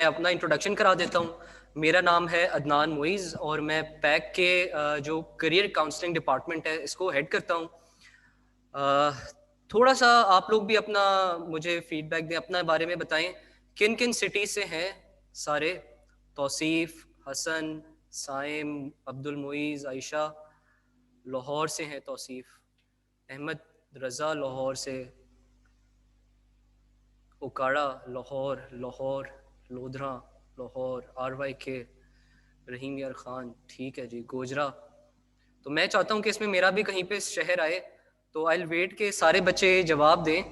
मैं अपना इंट्रोडक्शन करा देता हूँ। मेरा नाम है अदनान मुइज़ और मैं पैक के जो करियर काउंसलिंग डिपार्टमेंट है इसको हेड करता हूँ। थोड़ा सा आप लोग भी अपना मुझे फीडबैक दें, अपना बारे में बताएं। किन किन सिटी से हैं सारे? तौसीफ, हसन, साइम, अब्दुल मुइज़, आयशा। लाहौर से हैं तौसीफ। अहमद रज़ा लाहौर से। उकाड़ा लाहौर, लाहौर, लोधरा लाहौर, RYK, रहीम यार खान, ठीक है जी। गोजरा, तो मैं चाहता हूँ कि इसमें मेरा भी कहीं पे शहर आए, तो आई वेट के सारे बच्चे जवाब दें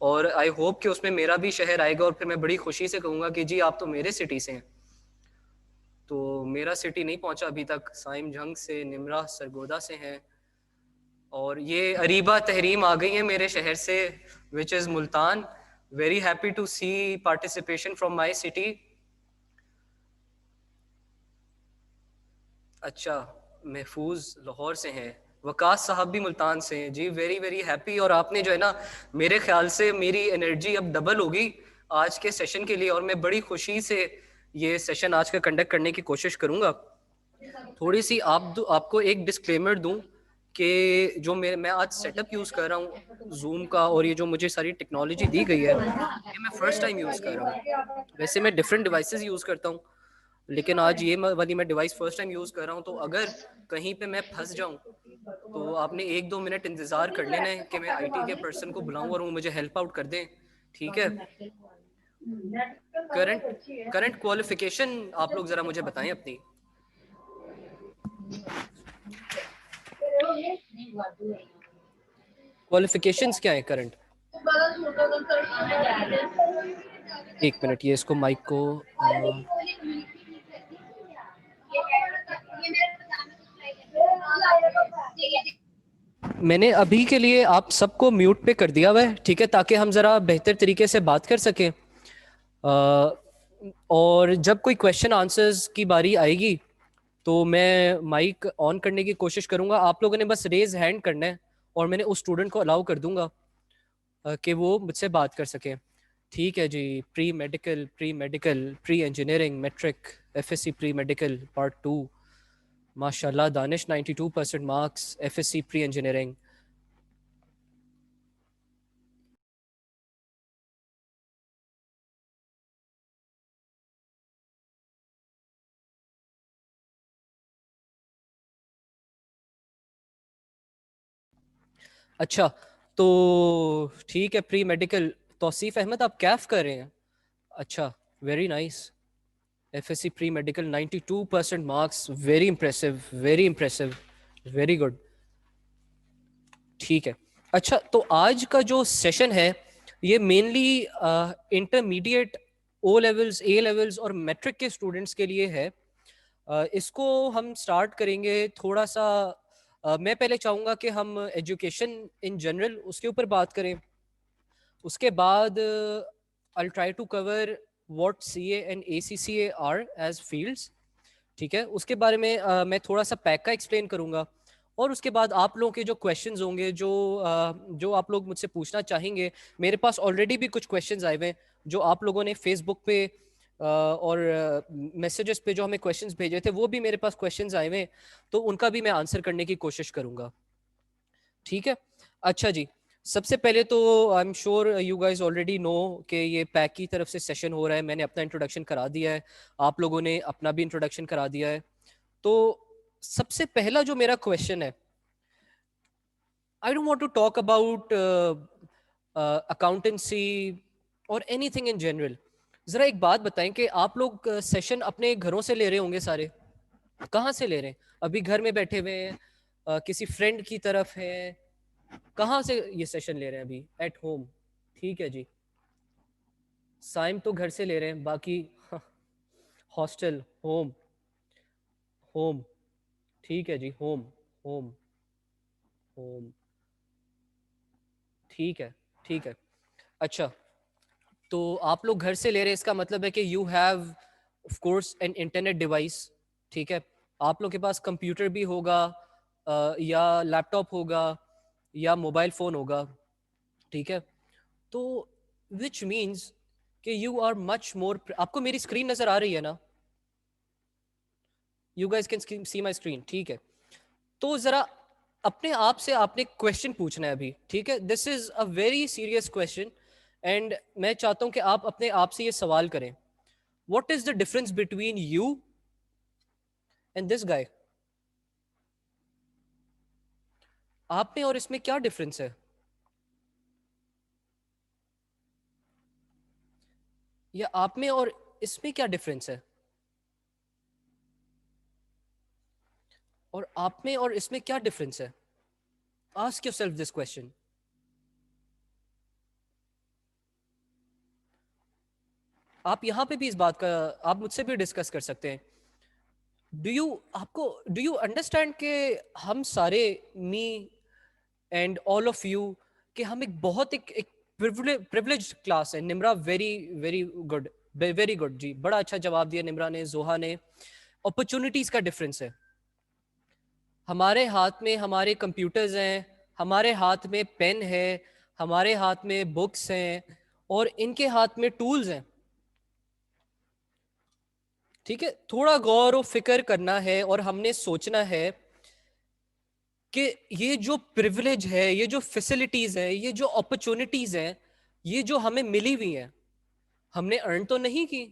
और आई होप कि उसमें मेरा भी शहर आएगा और फिर मैं बड़ी खुशी से कहूँगा कि जी आप तो मेरे सिटी से हैं। तो मेरा सिटी नहीं पहुँचा अभी तक। साइम जंग से, निमरा सरगोदा से हैं और ये अरीबा तहरीम आ गई है मेरे शहर से, which is Multan. Very happy to see participation from my city. अच्छा, महफूज लाहौर से हैं। वकास साहब भी मुल्तान से हैं जी। Very very happy. और आपने जो है ना, मेरे ख्याल से मेरी एनर्जी अब डबल होगी आज के सेशन के लिए और मैं बड़ी खुशी से ये सेशन आज का कंडक्ट करने की कोशिश करूँगा। थोड़ी सी आपको एक डिस्क्लेमर दूं कि जो मैं आज सेटअप यूज़ कर रहा हूँ जूम का, और ये जो मुझे सारी टेक्नोलॉजी दी गई है ये मैं फ़र्स्ट टाइम यूज़ कर रहा हूँ। वैसे मैं डिफरेंट डिवाइसेस यूज़ करता हूँ, लेकिन आज ये वाली मैं डिवाइस फर्स्ट टाइम यूज़ कर रहा हूँ। तो अगर कहीं पे मैं फंस जाऊँ तो आपने 1-2 मिनट इंतज़ार कर लेना है कि मैं IT के पर्सन को बुलाऊँ और वो मुझे हेल्प आउट कर दें, ठीक है? करंट करंट क्वालिफिकेशन आप लोग ज़रा मुझे बताएं अपनी। क्वालिफिकेशंस क्या है करंट? एक मिनट, ये इसको माइक को मैंने अभी के लिए आप सबको म्यूट पे कर दिया हुआ है, ठीक है, ताकि हम ज़रा बेहतर तरीके से बात कर सकें। और जब कोई क्वेश्चन आंसर्स की बारी आएगी तो मैं माइक ऑन करने की कोशिश करूंगा। आप लोगों ने बस रेज हैंड करना है और मैंने उस स्टूडेंट को अलाउ कर दूंगा कि वो मुझसे बात कर सके। ठीक है जी। Pre medical, pre engineering, matric, FSC pre medical part 2। माशाल्लाह Danish 92% marks, FSC pre engineering. अच्छा, तो ठीक है, प्री मेडिकल। तौसीफ अहमद आप कैफ कर रहे हैं? अच्छा, very nice. FSC pre medical 92% marks, very impressive, very impressive, very good. ठीक है। अच्छा, तो आज का जो सेशन है ये mainly intermediate, O levels, A levels और मैट्रिक के स्टूडेंट्स के लिए है। इसको हम स्टार्ट करेंगे थोड़ा सा। मैं पहले चाहूँगा कि हम एजुकेशन इन जनरल उसके ऊपर बात करें। उसके बाद I try to cover what CA and ACCA are as fields, ठीक है। उसके बारे में मैं थोड़ा सा पैक का एक्सप्लेन करूंगा और उसके बाद आप लोगों के जो क्वेश्चंस होंगे, जो आप लोग मुझसे पूछना चाहेंगे। मेरे पास ऑलरेडी भी कुछ क्वेश्चंस आए हुए हैं जो आप लोगों ने फेसबुक पे और मैसेजेस पे जो हमें क्वेश्चंस भेजे थे, वो भी मेरे पास क्वेश्चंस आए हुए हैं, तो उनका भी मैं आंसर करने की कोशिश करूंगा, ठीक है। अच्छा जी, सबसे पहले तो आई am sure you guys already know कि ये पैक की तरफ से सेशन हो रहा है। मैंने अपना इंट्रोडक्शन करा दिया है, आप लोगों ने अपना भी इंट्रोडक्शन करा दिया है। तो सबसे पहला जो मेरा क्वेश्चन है, I don't want to talk about accountancy और एनीथिंग इन जनरल। जरा एक बात बताएं कि आप लोग सेशन अपने घरों से ले रहे होंगे सारे। कहाँ से ले रहे हैं? अभी घर में बैठे हुए हैं, किसी फ्रेंड की तरफ है? कहाँ से ये सेशन ले रहे हैं अभी? एट होम, ठीक है जी। साइम तो घर से ले रहे हैं, बाकी हॉस्टल, होम, होम, ठीक है जी। होम, होम, होम, ठीक है, ठीक है। अच्छा, तो आप लोग घर से ले रहे हैं, इसका मतलब है कि you have of course an internet device, ठीक है। आप लोग के पास कंप्यूटर भी होगा, या लैपटॉप होगा या मोबाइल फोन होगा, ठीक है। तो विच मीन्स कि यू आर मच मोर, आपको मेरी स्क्रीन नजर आ रही है ना? You guys can see my screen, ठीक है। तो जरा अपने आप से आपने क्वेश्चन पूछना है अभी, ठीक है? This is a very serious question and मैं चाहता हूं कि आप अपने आप से ये सवाल करें, what is the difference between you and this guy? आप में और इसमें क्या डिफरेंस है? या आप में और इसमें क्या डिफरेंस है? और आप में और इसमें क्या डिफरेंस है? Ask yourself this question. आप यहां पे भी इस बात का, आप मुझसे भी डिस्कस कर सकते हैं। डू यू अंडरस्टैंड कि हम सारे, me and all of you, कि हम एक बहुत एक प्रिविलेज क्लास है। Nimra very very good, very good जी, बड़ा अच्छा जवाब दिया निम्रा ने, जोहा ने। अपॉर्चुनिटीज का डिफरेंस है। हमारे हाथ में हमारे कंप्यूटर्स हैं, हमारे हाथ में पेन है, हमारे हाथ में बुक्स हैं, और इनके हाथ में टूल्स हैं। ठीक है, थोड़ा गौर और फिक्र करना है और हमने सोचना है कि ये जो प्रिविलेज है, ये जो फैसिलिटीज है, ये जो अपॉर्चुनिटीज हैं, ये जो हमें मिली हुई हैं, हमने अर्न तो नहीं की।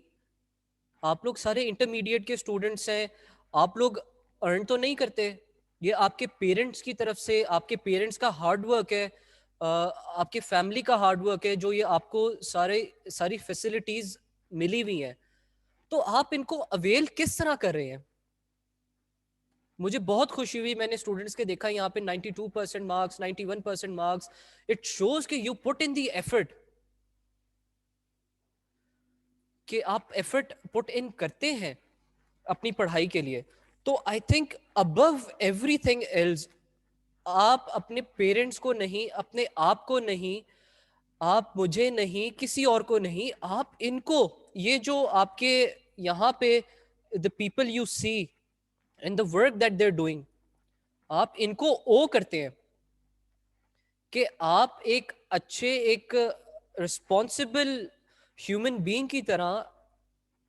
आप लोग सारे इंटरमीडिएट के स्टूडेंट्स हैं, आप लोग अर्न तो नहीं करते। ये आपके पेरेंट्स की तरफ से, आपके पेरेंट्स का हार्ड वर्क है, आपके फैमिली का हार्ड वर्क है, जो ये आपको सारी फैसिलिटीज मिली हुई हैं। तो आप इनको अवेल किस तरह कर रहे हैं? मुझे बहुत खुशी हुई, मैंने स्टूडेंट्स के देखा यहाँ पे 92% मार्क्स, 91% मार्क्स। इट शोज कि you put in the effort, कि आप एफर्ट पुट इन करते हैं अपनी पढ़ाई के लिए। तो I think above everything else, आप अपने पेरेंट्स को नहीं, अपने आप को नहीं, आप मुझे नहीं, किसी और को नहीं, आप इनको, ये जो आपके यहाँ पे the people you see in the work that they are doing, आप इनको ओ करते हैं कि आप एक अच्छे, एक रिस्पॉन्सिबल ह्यूमन बीइंग की तरह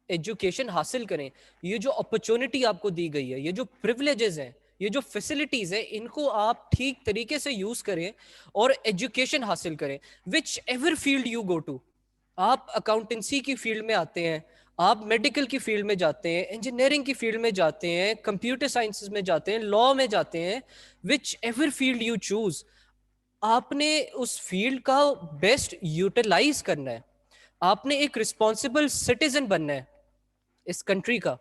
एजुकेशन हासिल करें। ये जो अपॉर्चुनिटी आपको दी गई है, ये जो प्रिविलेजेस हैं, ये जो फैसिलिटीज हैं, इनको आप ठीक तरीके से यूज करें और एजुकेशन हासिल करें, whichever field you go to. आप अकाउंटेंसी की फील्ड में आते हैं, आप मेडिकल की फील्ड में जाते हैं, इंजीनियरिंग की फील्ड में जाते हैं, कंप्यूटर साइंसेस में जाते हैं, लॉ में जाते हैं, which ever field you choose, आपने उस फील्ड का बेस्ट यूटिलाइज करना है। आपने एक रिस्पॉन्सिबल सिटीजन बनना है इस कंट्री का।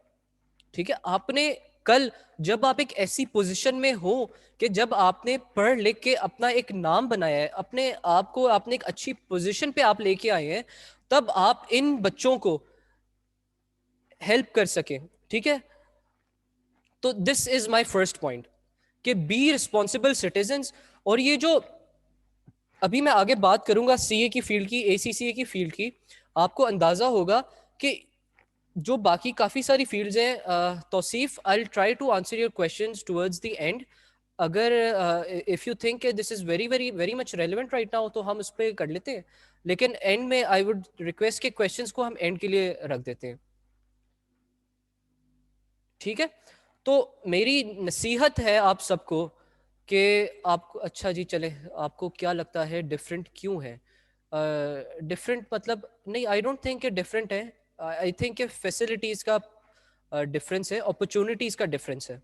ठीक है, आपने कल, जब आप एक ऐसी पोजीशन में हो कि जब आपने पढ़ लिख के अपना एक नाम बनाया है, अपने आप को आपने एक अच्छी पोजीशन पे आप लेके आए हैं, तब आप इन बच्चों को हेल्प कर सके। ठीक है, तो this is my first point, कि बी रिस्पॉन्सिबल सिटीजन्स। और ये जो अभी मैं आगे बात करूंगा सीए की फील्ड की, एसीसीए की फील्ड की, आपको अंदाजा होगा कि जो बाकी काफ़ी सारी फील्ड्स हैं। Tauseef, I try to answer your questions towards the end. अगर if you think this is very very very much relevant right now, तो हम उस पर कर लेते हैं। लेकिन एंड में आई वुड रिक्वेस्ट के क्वेश्चंस को हम एंड के लिए रख देते हैं। ठीक है, तो मेरी नसीहत है आप सबको कि आपको, अच्छा जी चले, आपको क्या लगता है डिफरेंट क्यों है? डिफरेंट मतलब नहीं, आई डोंट थिंक डिफरेंट है। आई थिंक फैसिलिटीज़ का डिफरेंस है, अपॉर्चुनिटीज़ का डिफरेंस है।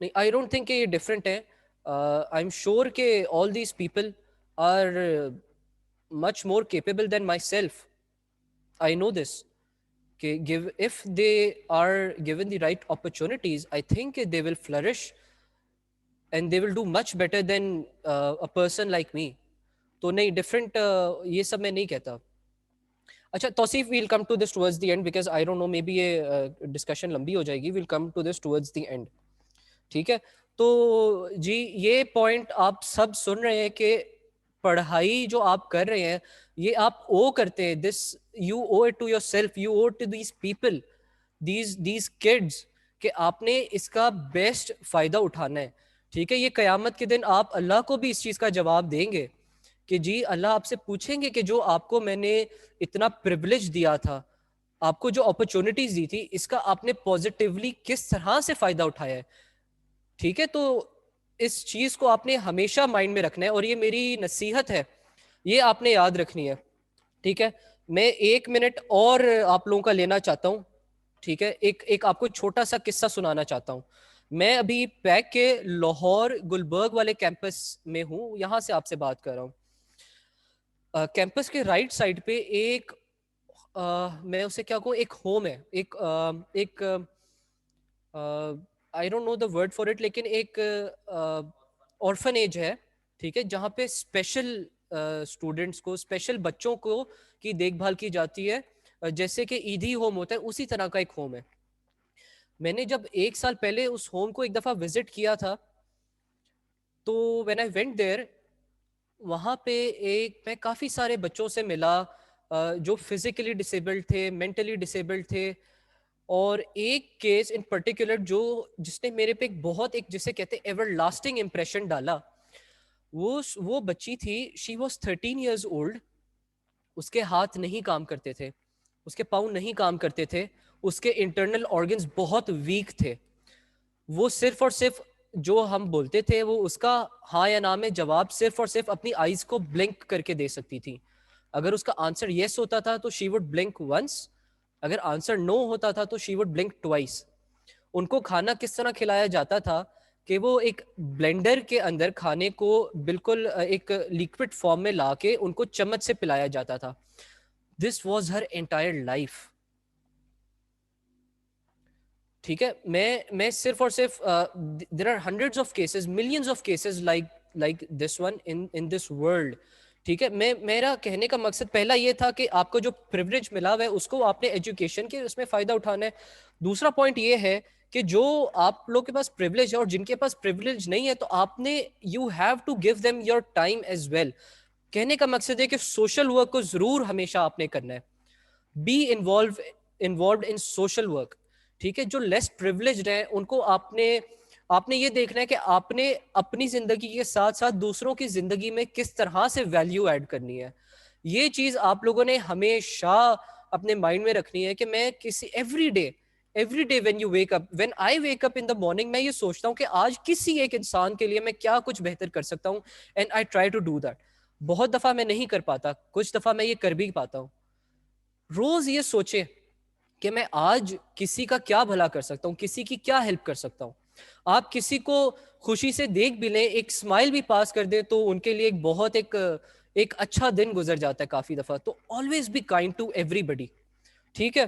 नहीं, आई डोंट थिंक ये डिफरेंट है। आई एम श्योर कि all these people are much more capable than myself. I know this, कि give if they are given the right opportunities, I think they will flourish and they will do much better than a person like me. तो नहीं, different ये सब मैं नहीं कहता। अच्छा Tauseef, we'll come to this towards the end, because I don't know, maybe ये discussion लंबी हो जाएगी। Will come to this towards the end. ठीक है, तो जी ये पॉइंट आप सब सुन रहे हैं कि पढ़ाई जो आप कर रहे हैं, ये आप ओ करते हैं। This you owe it to yourself, you owe to these people, these kids, कि आपने इसका बेस्ट फायदा उठाना है। ठीक है, ये कयामत के दिन आप अल्लाह को भी इस चीज का जवाब देंगे कि जी अल्लाह आपसे पूछेंगे कि जो आपको मैंने इतना प्रिविलेज दिया था, आपको जो अपॉर्चुनिटीज दी थी, इसका आपने पॉजिटिवली किस तरह से फायदा उठाया है। ठीक है, तो इस चीज को आपने हमेशा माइंड में रखना है और ये मेरी नसीहत है, ये आपने याद रखनी है। ठीक है, मैं 1 मिनट और आप लोगों का लेना चाहता हूँ। ठीक है, एक एक आपको छोटा सा किस्सा सुनाना चाहता हूँ। मैं अभी पैक के लाहौर गुलबर्ग वाले कैंपस में हूँ, यहाँ से आपसे बात कर रहा हूँ। कैंपस के राइट साइड पे एक मैं उसे क्या कहूँ, एक होम है, एक आई don't know the word for it, लेकिन एक ऑर्फनेज है। ठीक है, जहाँ पे स्पेशल स्टूडेंट्स को, स्पेशल बच्चों को की देखभाल की जाती है, जैसे कि ईदी होम होता है उसी तरह का एक होम है। मैंने जब 1 साल पहले उस होम को एक दफ़ा विजिट किया था, तो व्हेन आई वेंट देयर, वहाँ पे मैं काफ़ी सारे बच्चों से मिला, जो फिजिकली डिसेबल्ड थे, मेंटली डिसेबल्ड थे। और एक केस इन पर्टिकुलर जो जिसने मेरे पे एक बहुत, एक जिसे कहते हैं एवर लास्टिंग इम्प्रेशन डाला, वो बच्ची थी। She was 13 years old. उसके हाथ नहीं काम करते थे, उसके पाँव नहीं काम करते थे, उसके इंटरनल ऑर्गन्स बहुत वीक थे। वो सिर्फ और सिर्फ जो हम बोलते थे, वो उसका हाँ या ना में जवाब सिर्फ और सिर्फ अपनी आईज को ब्लिंक करके दे सकती थी। अगर उसका आंसर येस होता था तो शी वुड ब्लिंक वंस, अगर आंसर नो होता था तो शी वुड ब्लिंक ट्वाइस। उनको खाना किस तरह खिलाया जाता था कि वो एक ब्लेंडर के अंदर खाने को बिल्कुल एक लिक्विड फॉर्म में लाके उनको चम्मच से पिलाया जाता था। This was her entire life. ठीक है, मैं सिर्फ और सिर्फ, there are hundreds of cases, millions of cases like this one in this world. ठीक है, मेरा कहने का मकसद पहला ये था कि आपको जो प्रिविलेज मिला हुआ है उसको आपने एजुकेशन के उसमें फायदा उठाना है। दूसरा पॉइंट ये है कि जो आप लोग के पास प्रिविलेज है और जिनके पास प्रिविलेज नहीं है, तो आपने you have to give them your time as well. कहने का मकसद है कि सोशल वर्क को जरूर हमेशा आपने करना है। Be involve in social work. ठीक है, जो लेस प्रिविलेज्ड है उनको आपने आपने ये देखना है कि आपने अपनी जिंदगी के साथ साथ दूसरों की जिंदगी में किस तरह से वैल्यू ऐड करनी है। ये चीज आप लोगों ने हमेशा अपने माइंड में रखनी है कि मैं किसी every day when I wake up in the morning, मैं ये सोचता हूँ कि आज किसी एक इंसान के लिए मैं क्या कुछ बेहतर कर सकता हूँ, and I try to do that. बहुत दफा मैं नहीं कर पाता, कुछ दफा मैं ये कर भी पाता हूँ। रोज ये सोचे कि मैं आज किसी का क्या भला कर सकता हूँ, किसी की क्या हेल्प कर सकता हूँ। आप किसी को खुशी से देख भी लें, एक स्माइल भी पास कर दे, तो उनके लिए एक बहुत एक अच्छा दिन गुजर जाता है काफी दफा। तो always be kind to everybody. ठीक है,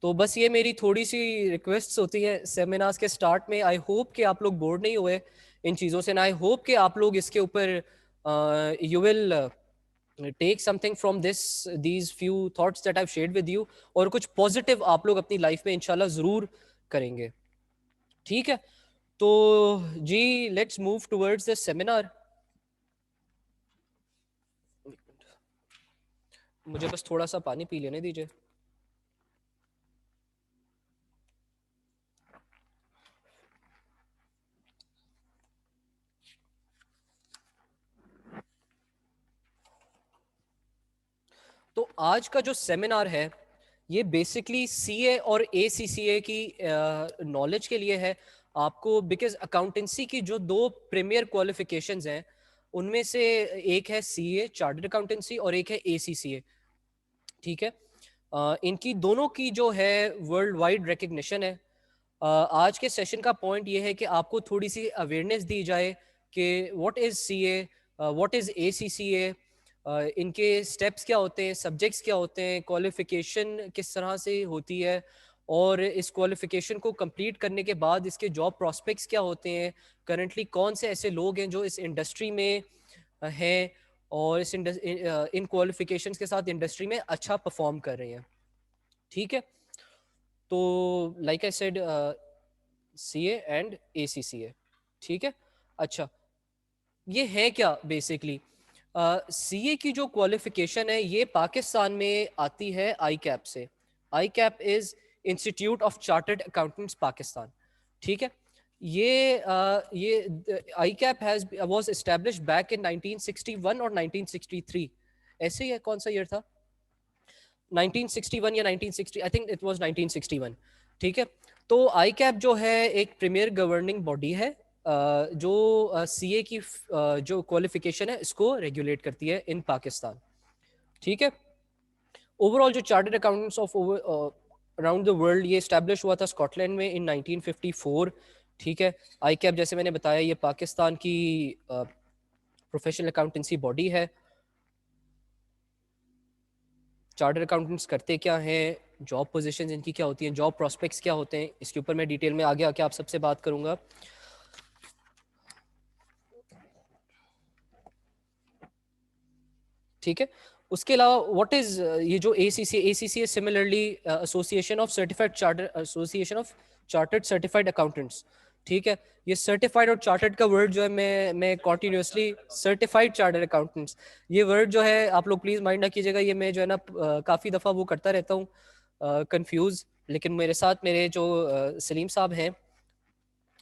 तो बस ये मेरी थोड़ी सी रिक्वेस्ट्स होती है सेमिनार्स के स्टार्ट में। आई होप कि आप लोग बोर्ड नहीं हुए इन चीज़ों से, ना आई होप कि आप लोग इसके ऊपर you will take something from these few thoughts that I shared with you, और कुछ पॉजिटिव आप लोग अपनी लाइफ में इंशाल्लाह ज़रूर करेंगे। ठीक है, तो जी let's move towards the seminar. मुझे बस थोड़ा सा पानी पी लेने दीजिए। तो आज का जो सेमिनार है, ये बेसिकली सीए और एसीसीए की नॉलेज के लिए है आपको, बिकॉज अकाउंटेंसी की जो दो प्रीमियर क्वालिफिकेशंस हैं, उनमें से एक है सीए चार्टर्ड अकाउंटेंसी और एक है एसीसीए। ठीक है, इनकी दोनों की जो है वर्ल्ड वाइड रिकग्निशन है। आज के सेशन का पॉइंट ये है कि आपको थोड़ी सी अवेयरनेस दी जाए कि what is CA, what is ACCA, इनके स्टेप्स क्या होते हैं, सब्जेक्ट्स क्या होते हैं, क्वालिफिकेशन किस तरह से होती है, और इस क्वालिफिकेशन को कंप्लीट करने के बाद इसके जॉब प्रॉस्पेक्ट्स क्या होते हैं, करंटली कौन से ऐसे लोग हैं जो इस इंडस्ट्री में हैं और इन क्वालिफिकेशंस के साथ इंडस्ट्री में अच्छा परफॉर्म कर रहे हैं। ठीक है, तो like I said, CA and ACCA. ठीक है, अच्छा, ये है क्या बेसिकली। सीए की जो क्वालिफिकेशन है ये पाकिस्तान में आती है आई कैप से। ICAP is Institute of Chartered Accountants Pakistan. ठीक है, ये ICAP has was established back in 1961 और 1963, ऐसे ही है। कौन सा ईयर था? 1961 या 1960, आई थिंक इट वाज 1961। ठीक है, तो आई कैप जो है एक प्रीमियर गवर्निंग बॉडी है, जो सीए की जो क्वालिफिकेशन है इसको रेगुलेट करती है इन पाकिस्तान। ठीक है, ओवरऑल जो chartered accountants of around the world, ये स्टैब्लिश हुआ था स्कॉटलैंड में इन 1954। ठीक है, आई कैप जैसे मैंने बताया ये पाकिस्तान की प्रोफेशनल अकाउंटेंसी बॉडी है। चार्टर्ड अकाउंटेंट्स करते क्या हैं, जॉब पोजीशंस इनकी क्या होती हैं, जॉब प्रोस्पेक्ट्स क्या होते हैं, इसके ऊपर मैं डिटेल में आगे आके आप सबसे बात करूंगा। ठीक है, उसके अलावा व्हाट इज ये जो एसीसी है similarly association of certified charter association of chartered certified accountants. ठीक है, ये सर्टिफाइड और चार्टर्ड का वर्ड जो है मैं कॉन्टिन्यूसली सर्टिफाइड चार्टर्ड अकाउंटेंट्स, ये वर्ड जो है आप लोग प्लीज माइंड ना कीजिएगा, ये मैं जो है ना काफी दफा वो करता रहता हूँ कंफ्यूज। लेकिन मेरे साथ मेरे जो सलीम साहब हैं,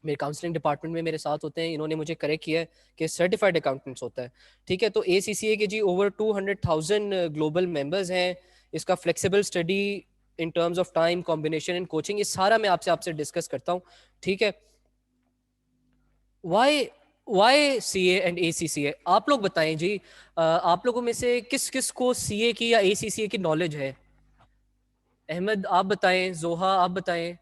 मेरे काउंसलिंग डिपार्टमेंट में मेरे साथ होते हैं, इन्होंने मुझे करेक्ट किया है कि सर्टिफाइड अकाउंटेंट्स होता है। ठीक है, तो ACCA के जी ओवर 200,000 ग्लोबल मेंबर्स हैं। इसका flexible study in terms of time, combination and coaching, ये सारा मैं आपसे डिस्कस करता हूँ। ठीक है, वाई CA एंड ACCA, आप लोग बताएं जी, आप लोगों में से किस किस को CA की या ACCA की नॉलेज है? अहमद आप बताएं, जोहा आप बताएं,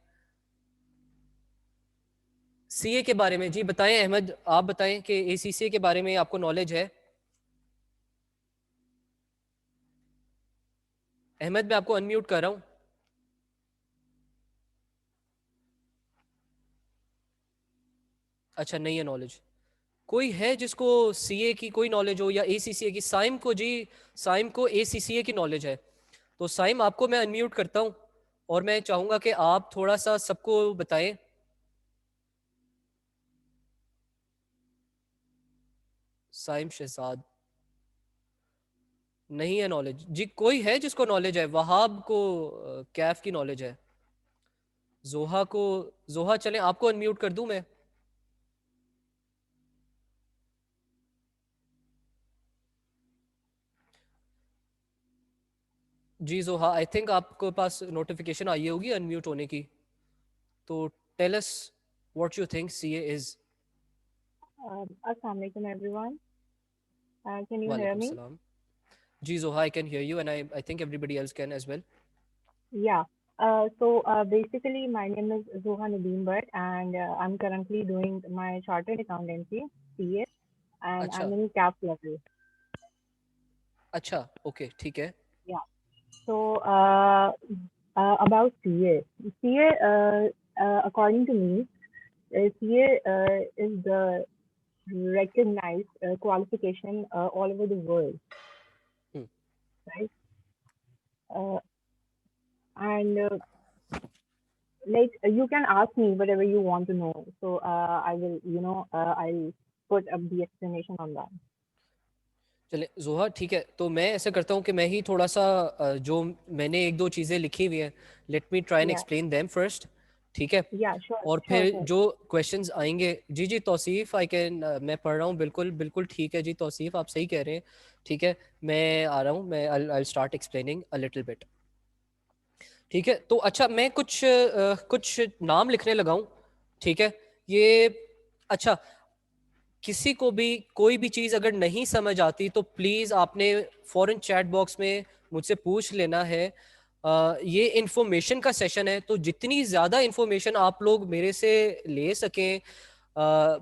सीए के बारे में जी बताएं। अहमद आप बताएं कि ACCA के बारे में आपको नॉलेज है? अहमद मैं आपको अनम्यूट कर रहा हूं। अच्छा, नहीं है नॉलेज। कोई है जिसको सीए की कोई नॉलेज हो या ACCA की? साइम को जी, साइम को ACCA की नॉलेज है। तो साइम आपको मैं अनम्यूट करता हूं और मैं चाहूंगा कि आप थोड़ा सा सबको बताएं। साइम शहजाद, नहीं है नॉलेज जी। कोई है जिसको नॉलेज है? वहाब को कैफ की नॉलेज है। जोहा को, जोहा चले आपको अनम्यूट कर दूं मैं? जी जोहा, आई थिंक आपके पास नोटिफिकेशन आई होगी अनम्यूट होने की। तो tell us what you think CA is. Assalamu alaikum everyone. Can you hear वालेकुम me? सलाम। जी Zoha, I can hear you and I think everybody else can as well. Yeah. Basically, my name is Zoha Nadeem Bhatt, and I'm currently doing my chartered accountancy, CA, and अच्छा, I'm in CAP level. अच्छा, okay, ठीक है। Yeah. So, about CA. CA, according to me, CA is the recognized qualification all over the world, hmm, right? Uh, and like you can ask me whatever you want to know, so I will, I'll put up the explanation on that. चले जोहा, ठीक है, तो मैं ऐसा करता हूँ कि मैं ही थोड़ा सा जो मैंने एक दो चीज़ें लिखी हुई हैं, let me try and Yeah, explain them first. ठीक है, yeah, sure, और sure, फिर sure. जो क्वेश्चंस आएंगे, जी जी तौसीफ, आई कैन, मैं पढ़ रहा हूँ, बिल्कुल बिल्कुल ठीक है जी तौसीफ, आप सही कह रहे हैं। ठीक है, मैं आ रहा हूँ, मैं I start explaining a little bit. ठीक है, तो अच्छा मैं कुछ नाम लिखने लगा हूँ। ठीक है, ये, अच्छा, किसी को भी कोई भी चीज़ अगर नहीं समझ आती तो प्लीज़ आपने फॉरेन चैट बॉक्स में मुझसे पूछ लेना है। ये इंफॉर्मेशन का सेशन है, तो जितनी ज़्यादा इंफॉर्मेशन आप लोग मेरे से ले सकें,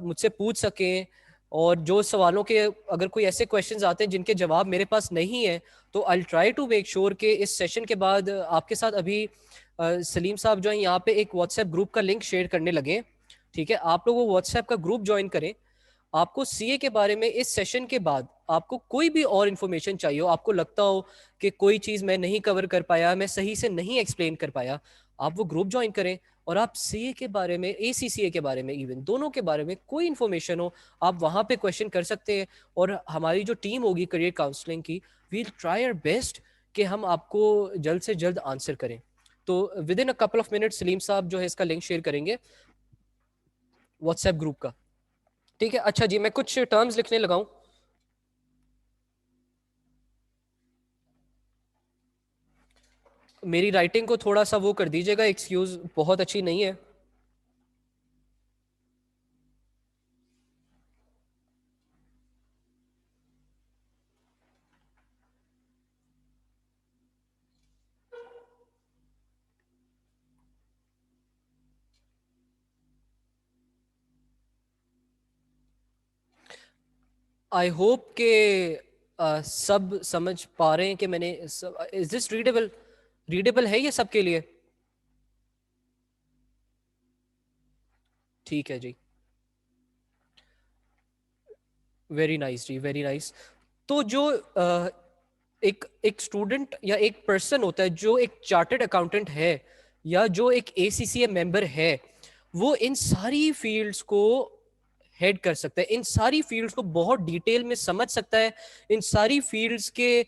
मुझसे पूछ सकें, और जो सवालों के अगर कोई ऐसे क्वेश्चंस आते हैं जिनके जवाब मेरे पास नहीं है, तो I try to make sure कि इस सेशन के बाद आपके साथ अभी सलीम साहब जो है यहाँ पे एक व्हाट्सएप ग्रुप का लिंक शेयर करने लगे। ठीक है, आप लोग वो व्हाट्सएप का ग्रुप ज्वाइन करें। आपको सीए के बारे में इस सेशन के बाद आपको कोई भी और इन्फॉर्मेशन चाहिए हो, आपको लगता हो कि कोई चीज़ मैं नहीं कवर कर पाया, मैं सही से नहीं एक्सप्लेन कर पाया, आप वो ग्रुप ज्वाइन करें। और आप सीए के बारे में, ACCA के बारे में, इवन दोनों के बारे में कोई इन्फॉर्मेशन हो, आप वहाँ पे क्वेश्चन कर सकते हैं। और हमारी जो टीम होगी करियर काउंसलिंग की, वी ट्राई आवर बेस्ट कि हम आपको जल्द से जल्द आंसर करें। तो with in a couple of minute Salim साहब जो है इसका लिंक शेयर करेंगे। व्हाट्सएप ग्रुप का। ठीक है, अच्छा जी, मैं कुछ टर्म्स लिखने लगाऊं। मेरी राइटिंग को थोड़ा सा वो कर दीजिएगा, एक्सक्यूज, बहुत अच्छी नहीं है। आई होप के सब समझ पा रहे हैं कि मैंने, इज दिस रीडेबल? रीडेबल है ये सबके लिए? ठीक है जी, वेरी नाइस जी, वेरी नाइस। तो जो एक एक स्टूडेंट या एक पर्सन होता है जो एक चार्टर्ड अकाउंटेंट है या जो एक एसीसीए मेंबर है, वो इन सारी फील्ड्स को हेड कर सकता है, इन सारी फील्ड्स को बहुत डिटेल में समझ सकता है, इन सारी फील्ड्स के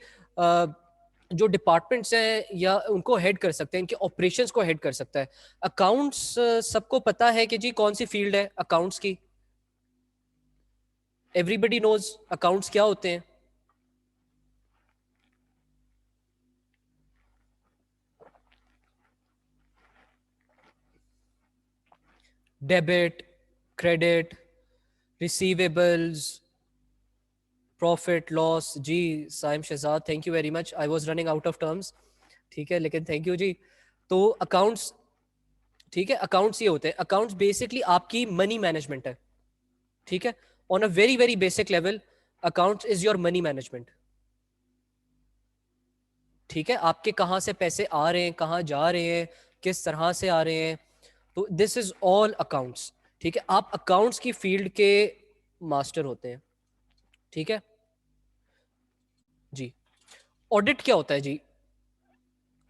जो डिपार्टमेंट्स हैं या उनको हेड कर सकते हैं, इनके ऑपरेशंस को हेड कर सकता है। अकाउंट्स सबको पता है कि जी कौन सी फील्ड है अकाउंट्स की? एवरीबडी नोज अकाउंट्स क्या होते हैं। Debit, credit, receivables, profit loss. जी Saim Shahzad, thank you very much, I was running out of terms. ठीक है, लेकिन थैंक यू जी। तो अकाउंट्स, ठीक है, अकाउंट्स ये होते हैं, अकाउंट्स बेसिकली आपकी मनी मैनेजमेंट है। ठीक है, on a very very basic level, accounts is your money management. ठीक है, आपके कहाँ से पैसे आ रहे हैं, कहाँ जा रहे हैं, किस तरह से आ रहे हैं, तो दिस इज ऑल अकाउंट्स। ठीक है, आप अकाउंट्स की फील्ड के मास्टर होते हैं। ठीक है जी। ऑडिट क्या होता है जी?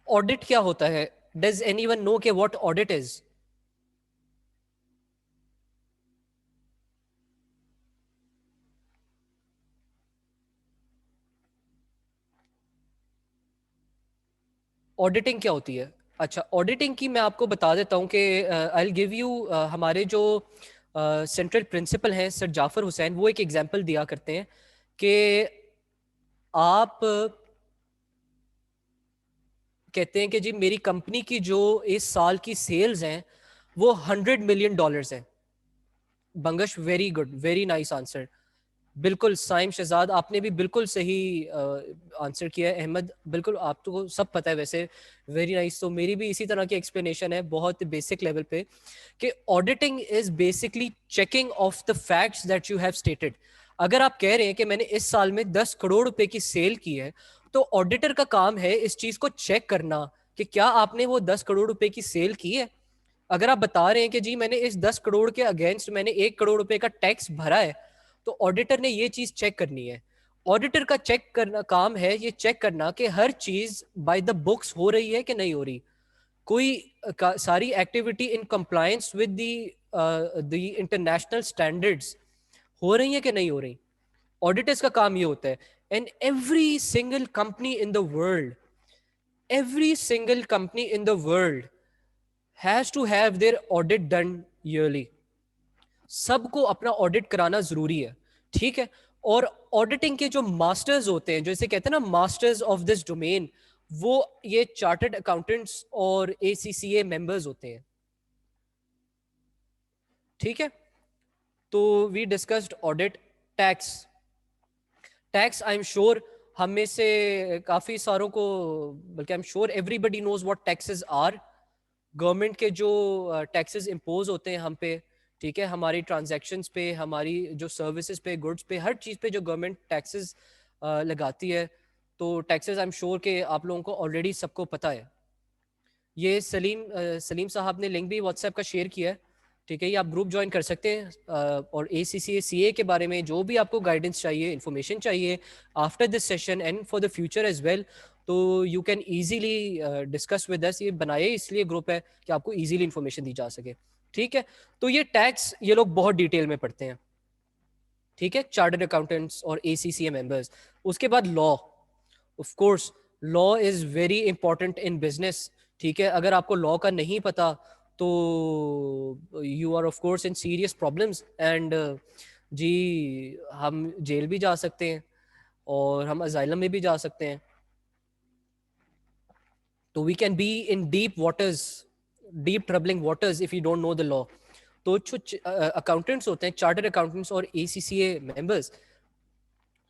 ऑडिट क्या होता है? डज एनीवन नो के व्हाट ऑडिट इज? ऑडिटिंग क्या होती है? अच्छा, ऑडिटिंग की मैं आपको बता देता हूं कि आई विल गिव यू, हमारे जो सेंट्रल प्रिंसिपल हैं सर जाफर हुसैन, वो एक एग्जांपल दिया करते हैं कि आप कहते हैं कि जी मेरी कंपनी की जो इस साल की सेल्स हैं वो $100 million हैं। Bangash, very good, very nice answer. बिल्कुल साइम शहजाद, आपने भी बिल्कुल सही आंसर किया है। अहमद, बिल्कुल आपको तो सब पता है वैसे, वेरी नाइस। तो मेरी भी इसी तरह की एक्सप्लेनेशन है बहुत बेसिक लेवल पे कि auditing is basically checking of the facts that you have stated. अगर आप कह रहे हैं कि मैंने इस साल में 10 करोड़ रुपए की सेल की है, तो ऑडिटर का काम है इस चीज को चेक करना कि क्या आपने वो 10 करोड़ रुपए की सेल की है। अगर आप बता रहे हैं कि जी मैंने इस 10 करोड़ के अगेंस्ट मैंने 1 करोड़ रुपए का टैक्स भरा है, तो ऑडिटर ने ये चीज चेक करनी है। ऑडिटर का चेक करना काम है ये चेक करना कि हर चीज बाय द बुक्स हो रही है कि नहीं हो रही, कोई सारी activity in compliance with the international standards हो रही है कि नहीं हो रही। ऑडिटर्स का काम ये होता है। And every single company in the world, every single company in the world has to have their audit done yearly। सबको अपना ऑडिट कराना जरूरी है। ठीक है, और ऑडिटिंग के जो मास्टर्स होते हैं, जैसे कहते हैं ना मास्टर्स ऑफ दिस डोमेन, वो ये चार्टर्ड अकाउंटेंट्स और एसीसीए मेंबर्स होते हैं। ठीक है, तो we discussed audit. Tax, tax I am sure हम में से काफी सारों को, बल्कि I am sure everybody knows what taxes are. Government के जो टैक्सेस इम्पोज होते हैं हम पे, ठीक है, हमारी ट्रांजैक्शंस पे, हमारी जो सर्विसेज पे, गुड्स पे, हर चीज़ पे जो गवर्नमेंट टैक्सेस लगाती है, तो टैक्सेस आई एम श्योर कि आप लोगों को ऑलरेडी सबको पता है। ये सलीम साहब ने लिंक भी व्हाट्सएप का शेयर किया है। ठीक है, ये आप ग्रुप ज्वाइन कर सकते हैं, और ACCA CA के बारे में जो भी आपको गाइडेंस चाहिए, इन्फॉर्मेशन चाहिए after this session and for the future as well, तो you can easily discuss with us. ये बनाए इसलिए ग्रुप है कि आपको ईजीली इन्फॉर्मेशन दी जा सके। ठीक है, तो ये टैक्स ये लोग बहुत डिटेल में पढ़ते हैं। ठीक है, चार्टर्ड अकाउंटेंट्स और ACCA मेंबर्स। उसके बाद law, of course law is very important in business. ठीक है, अगर आपको लॉ का नहीं पता, तो you are of course in serious problems and जी हम जेल भी जा सकते हैं और हम अजाइलम में भी जा सकते हैं. तो we can be in deep waters, deep troubling waters if you don't know the law. तो जो अकाउंटेंट्स होते हैं, चार्टर्ड अकाउंटेंट्स और एसीसीए मेंबर्स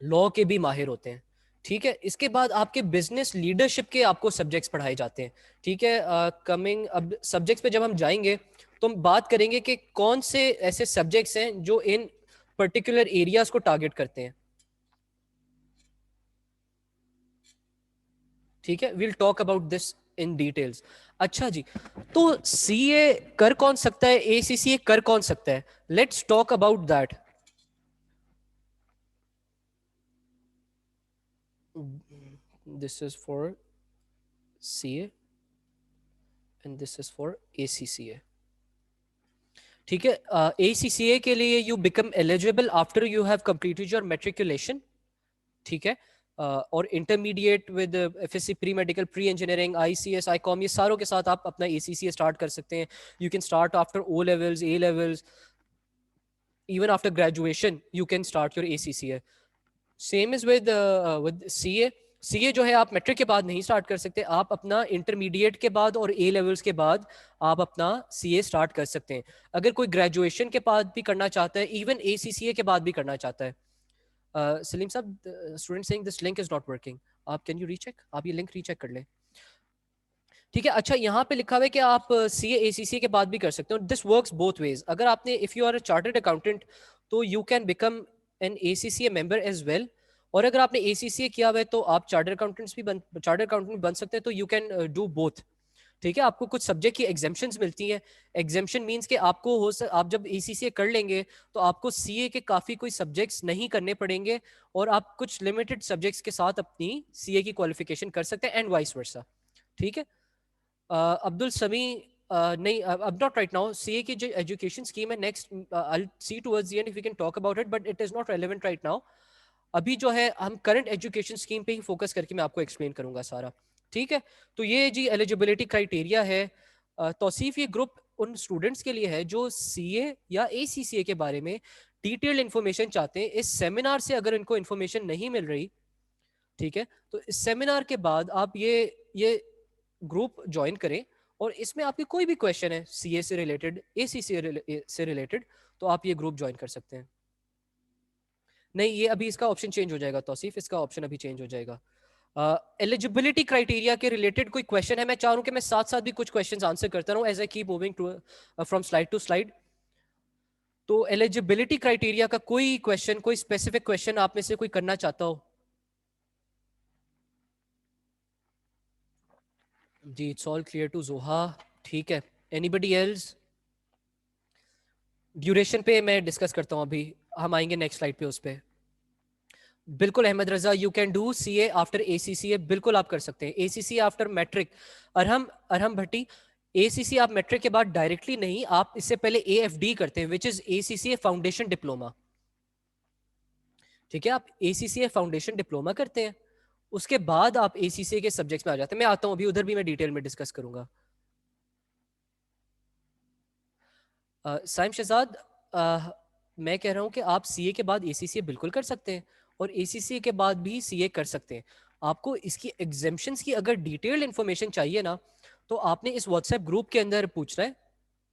लॉ के भी माहिर होते हैं. ठीक है, इसके बाद आपके बिजनेस लीडरशिप के आपको सब्जेक्ट्स पढ़ाए जाते हैं. ठीक है, कमिंग अब सब्जेक्ट्स पे जब हम जाएंगे तो हम बात करेंगे कि कौन से ऐसे सब्जेक्ट्स हैं जो इन पर्टिकुलर एरियाज को टारगेट करते हैं. ठीक है, will talk about this in details. अच्छा जी, तो सीए कर कौन सकता है, एसीसीए कर कौन सकता है? Let's talk about that. This is for CA and this is for ACCA. ठीक है, एसीसीए के लिए you become eligible after you have completed your matriculation. ठीक है, और intermediate with FSc pre medical pre engineering ICS Icom, ये सारों के साथ आप अपना एसीसीए स्टार्ट कर सकते हैं. You can start after O levels, A levels, even after graduation you can start your ACCA. Same is with CA. CA जो है आप मैट्रिक के बाद नहीं स्टार्ट कर सकते, आप अपना इंटरमीडिएट के बाद और ए लेवल्स के बाद आप अपना सीए स्टार्ट कर सकते हैं. अगर कोई ग्रेजुएशन के बाद भी करना चाहता है, इवन एसीसीए के बाद भी करना चाहता है. सलीम साहब, student saying this link is not working. आप कैन यू रीचेक, आप ये लिंक रीचेक कर लें. ठीक है, अच्छा यहाँ पे लिखा हुआ है कि आप सीए एसीसीए के बाद भी कर सकते हो. This works both ways. अगर आपने if you are a chartered accountant तो you can become an ACCA member as well. और अगर आपने एसीसीए किया हुआ है तो आप चार्टर्ड अकाउंटेंट बन सकते हैं. तो यू कैन डू बोथ. ठीक है, आपको कुछ सब्जेक्ट की एग्जेम्पशंस मिलती हैं. एग्जेम्पशन मींस कि आपको आप जब एसीसीए कर लेंगे तो आपको सीए के काफ़ी कोई सब्जेक्ट्स नहीं करने पड़ेंगे और आप कुछ लिमिटेड सब्जेक्ट्स के साथ अपनी सीए की क्वालिफिकेशन कर सकते हैं एंड वाइस वर्सा. ठीक है, अब्दुल समी, नहीं, अब नॉट राइट नाउ. सीए की जो एजुकेशन स्कीम है, next I see towards the end if we can talk about it, but it is not relevant right now. अभी जो है हम करंट एजुकेशन स्कीम पे ही फोकस करके मैं आपको एक्सप्लेन करूंगा सारा. ठीक है, तो ये जी एलिजिबिलिटी क्राइटेरिया है. तौसीफ, ये ग्रुप उन स्टूडेंट्स के लिए है जो सीए या एसीसीए के बारे में डिटेल्ड इन्फॉर्मेशन चाहते हैं. इस सेमिनार से अगर इनको इन्फॉर्मेशन नहीं मिल रही, ठीक है, तो इस सेमिनार के बाद आप ये ग्रुप ज्वाइन करें और इसमें आपके कोई भी क्वेश्चन है सीए से रिलेटेड, एसीसीए से रिलेटेड, तो आप ये ग्रुप ज्वाइन कर सकते हैं. नहीं, ये अभी इसका ऑप्शन चेंज हो जाएगा तौसीफ, इसका ऑप्शन अभी चेंज हो जाएगा. एलिजिबिलिटी क्राइटेरिया के रिलेटेड कोई क्वेश्चन है? मैं चाह रहा हूं कि मैं साथ साथ भी कुछ क्वेश्चंस आंसर करता रहूं as I keep moving to from slide to slide. तो एलिजिबिलिटी क्राइटेरिया का कोई क्वेश्चन, कोई स्पेसिफिक क्वेश्चन आप में से कोई करना चाहता हो? जी, इट्स ऑल क्लियर टू जोहा. ठीक है, एनीबडी एल्स? ड्यूरेशन पे मैं डिस्कस करता हूं अभी, हम आएंगे नेक्स्ट स्लाइड पे उस पे. बिल्कुल Ahmad Raza, you can do CA after ACCA. बिल्कुल आप कर सकते हैं ACCA after matric. Arham Arham Bhatti, ACCA आप मैट्रिक के बाद डायरेक्टली नहीं, आप इससे पहले एएफडी करते हैं which is ACCA foundation diploma. ठीक है, आप एसीसीए फाउंडेशन डिप्लोमा करते हैं, उसके बाद आप एसीसीए के सब्जेक्ट्स में आ जाते हैं. मैं आता हूं अभी उधर भी मैं डिटेल में डिस्कस करूंगा. साइम शहजाद, मैं कह रहा हूं कि आप सीए के बाद एसीसीए बिल्कुल कर सकते हैं और एसीसीए के बाद भी सीए कर सकते हैं. आपको इसकी एग्जेम्पशंस की अगर डिटेल्ड इन्फॉर्मेशन चाहिए ना, तो आपने इस व्हाट्सएप ग्रुप के अंदर पूछना है.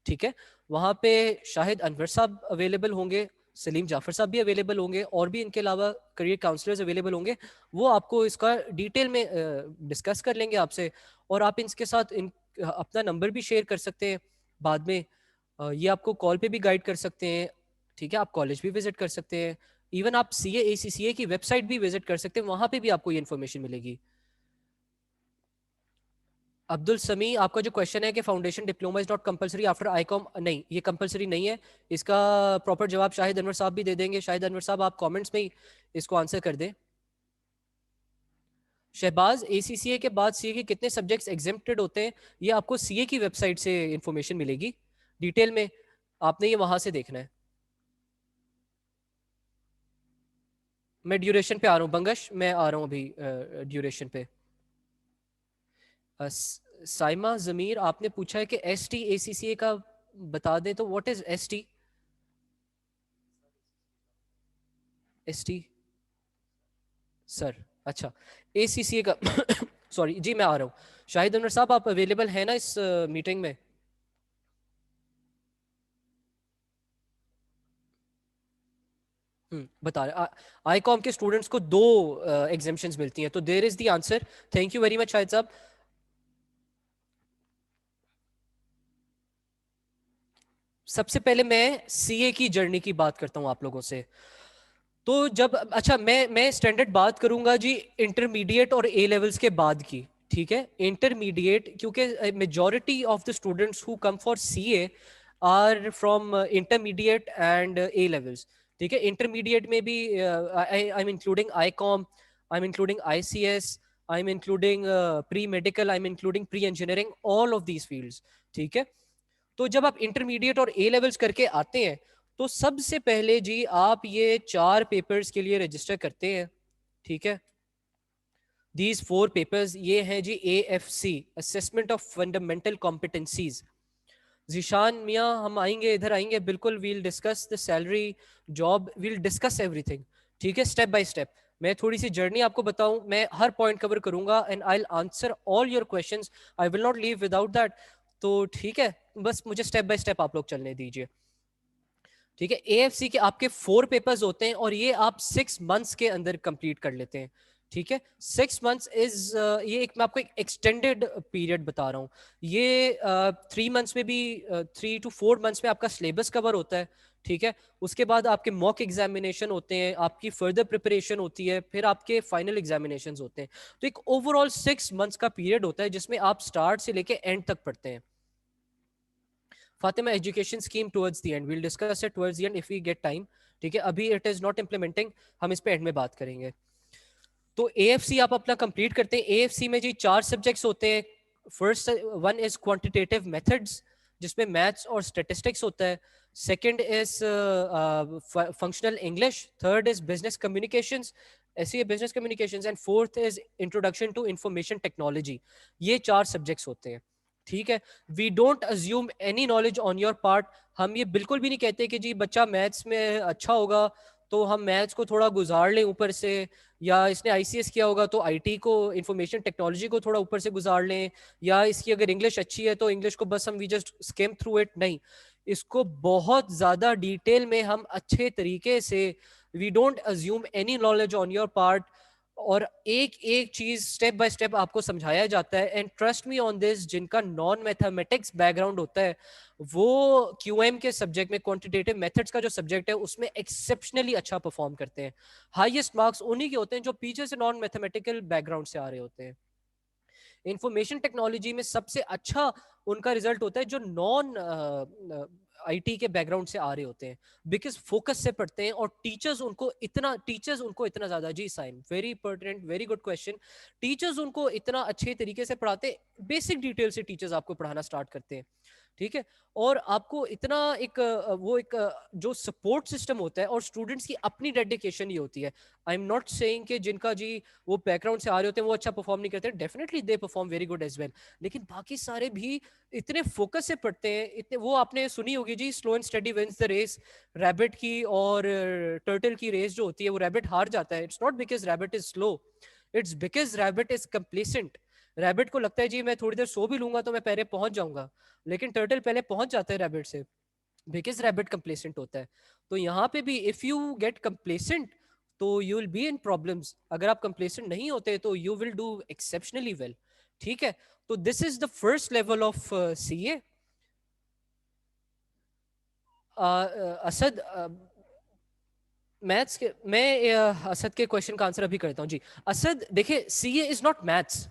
ठीक है, वहां पे शाहिद अनवर साहब अवेलेबल होंगे, सलीम जाफर साहब भी अवेलेबल होंगे और भी इनके अलावा करियर काउंसलर्स अवेलेबल होंगे. वो आपको इसका डिटेल में डिस्कस कर लेंगे आपसे. और आप इनके साथ अपना नंबर भी शेयर कर सकते हैं बाद में. ये आपको कॉल पे भी गाइड कर सकते हैं. ठीक है, आप कॉलेज भी विजिट कर सकते हैं. इवन आप सीए एसीसीए की वेबसाइट भी विजिट कर सकते हैं, वहां पे भी आपको ये इन्फॉर्मेशन मिलेगी. अब्दुल समी, आपका जो क्वेश्चन है कि foundation diploma is not compulsory after Icom, नहीं, ये कंपलसरी नहीं है. इसका प्रॉपर जवाब शाहिद अनवर साहब भी दे देंगे. शाहिद अनवर साहब, आप कमेंट्स में ही इसको आंसर कर दें. शहबाज, एसीसीए के बाद सीए के कितने सब्जेक्ट्स एग्जेम्प्टेड होते हैं? ये आपको सीए की वेबसाइट से इंफॉर्मेशन मिलेगी डिटेल में, आपने ये वहां से देखना है. मैं ड्यूरेशन पे आ रहा हूँ बंगश, मैं आ रहा हूँ अभी ड्यूरेशन पे. साइमा जमीर, आपने पूछा है कि ST ACCA का बता दें, तो व्हाट इज ST सर? अच्छा, ACCA का सॉरी जी, मैं आ रहा हूँ। शाहिद अनवर साहब, आप अवेलेबल हैं ना इस मीटिंग में? बता रहे, आईकॉम के स्टूडेंट्स को 2 एग्जाम्पशंस मिलती हैं, तो there is the answer. Thank you very much Shahid साहब। सबसे पहले मैं CA की जर्नी की बात करता हूं आप लोगों से। तो जब, अच्छा, मैं स्टैंडर्ड बात करूंगा जी इंटरमीडिएट और A लेवल्स के बाद की, ठीक है? इंटरमीडिएट, क्योंकि majority of the students who come for CA are from intermediate and A levels, ठीक है? इंटरमीडिएट में भी I am including ICom, I am including ICS, I am including pre medical, I am including pre engineering, all of these fields, ठीक है? तो जब आप intermediate और A लेवल्स करके आते हैं, तो सबसे पहले जी आप ये 4 पेपर्स के लिए रजिस्टर करते हैं, ठीक है? दीज 4 पेपर्स ये हैं जी AFC, assessment of fundamental competencies. Zeeshan मियाँ, हम आएंगे, इधर आएंगे बिल्कुल, we'll discuss the salary, job, we'll discuss everything, ठीक है, स्टेप बाय स्टेप। मैं थोड़ी सी जर्नी आपको बताऊं, मैं हर पॉइंट कवर करूंगा and I will answer all your questions, I will not leave without that. तो ठीक है, बस मुझे स्टेप बाय स्टेप आप लोग चलने दीजिए, ठीक है? AFC के आपके 4 पेपर्स होते हैं और ये आप 6 मंथ्स के अंदर कंप्लीट कर लेते हैं, ठीक है? 6 मंथ्स इज, ये एक, मैं आपको एक एक्सटेंडेड पीरियड बता रहा हूँ। ये 3 मंथ्स में भी, 3 to 4 मंथ्स में आपका सिलेबस कवर होता है, ठीक है? उसके बाद आपके मॉक एग्जामिनेशन होते हैं, आपकी फर्दर प्रिपरेशन होती है, फिर आपके फाइनल एग्जामिनेशन होते हैं। तो एक ओवरऑल 6 मंथ्स का पीरियड होता है जिसमें आप स्टार्ट से लेके एंड तक पढ़ते हैं। Fatima education scheme towards the end, we'll discuss it towards the end if we get time, ठीक है? अभी it is not implementing, हम इस पे एंड में बात करेंगे। तो AFC आप अपना कंप्लीट करते हैं। AFC में जी 4 सब्जेक्ट्स होते हैं। First one is quantitative methods, जिसमें मैथ्स और स्टैटिस्टिक्स होता है। Second is functional English, third is business communications, ऐसी business communications, and fourth is introduction to information technology. ये 4 सब्जेक्ट्स होते हैं, ठीक है? We don't assume any knowledge on your part. हम ये बिल्कुल भी नहीं कहते कि जी बच्चा मैथ्स में अच्छा होगा तो हम मैथ्स को थोड़ा गुजार लें ऊपर से, या इसने ICS किया होगा तो IT को, इंफॉर्मेशन टेक्नोलॉजी को थोड़ा ऊपर से गुजार लें, या इसकी अगर इंग्लिश अच्छी है तो इंग्लिश को बस हम we just skim through it. नहीं, इसको बहुत ज्यादा डिटेल में हम अच्छे तरीके से, we don't assume any knowledge on your part, और एक एक चीज स्टेप बाय स्टेप आपको समझाया जाता है। And trust me on this, जिनका नॉन मैथमेटिक्स बैकग्राउंड होता है वो QM के सब्जेक्ट में, क्वांटिटेटिव मेथड्स का जो सब्जेक्ट है उसमें एक्सेप्शनली अच्छा परफॉर्म करते हैं। हाईएस्ट मार्क्स उन्हीं के होते हैं जो पीछे से नॉन मैथमेटिकल बैकग्राउंड से आ रहे होते हैं। इंफॉर्मेशन टेक्नोलॉजी में सबसे अच्छा उनका रिजल्ट होता है जो नॉन IT के बैकग्राउंड से आ रहे होते हैं, बिकॉज फोकस से पढ़ते हैं, और टीचर्स उनको इतना ज्यादा, जी Saim, very pertinent, very good question. Teachers उनको इतना अच्छे तरीके से पढ़ाते हैं, बेसिक डिटेल से टीचर्स आपको पढ़ाना स्टार्ट करते हैं, ठीक है? और आपको इतना एक वो एक जो सपोर्ट सिस्टम होता है, और स्टूडेंट्स की अपनी डेडिकेशन ये होती है। आई एम नॉट सेइंग कि जिनका जी वो बैकग्राउंड से आ रहे होते हैं वो अच्छा परफॉर्म नहीं करते, definitely they perform very good as well, लेकिन बाकी सारे भी इतने फोकस से पढ़ते हैं, इतने, वो आपने सुनी होगी जी, slow and steady wins the race, rabbit की और टर्टल की रेस जो होती है, वो रैबिट हार जाता है। It's not because rabbit is slow, it's because rabbit is complacent. Rabbit को लगता है जी मैं थोड़ी देर सो भी लूंगा तो मैं पहले पहुंच जाऊंगा, लेकिन टर्टल पहले पहुंच जाता है रैबिट से, बिकॉज रैबिट कंप्लेसेंट होता है। तो यहाँ पे भी इफ यू गेट कंप्लेसेंट तो you will be in problems, अगर आप कंप्लेसेंट नहीं होते तो you will do exceptionally well, ठीक है? तो this is the first level of CA। Asad, maths के, मैं असद के क्वेश्चन का आंसर अभी करता हूँ जी। असद देखिए, CA is not maths,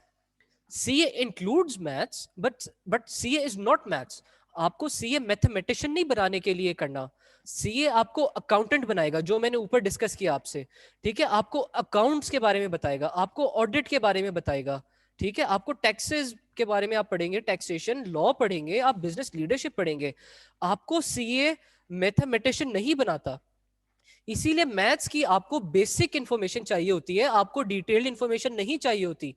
CA includes maths, but CA is not maths. आपको CA मैथमेटिशियन नहीं बनाने के लिए करना, CA आपको अकाउंटेंट बनाएगा, जो मैंने ऊपर डिस्कस किया आपसे, ठीक है? आपको अकाउंट्स के बारे में बताएगा, आपको ऑडिट के बारे में बताएगा, ठीक है? आपको टैक्सेस के बारे में आप पढ़ेंगे, टैक्सेशन लॉ पढ़ेंगे, आप बिजनेस लीडरशिप पढ़ेंगे। आपको CA मैथमेटिशियन नहीं बनाता, इसीलिए मैथ्स की आपको बेसिक इंफॉर्मेशन चाहिए होती है, आपको डिटेल्ड इंफॉर्मेशन नहीं चाहिए होती,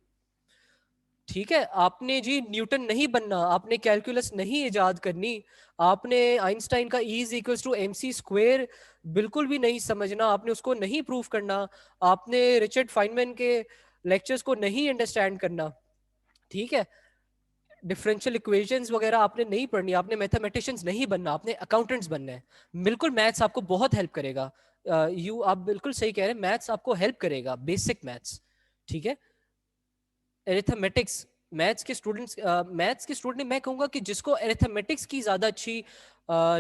ठीक है, आपने जी न्यूटन नहीं बनना, आपने कैलकुलस नहीं इजाद करनी, आपने आइंस्टाइन का E is equals to MC square बिल्कुल भी नहीं समझना, आपने उसको नहीं प्रूव करना, आपने रिचर्ड फाइनमैन के लेक्चर्स को नहीं अंडरस्टैंड करना। ठीक है, डिफरेंशियल इक्वेशंस वगैरह आपने नहीं पढ़नी, आपने मैथमेटिशियंस नहीं बनना, आपने अकाउंटेंट्स बनना है। बिल्कुल मैथ्स आपको बहुत हेल्प करेगा। आप बिल्कुल सही कह रहे हैं, मैथ्स आपको हेल्प करेगा, बेसिक मैथ्स। ठीक है, एरिथमेटिक्स, मैथ्स के स्टूडेंट मैं कहूंगा कि जिसको एरिथमेटिक्स की ज्यादा अच्छी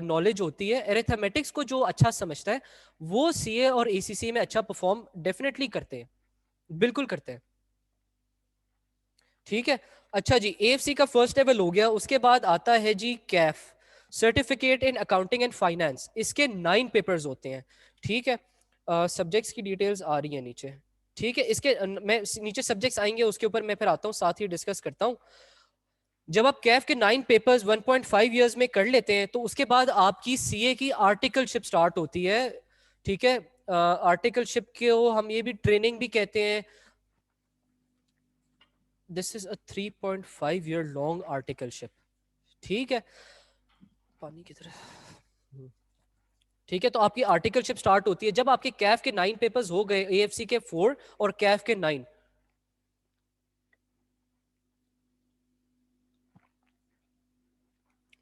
नॉलेज होती है, एरिथमेटिक्स को जो अच्छा समझता है, वो सीए और एसीसी में अच्छा परफॉर्म डेफिनेटली करते हैं, बिल्कुल करते हैं। ठीक है, अच्छा जी, एएफसी का फर्स्ट लेवल हो गया। उसके बाद आता है जी CAF, certificate in accounting and finance. इसके 9 पेपर्स होते हैं। ठीक है, सब्जेक्ट्स की डिटेल्स आ रही है नीचे। ठीक है, इसके मैं नीचे सब्जेक्ट्स आएंगे, उसके ऊपर मैं फिर आता हूँ, साथ ही डिस्कस करता हूँ। जब आप कैफ के 9 पेपर्स 1.5 ईयर्स में कर लेते हैं, तो उसके बाद आपकी सीए की आर्टिकलशिप स्टार्ट होती है। ठीक है, आर्टिकलशिप को हम ये भी ट्रेनिंग भी कहते हैं। This is a 3.5 year long articleship. ठीक है, पानी की तरह। ठीक है, तो आपकी आर्टिकलशिप स्टार्ट होती है जब आपके कैफ के 9 पेपर्स हो गए, एएफसी के 4 और कैफ के 9।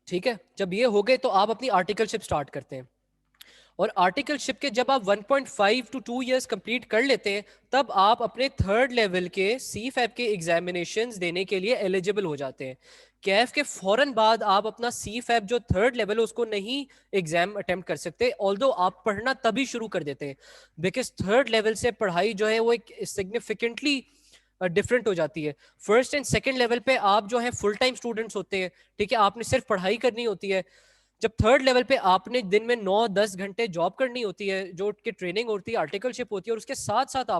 ठीक है, जब ये हो गए तो आप अपनी आर्टिकलशिप स्टार्ट करते हैं। और आर्टिकलशिप के जब आप 1.5 टू 2 इयर्स कंप्लीट कर लेते हैं, तब आप अपने थर्ड लेवल के सी फैब के एग्जामिनेशंस देने के लिए एलिजिबल हो जाते हैं। कैफ के फौरन बाद आप अपना सी फैब जो थर्ड लेवल है उसको नहीं एग्जाम अटेम्प्ट कर सकते, ऑल्दो आप पढ़ना तभी शुरू कर देते हैं, बिकॉज थर्ड लेवल से पढ़ाई जो है वो एक सिग्निफिकेंटली डिफरेंट हो जाती है। फर्स्ट एंड सेकेंड लेवल पे आप जो है फुल टाइम स्टूडेंट्स होते हैं। ठीक है, आपने सिर्फ पढ़ाई करनी होती है। जब थर्ड लेवल पे आपने दिन में 9-10 घंटे जॉब करनी होती है, जो कि ट्रेनिंग होती है, आर्टिकलशिप होती है, और उसके साथ साथ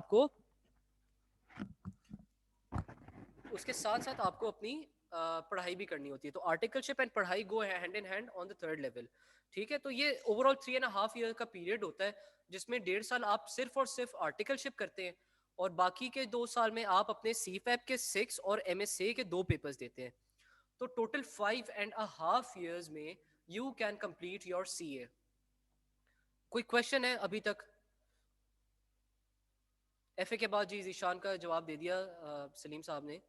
आपको अपनी पढ़ाई भी करनी होती है। तो आर्टिकलशिप एंड पढ़ाई go hand in hand on the third level. ठीक है, तो ये ओवरऑल 3.5 ईयर का पीरियड होता है, जिसमें 1.5 साल आप सिर्फ और सिर्फ आर्टिकलशिप करते हैं, और बाकी के 2 साल में आप अपने सी फैब के 6 और MSc के 2 पेपर्स देते हैं। तो टोटल 5.5 ईयर्स में you can complete your CA। कोई क्वेश्चन है अभी तक? एफए के बाद जी ईशान का जवाब दे दिया सलीम साहब ने।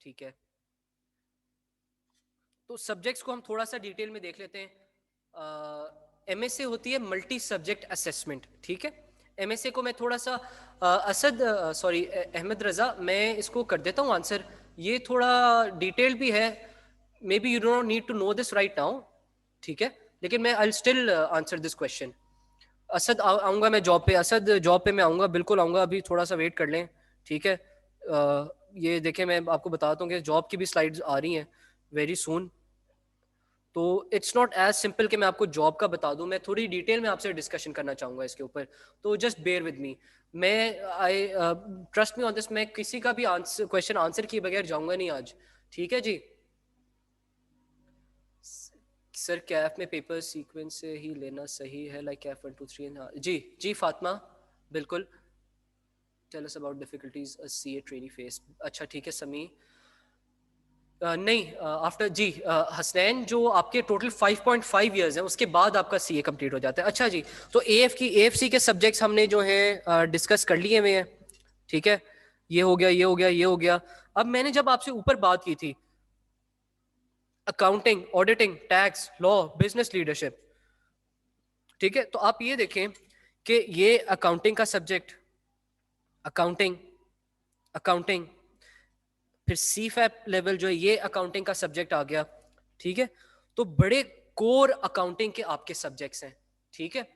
ठीक है, तो सब्जेक्ट्स को हम थोड़ा सा डिटेल में देख लेते हैं। MSc होती है मल्टी सब्जेक्ट असेसमेंट। ठीक है, MSc को मैं थोड़ा सा अहमद रजा, मैं इसको कर देता हूँ आंसर। ये थोड़ा डिटेल भी है, maybe you don't need to know this right now. ठीक है, लेकिन मैं I still answer this question. असद आऊंगा मैं जॉब पे, असद जॉब पे मैं आऊंगा, बिल्कुल आऊंगा, अभी थोड़ा सा वेट कर लें। ठीक है, ये देखें, मैं आपको बताता हूँ कि जॉब की भी स्लाइड्स आ रही हैं वेरी सून। तो इट्स नॉट एज सिंपल कि मैं आपको जॉब का बता दूं, मैं थोड़ी डिटेल में आपसे डिस्कशन करना चाहूंगा इसके ऊपर। तो जस्ट बेयर विद मी। मैं I trust me on this, मैं किसी का भी आंसर क्वेश्चन आंसर किए बगैर जाऊंगा नहीं आज। ठीक है जी सर, कैफ में पेपर सीक्वेंस से ही लेना सही है, लाइक कैफ 1 2 3। जी जी फातिमा, बिल्कुल। Tell us about difficulties a CA trainee face. अच्छा ठीक है समी। नहीं, आफ्टर जी हसनैन, जो आपके टोटल 5.5 इयर्स हैं उसके बाद आपका सीए कंप्लीट हो जाता है। अच्छा जी, तो AFC के सब्जेक्ट्स हमने जो है डिस्कस कर लिए हुए हैं। ठीक है, ये हो गया, ये हो गया, ये हो गया। अब मैंने जब आपसे ऊपर बात की थी accounting, auditing, tax, law, business leadership. ठीक है, तो आप ये देखें कि ये अकाउंटिंग का सब्जेक्ट, अकाउंटिंग, अकाउंटिंग, फिर CFAP लेवल जो है ये अकाउंटिंग का सब्जेक्ट आ गया। ठीक है, तो बड़े कोर अकाउंटिंग के आपके सब्जेक्ट्स हैं। ठीक है,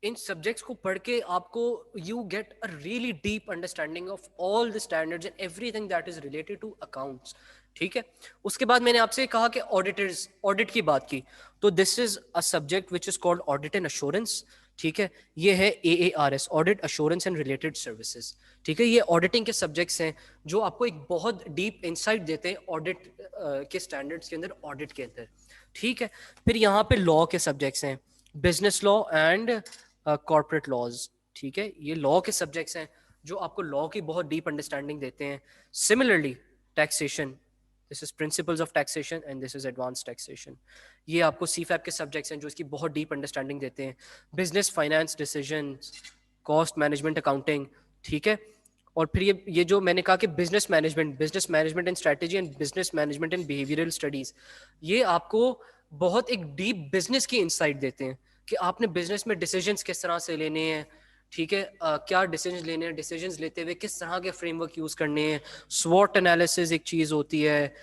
इन सब्जेक्ट्स को पढ़ के आपको you get a really deep understanding of all the standards and everything that is related to accounts. ठीक है, उसके बाद मैंने आपसे कहा कि ऑडिटर्स, ऑडिट की बात की, तो this is a subject which is called audit and assurance. ठीक है, ये है AARS, audit assurance and related services. ठीक है, ये ऑडिटिंग के सब्जेक्ट्स हैं जो आपको एक बहुत डीप इंसाइट देते हैं ऑडिट के स्टैंडर्ड्स के अंदर, ऑडिट के अंदर। ठीक है, फिर यहाँ पे लॉ के सब्जेक्ट्स हैं, business law and corporate laws. ठीक है, ये लॉ के सब्जेक्ट्स हैं। जो आपको लॉ की बहुत डीप अंडरस्टैंडिंग देते हैं। Similarly taxation, this is principles of taxation and this is advance taxation. ये आपको सीफैप के सब्जेक्ट्स हैं जो इसकी बहुत डीप अंडरस्टैंडिंग देते हैं। Business finance decision, cost management, accounting, ठीक है। और फिर ये जो मैंने कहा कि business management and strategy and business management and behavioural studies, ये आपको बहुत एक डीप बिजनेस की इंसाइट देते हैं कि आपने बिजनेस में डिसीजंस किस तरह से लेने हैं, ठीक है। क्या डिसीजंस लेने हैं, डिसीजंस लेते हुए किस तरह के फ्रेमवर्क यूज करने हैं। स्वॉट एनालिसिस एक चीज होती है,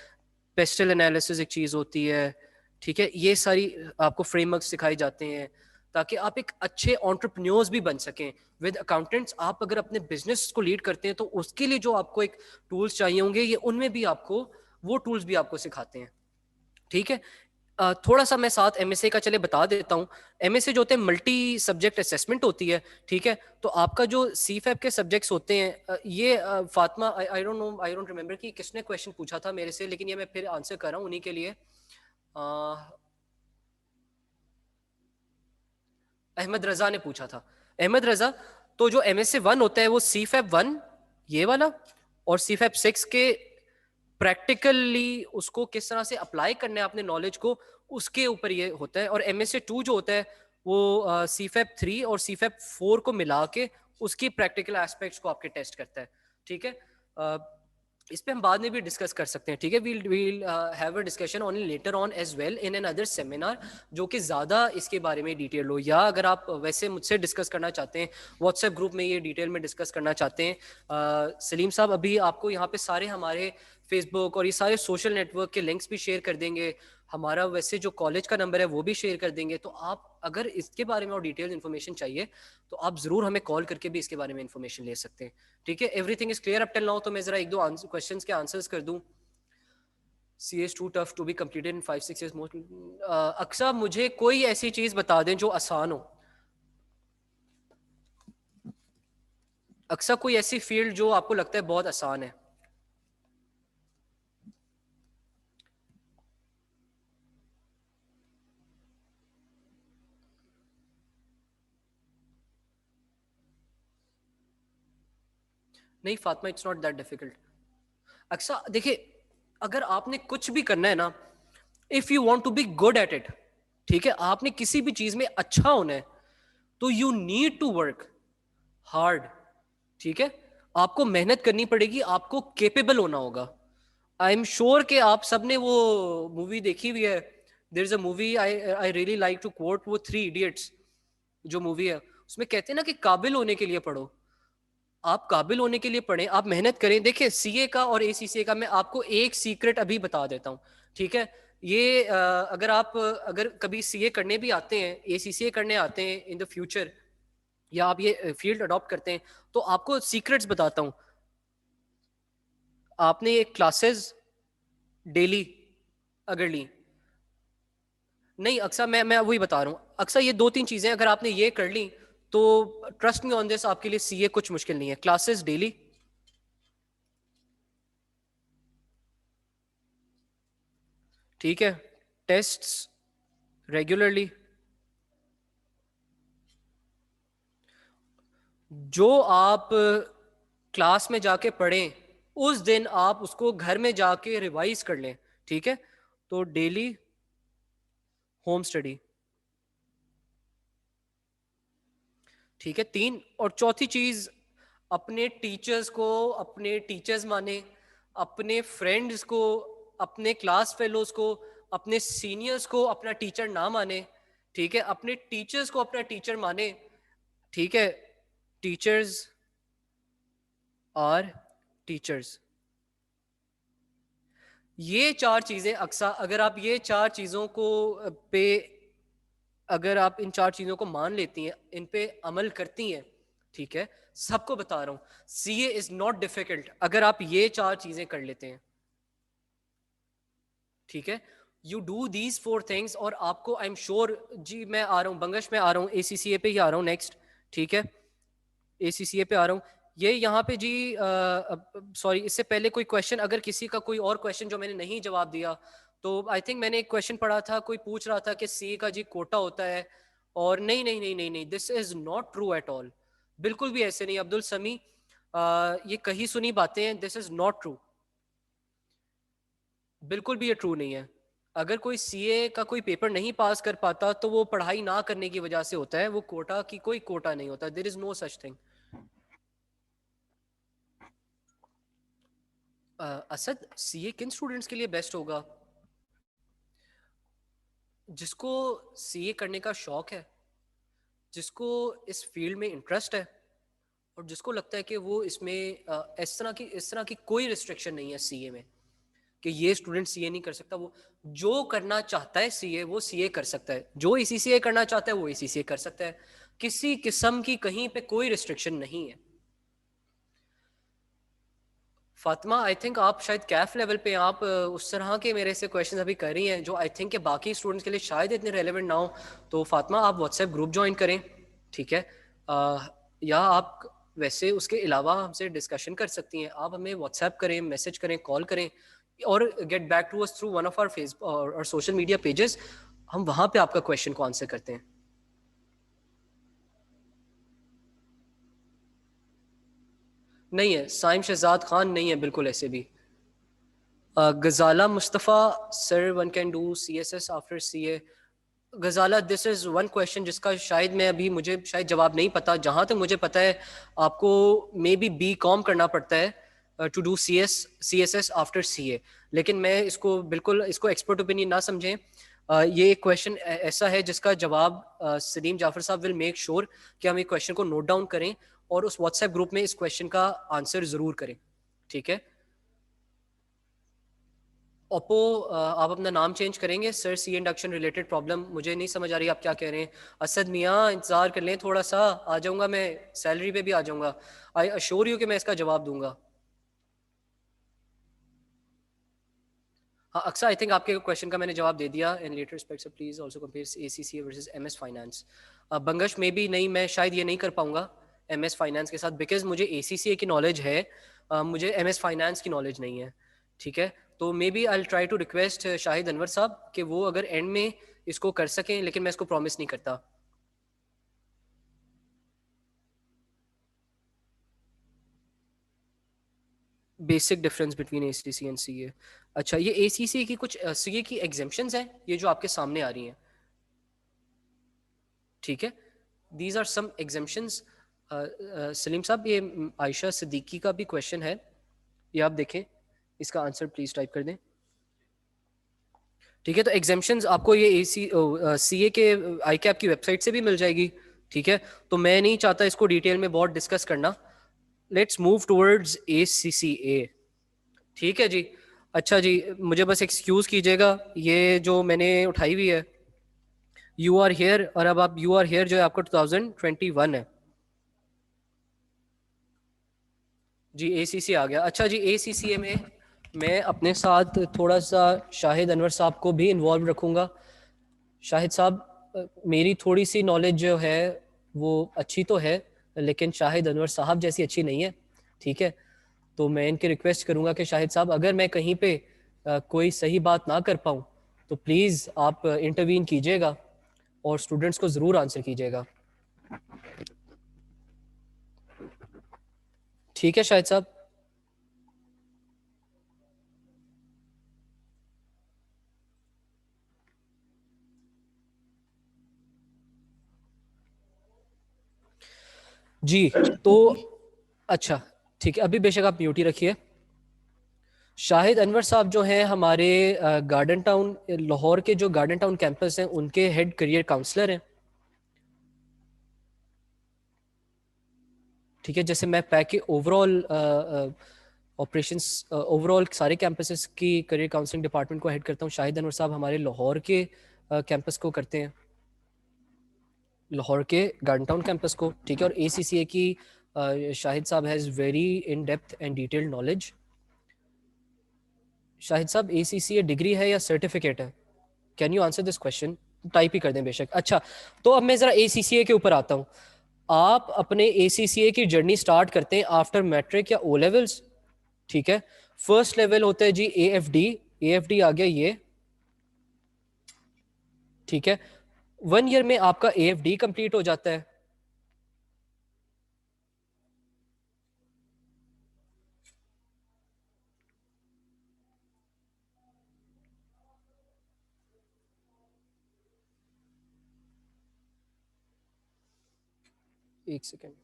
पेस्टल एनालिसिस एक चीज होती है, ठीक है। ये सारी आपको फ्रेमवर्क सिखाए जाते हैं ताकि आप एक अच्छे एंटरप्रेन्योर्स भी बन सकें। विद अकाउंटेंट्स आप अगर अपने बिजनेस को लीड करते हैं तो उसके लिए जो आपको एक टूल्स चाहिए होंगे, ये उनमें भी आपको वो टूल्स भी आपको सिखाते हैं, ठीक है। थोड़ा सा मैं साथ एमएसए का चले बता देता हूँ। एमएसए जो होते हैं मल्टी सब्जेक्ट असेसमेंट होती है, ठीक है। तो आपका जो सीफैप के सब्जेक्ट्स होते हैं, ये फातिमा, आई don't no, I don't remember कि किसने क्वेश्चन पूछा था मेरे से, लेकिन ये मैं फिर आंसर कर रहा हूँ उन्हीं के लिए। अहमद रजा ने पूछा था। अहमद रजा, तो जो एमएसए 1 होता है वो सीफैप 1 ये वाला, और सीफैप 6 के प्रैक्टिकली उसको किस तरह से अप्लाई करना है अपने नॉलेज को, उसके ऊपर ये होता है। और एमएसए 2 जो होता है वो सीफैप 3 और सीफैप 4 को मिला के उसकी प्रैक्टिकल एस्पेक्ट्स को आपके टेस्ट करता है, ठीक है। इस पे हम बाद में भी डिस्कस कर सकते हैं, ठीक है। We'll have a discussion on later on as well in another seminar, जो कि ज़्यादा इसके बारे में डिटेल हो, या अगर आप वैसे मुझसे डिस्कस करना चाहते हैं व्हाट्सएप ग्रुप में ये डिटेल में डिस्कस करना चाहते हैं, सलीम साहब अभी आपको यहाँ पे सारे हमारे फेसबुक और ये सारे सोशल नेटवर्क के लिंक्स भी शेयर कर देंगे। हमारा वैसे जो कॉलेज का नंबर है वो भी शेयर कर देंगे। तो आप अगर इसके बारे में और डिटेल इन्फॉर्मेशन चाहिए तो आप ज़रूर हमें कॉल करके भी इसके बारे में इन्फॉर्मेशन ले सकते हैं, ठीक है। Everything is clear up till now. तो मैं जरा एक दो क्वेश्चंस के आंसर्स कर दूं। CS too tough to be completed in 5-6 years most. अक्सर मुझे कोई ऐसी चीज बता दें जो आसान हो। अक्सर कोई ऐसी फील्ड जो आपको लगता है बहुत आसान है। नहीं Fatima, it's not that difficult. अक्सर देखिए, अगर आपने कुछ भी करना है ना, if you want to be good at it, ठीक है, आपने किसी भी चीज में अच्छा होना है तो you need to work hard, ठीक है। आपको मेहनत करनी पड़ेगी, आपको केपेबल होना होगा। आई एम श्योर कि आप सबने वो मूवी देखी हुई है। There is a movie I I really like to quote, वो 3 इडियट्स जो मूवी है, उसमें कहते हैं ना कि काबिल होने के लिए पढ़ो। आप काबिल होने के लिए पढ़ें, आप मेहनत करें। देखिए सीए का और एसीसीए का मैं आपको एक सीक्रेट अभी बता देता हूँ, ठीक है। ये अगर आप अगर कभी सीए करने भी आते हैं, एसीसीए करने आते हैं इन द फ्यूचर, या आप ये फील्ड अडॉप्ट करते हैं, तो आपको सीक्रेट्स बताता हूँ। आपने ये क्लासेस डेली अगर ली, नहीं अक्सर मैं वही बता रहा हूँ, अक्सर ये 2-3 चीजें अगर आपने ये कर ली तो ट्रस्ट मी ऑन दिस, आपके लिए सीए कुछ मुश्किल नहीं है। क्लासेस डेली, ठीक है। टेस्ट्स रेगुलरली, जो आप क्लास में जाके पढ़ें उस दिन आप उसको घर में जाके रिवाइज कर लें, ठीक है। तो डेली होम स्टडी, ठीक है। 3 और चौथी चीज, अपने टीचर्स को अपने टीचर्स माने, अपने फ्रेंड्स को, अपने क्लास फेलोज को, अपने सीनियर्स को अपना टीचर ना माने, ठीक है। अपने टीचर्स को अपना टीचर माने, ठीक है। Teachers are teachers. ये 4 चीजें अक्सर अगर आप ये 4 चीजों को पे अगर आप इन 4 चीजों को मान लेती हैं, इन पे अमल करती हैं, ठीक है। सबको बता रहा हूं सीए इज नॉट डिफिकल्ट अगर आप ये 4 चीजें कर लेते हैं, ठीक है। यू डू दीज 4 थिंग्स और आपको आई एम श्योर जी, मैं आ रहा हूं बंगश में आ रहा हूं, एसीसीए पे ही आ रहा हूं नेक्स्ट, ठीक है। एसीसीए पे आ रहा हूं ये यहाँ पे जी। सॉरी, इससे पहले कोई क्वेश्चन, अगर किसी का कोई और क्वेश्चन जो मैंने नहीं जवाब दिया, तो आई थिंक मैंने एक क्वेश्चन पढ़ा था, कोई पूछ रहा था कि सी का जी कोटा होता है, और नहीं नहीं नहीं नहीं नहीं, this is not true at all. बिल्कुल भी ऐसे नहीं अब्दुल समी। ये कहीं सुनी बातें हैं, दिस इज नॉट ट्रू, बिल्कुल भी ये ट्रू नहीं है। अगर कोई सीए का कोई पेपर नहीं पास कर पाता तो वो पढ़ाई ना करने की वजह से होता है, वो कोटा की कोई कोटा नहीं होता, there is no such thing. Asad, CA किन स्टूडेंट्स के लिए बेस्ट होगा? जिसको सीए करने का शौक है, जिसको इस फील्ड में इंटरेस्ट है, और जिसको लगता है कि वो इसमें इस तरह की कोई रिस्ट्रिक्शन नहीं है सीए में कि ये स्टूडेंट सीए नहीं कर सकता। वो जो करना चाहता है सीए वो सीए कर सकता है, जो एसीसीए करना चाहता है वो एसीसीए कर सकता है। किसी किस्म की कहीं पे कोई रिस्ट्रिक्शन नहीं है। फातिमा, आई थिंक आप शायद कैफ लेवल पे आप उस तरह के मेरे से क्वेश्चन अभी कर रही हैं जो आई थिंक के बाकी स्टूडेंट्स के लिए शायद इतने रेलेवेंट ना हो। तो फातिमा, आप व्हाट्सएप ग्रुप ज्वाइन करें, ठीक है? या आप वैसे उसके अलावा हमसे डिस्कशन कर सकती हैं। आप हमें व्हाट्सएप करें, मैसेज करें, कॉल करें, और get back to us through one of our Facebook और सोशल मीडिया पेजेस। हम वहाँ पे आपका क्वेश्चन को आंसर करते हैं। नहीं है, साइम शहजाद खान नहीं है बिल्कुल ऐसे भी। Ghazala Mustafa, sir one can do C S S after C A. Ghazala, this is one question जिसका शायद मुझे शायद जवाब नहीं पता। जहाँ तक मुझे पता है आपको मे बी कॉम करना पड़ता है to do C S S after C A. लेकिन मैं इसको बिल्कुल इसको एक्सपर्ट ओपिनियन ना समझें। ये एक क्वेश्चन ऐसा है जिसका जवाब सलीम जाफर साहब विल मेक श्योर कि हम एक क्वेश्चन को नोट डाउन करें और उस व्हाट्सएप ग्रुप में इस क्वेश्चन का आंसर ज़रूर करें, ठीक है? ओप्पो, आप अपना नाम चेंज करेंगे? सर, सी इंडक्शन रिलेटेड प्रॉब्लम, मुझे नहीं समझ आ रही आप क्या कह रहे हैं। असद मियाँ, इंतज़ार कर लें थोड़ा सा, आ जाऊँगा मैं, सैलरी पे भी आ जाऊँगा। आई अश्योर यू कि मैं इसका जवाब दूंगा। हाँ अक्सर, आई थिंक आपके क्वेश्चन का मैंने जवाब दे दिया। In letter respects please also compare ACC versus MS finance. Bangash में भी नहीं, मैं शायद ये नहीं कर पाऊंगा एमएस फाइनेंस के साथ, बिकॉज मुझे एसीसी की नॉलेज है, मुझे एमएस फाइनेंस की नॉलेज नहीं है, ठीक है? तो maybe I try to request Shahid Anwar साहब कि वो अगर एंड में इसको कर सकें, लेकिन मैं इसको प्रॉमिस नहीं करता। Basic difference between ACC and CA. अच्छा, ये एसीसी की कुछ सीए की एग्जेम्पशंस हैं ये जो आपके सामने आ रही हैं, ठीक है? These are some exemptions. Saleem साहब, ये आयशा सिद्दीकी का भी क्वेश्चन है, ये आप देखें, इसका आंसर प्लीज टाइप कर दें, ठीक है? तो एग्जेम्पशंस आपको ये सीए के आई कैप की वेबसाइट से भी मिल जाएगी, ठीक है? तो मैं नहीं चाहता इसको डिटेल में बहुत डिस्कस करना। लेट्स मूव टुवर्ड्स ए सी सी ए, ठीक है जी? अच्छा जी, मुझे बस एक्सक्यूज कीजिएगा, ये जो मैंने उठाई हुई है यू आर हेयर, और अब आप यू आर हेयर जो है आपका 2021 है जी। एसीसी आ गया। अच्छा जी, एसीसी में मैं अपने साथ थोड़ा सा शाहिद अनवर साहब को भी इन्वॉल्व रखूंगा। शाहिद साहब, मेरी थोड़ी सी नॉलेज जो है वो अच्छी तो है, लेकिन शाहिद अनवर साहब जैसी अच्छी नहीं है, ठीक है? तो मैं इनके रिक्वेस्ट करूंगा कि शाहिद साहब, अगर मैं कहीं पे कोई सही बात ना कर पाऊँ तो प्लीज़ आप इंटरवीन कीजिएगा और स्टूडेंट्स को ज़रूर आंसर कीजिएगा, ठीक है शाहिद साहब? जी। तो अच्छा, ठीक है, अभी बेशक आप म्यूट ही रखिए। शाहिद अनवर साहब जो हैं हमारे गार्डन टाउन लाहौर के जो गार्डन टाउन कैंपस हैं उनके हेड करियर काउंसलर हैं, ठीक है? जैसे मैं पैक के ओवरऑल ऑपरेशंस ओवरऑल सारे कैंपसेस की करियर काउंसलिंग डिपार्टमेंट को हेड करता हूँ, शाहिद अनवर साहब हमारे लाहौर के कैंपस को करते हैं, लाहौर के गार्डन टाउन कैंपस को, ठीक है? और एसीसीए की शाहिद साहब has very in depth and detailed knowledge. Shahid साहब, एसीसीए डिग्री है या सर्टिफिकेट है? Can you answer this question? Type ही कर दें बेशक। अच्छा, तो अब मैं ज़रा एसीसीए के ऊपर आता हूँ। आप अपने एसीसीए की जर्नी स्टार्ट करते हैं आफ्टर मैट्रिक या ओ लेवल्स, ठीक है? फर्स्ट लेवल होता है जी एएफडी, एएफडी आ गया ये, ठीक है? 1 ईयर में आपका एएफडी कंप्लीट हो जाता है, एक सेकेंड।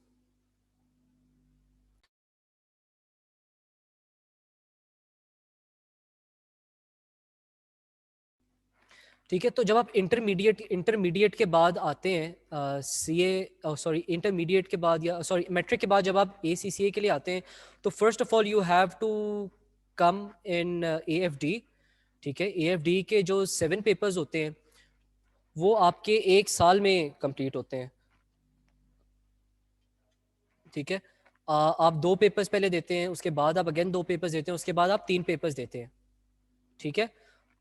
ठीक है, तो जब आप इंटरमीडिएट के बाद आते हैं सीए सॉरी इंटरमीडिएट के बाद या सॉरी मैट्रिक के बाद जब आप ACCA के लिए आते हैं, तो first of all you have to come in AFD। ठीक है, AFD के जो 7 पेपर्स होते हैं वो आपके 1 साल में कंप्लीट होते हैं। ठीक है, आप 2 पेपर्स पहले देते हैं, उसके बाद आप अगेन 2 पेपर्स देते हैं, उसके बाद आप 3 पेपर्स देते हैं। ठीक है,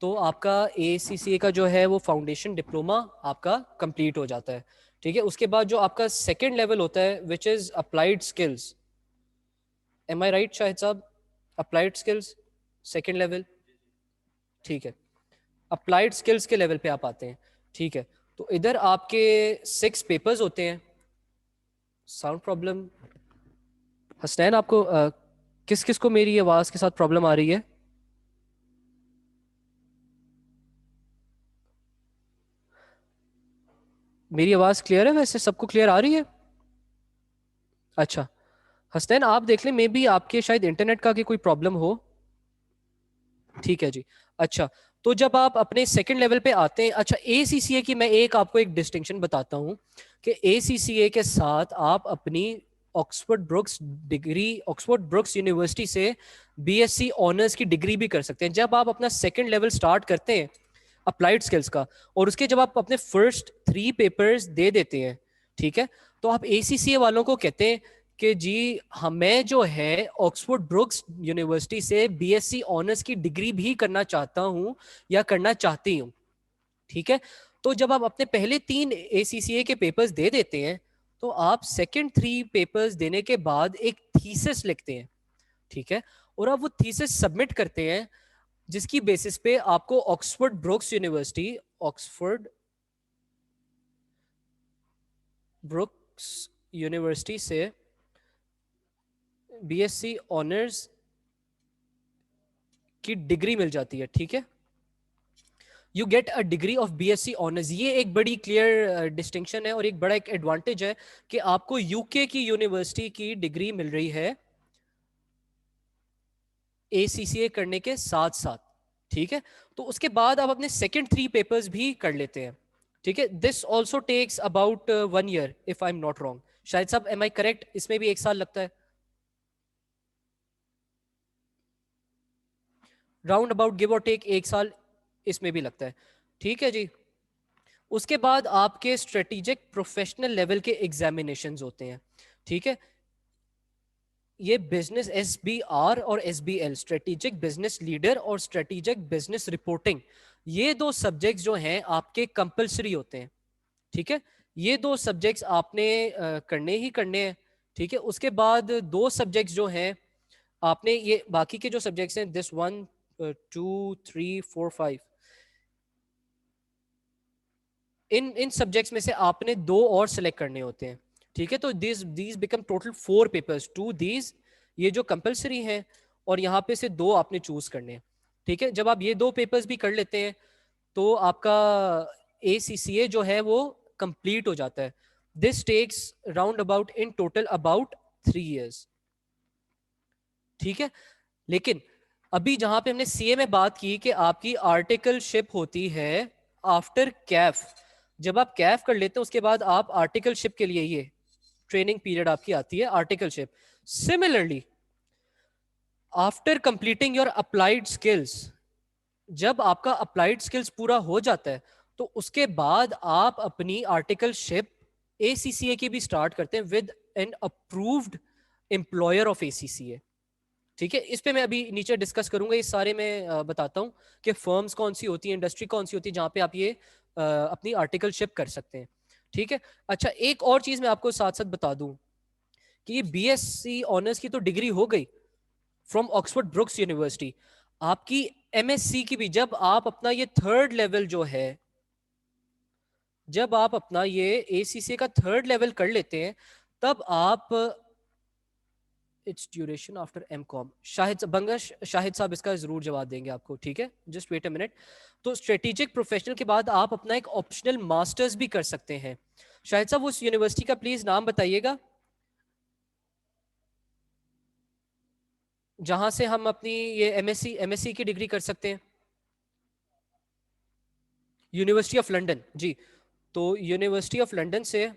तो आपका ACCA का जो है वो फाउंडेशन डिप्लोमा आपका कंप्लीट हो जाता है। ठीक है, उसके बाद जो आपका सेकेंड लेवल होता है which is applied skills. Am I right Shahid साहब? Applied skills second level. ठीक है, अप्लाइड स्किल्स के लेवल पे आप आते हैं। ठीक है, तो इधर आपके 6 पेपर्स होते हैं। साउंड प्रॉब्लम हसनैन, आपको किस किस को मेरी आवाज़ के साथ प्रॉब्लम आ रही है? मेरी आवाज़ क्लियर है? वैसे सबको क्लियर आ रही है? अच्छा, हसनैन आप देख लें, मे बी आपके शायद इंटरनेट का कि कोई प्रॉब्लम हो। ठीक है जी। अच्छा, तो जब आप अपने सेकंड लेवल पे आते हैं, अच्छा ACCA की मैं एक आपको एक डिस्टिंक्शन बताता हूँ कि ACCA के साथ आप अपनी ऑक्सफोर्ड ब्रुक्स यूनिवर्सिटी से BSc ऑनर्स की डिग्री भी कर सकते हैं जब आप अपना सेकंड लेवल स्टार्ट करते हैं अप्लाइड स्किल्स का। और उसके जब आप अपने फर्स्ट 3 पेपर्स दे देते हैं, ठीक है, तो आप ACCA वालों को कहते हैं कि जी मैं जो है ऑक्सफोर्ड ब्रुक्स यूनिवर्सिटी से BSc ऑनर्स की डिग्री भी करना चाहता हूं या करना चाहती हूं। ठीक है, तो जब आप अपने पहले 3 ACCA के पेपर्स दे देते हैं, तो आप सेकंड 3 पेपर्स देने के बाद एक थीसिस लिखते हैं। ठीक है, और आप वो थीसिस सबमिट करते हैं जिसकी बेसिस पे आपको ऑक्सफोर्ड ब्रुक्स यूनिवर्सिटी से BSc ऑनर्स की डिग्री मिल जाती है। ठीक है, you get a degree of BSc honours. ये एक बड़ी क्लियर डिस्टिंक्शन है और एक बड़ा एक एडवांटेज है कि आपको यूके की यूनिवर्सिटी की डिग्री मिल रही है ACCA करने के साथ साथ। ठीक है, तो उसके बाद आप अपने सेकंड 3 पेपर्स भी कर लेते हैं। ठीक है, this also takes about 1 year if I am not wrong. शायद साहब एम आई करेक्ट? इसमें भी 1 साल लगता है, राउंड अबाउट गिव और टेक 1 साल इसमें भी लगता है। ठीक है जी, उसके बाद आपके स्ट्रेटेजिक प्रोफेशनल लेवल के एग्जामिनेशंस होते हैं। ठीक है, ये बिजनेस SBR और SBL, स्ट्रेटेजिक बिजनेस लीडर और स्ट्रेटेजिक बिजनेस रिपोर्टिंग, ये 2 सब्जेक्ट्स जो हैं आपके कंपलसरी होते हैं। ठीक है, ये 2 सब्जेक्ट्स आपने करने ही करने हैं। ठीक है, उसके बाद 2 सब्जेक्ट्स जो हैं आपने, ये बाकी के जो सब्जेक्ट्स हैं दिस 1 2 3 4 5, इन सब्जेक्ट्स में से आपने 2 और सिलेक्ट करने होते हैं। ठीक है, तो these become total 4 papers, 2 these ये जो कंपलसरी हैं और यहाँ पे से 2 आपने चूज करने हैं। ठीक है, जब आप ये 2 पेपर्स भी कर लेते हैं तो आपका ACCA जो है वो कंप्लीट हो जाता है। This takes round about in total about 3 years. ठीक है, लेकिन अभी जहां पे हमने CA में बात की कि आपकी आर्टिकलशिप होती है आफ्टर कैफ, जब आप कैफ कर लेते हैं उसके बाद आप आर्टिकलशिप के लिए ये ट्रेनिंग पीरियड आपकी आती है articleship. Similarly after completing your applied skills, जब आपका अप्लाइड स्किल्स पूरा हो जाता है तो उसके बाद आप अपनी आर्टिकलशिप ACCA की भी स्टार्ट करते हैं with an approved employer of ACCA। ठीक है, इस पे मैं अभी नीचे डिस्कस करूंगा, इस सारे में बताता हूं कि फर्म्स कौन सी होती है, इंडस्ट्री कौन सी होती है जहां पे आप ये अपनी आर्टिकलशिप कर सकते हैं। ठीक है, अच्छा एक और चीज मैं आपको साथ साथ बता दूं कि ये BSc ऑनर्स की तो डिग्री हो गई फ्रॉम ऑक्सफोर्ड ब्रुक्स यूनिवर्सिटी, आपकी MSc की भी जब आप अपना ये थर्ड लेवल जो है, जब आप अपना ये ACCA का थर्ड लेवल कर लेते हैं तब आप it's duration after MCOM, Shahid Bangash Shahid साहब इसका जरूर जवाब देंगे आपको। ठीक है, जस्ट वेट अ मिनट। तो स्ट्रेटेजिक प्रोफेशनल के बाद आप अपना एक ऑप्शनल मास्टर्स भी कर सकते हैं। शाहिद साहब उस यूनिवर्सिटी का प्लीज नाम बताइएगा जहां से हम अपनी ये एमएससी की डिग्री कर सकते हैं। यूनिवर्सिटी ऑफ लंदन जी। तो यूनिवर्सिटी ऑफ लंदन से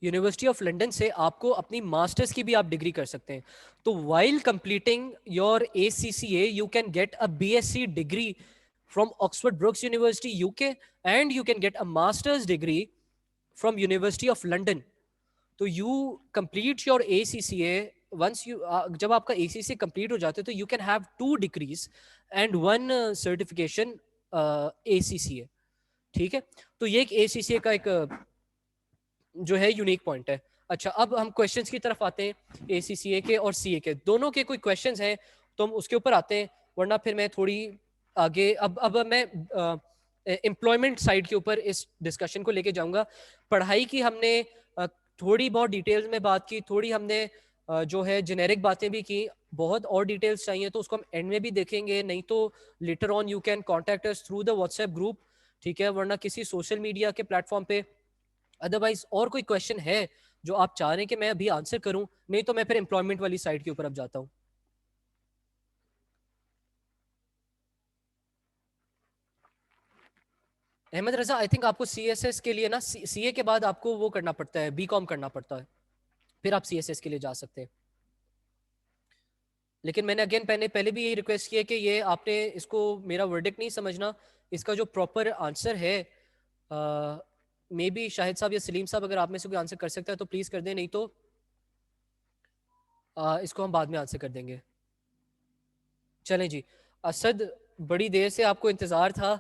यूनिवर्सिटी ऑफ लंदन से आपको अपनी मास्टर्स की भी आप डिग्री कर सकते हैं। तो while completing your ACCA you can get a BSc degree from Oxford Brookes university UK, and you can get a masters degree from university of London. तो you complete your ACCA once you, जब आपका ACCA complete हो जाता है तो you can have 2 degrees and 1 certification ACCA। ठीक है, तो ये एक ACCA का एक जो है यूनिक पॉइंट है। अच्छा, अब हम क्वेश्चंस की तरफ आते हैं। ACCA के और CA के दोनों के कोई क्वेश्चंस हैं तो हम उसके ऊपर आते हैं, वरना फिर मैं थोड़ी आगे अब मैं एम्प्लॉयमेंट साइड के ऊपर इस डिस्कशन को लेके जाऊंगा। पढ़ाई की हमने थोड़ी बहुत डिटेल्स में बात की, थोड़ी हमने जो है जेनेरिक बातें भी की। बहुत और डिटेल्स चाहिए तो उसको हम एंड में भी देखेंगे, नहीं तो later on you can contact us through the WhatsApp group. ठीक है, वरना किसी सोशल मीडिया के प्लेटफॉर्म पे। अदरवाइज और कोई क्वेश्चन है जो आप चाह रहे हैं कि मैं अभी आंसर करूं, नहीं तो मैं फिर एम्प्लॉयमेंट वाली साइड के ऊपर अब जाता हूं। अहमद रजा, आई थिंक आपको CSS के लिए ना CA के बाद आपको वो करना पड़ता है, BCom करना पड़ता है, फिर आप CSS के लिए जा सकते हैं। लेकिन मैंने अगेन पहले पहले भी यही रिक्वेस्ट किया कि ये आपने इसको मेरा वर्डिक्ट नहीं समझना, इसका जो प्रॉपर आंसर है मे बी शाहिद साहब या सलीम साहब अगर आप में से कोई आंसर कर सकता है तो प्लीज़ कर दें, नहीं तो इसको हम बाद में आंसर कर देंगे। चलें जी। असद, बड़ी देर से आपको इंतज़ार था,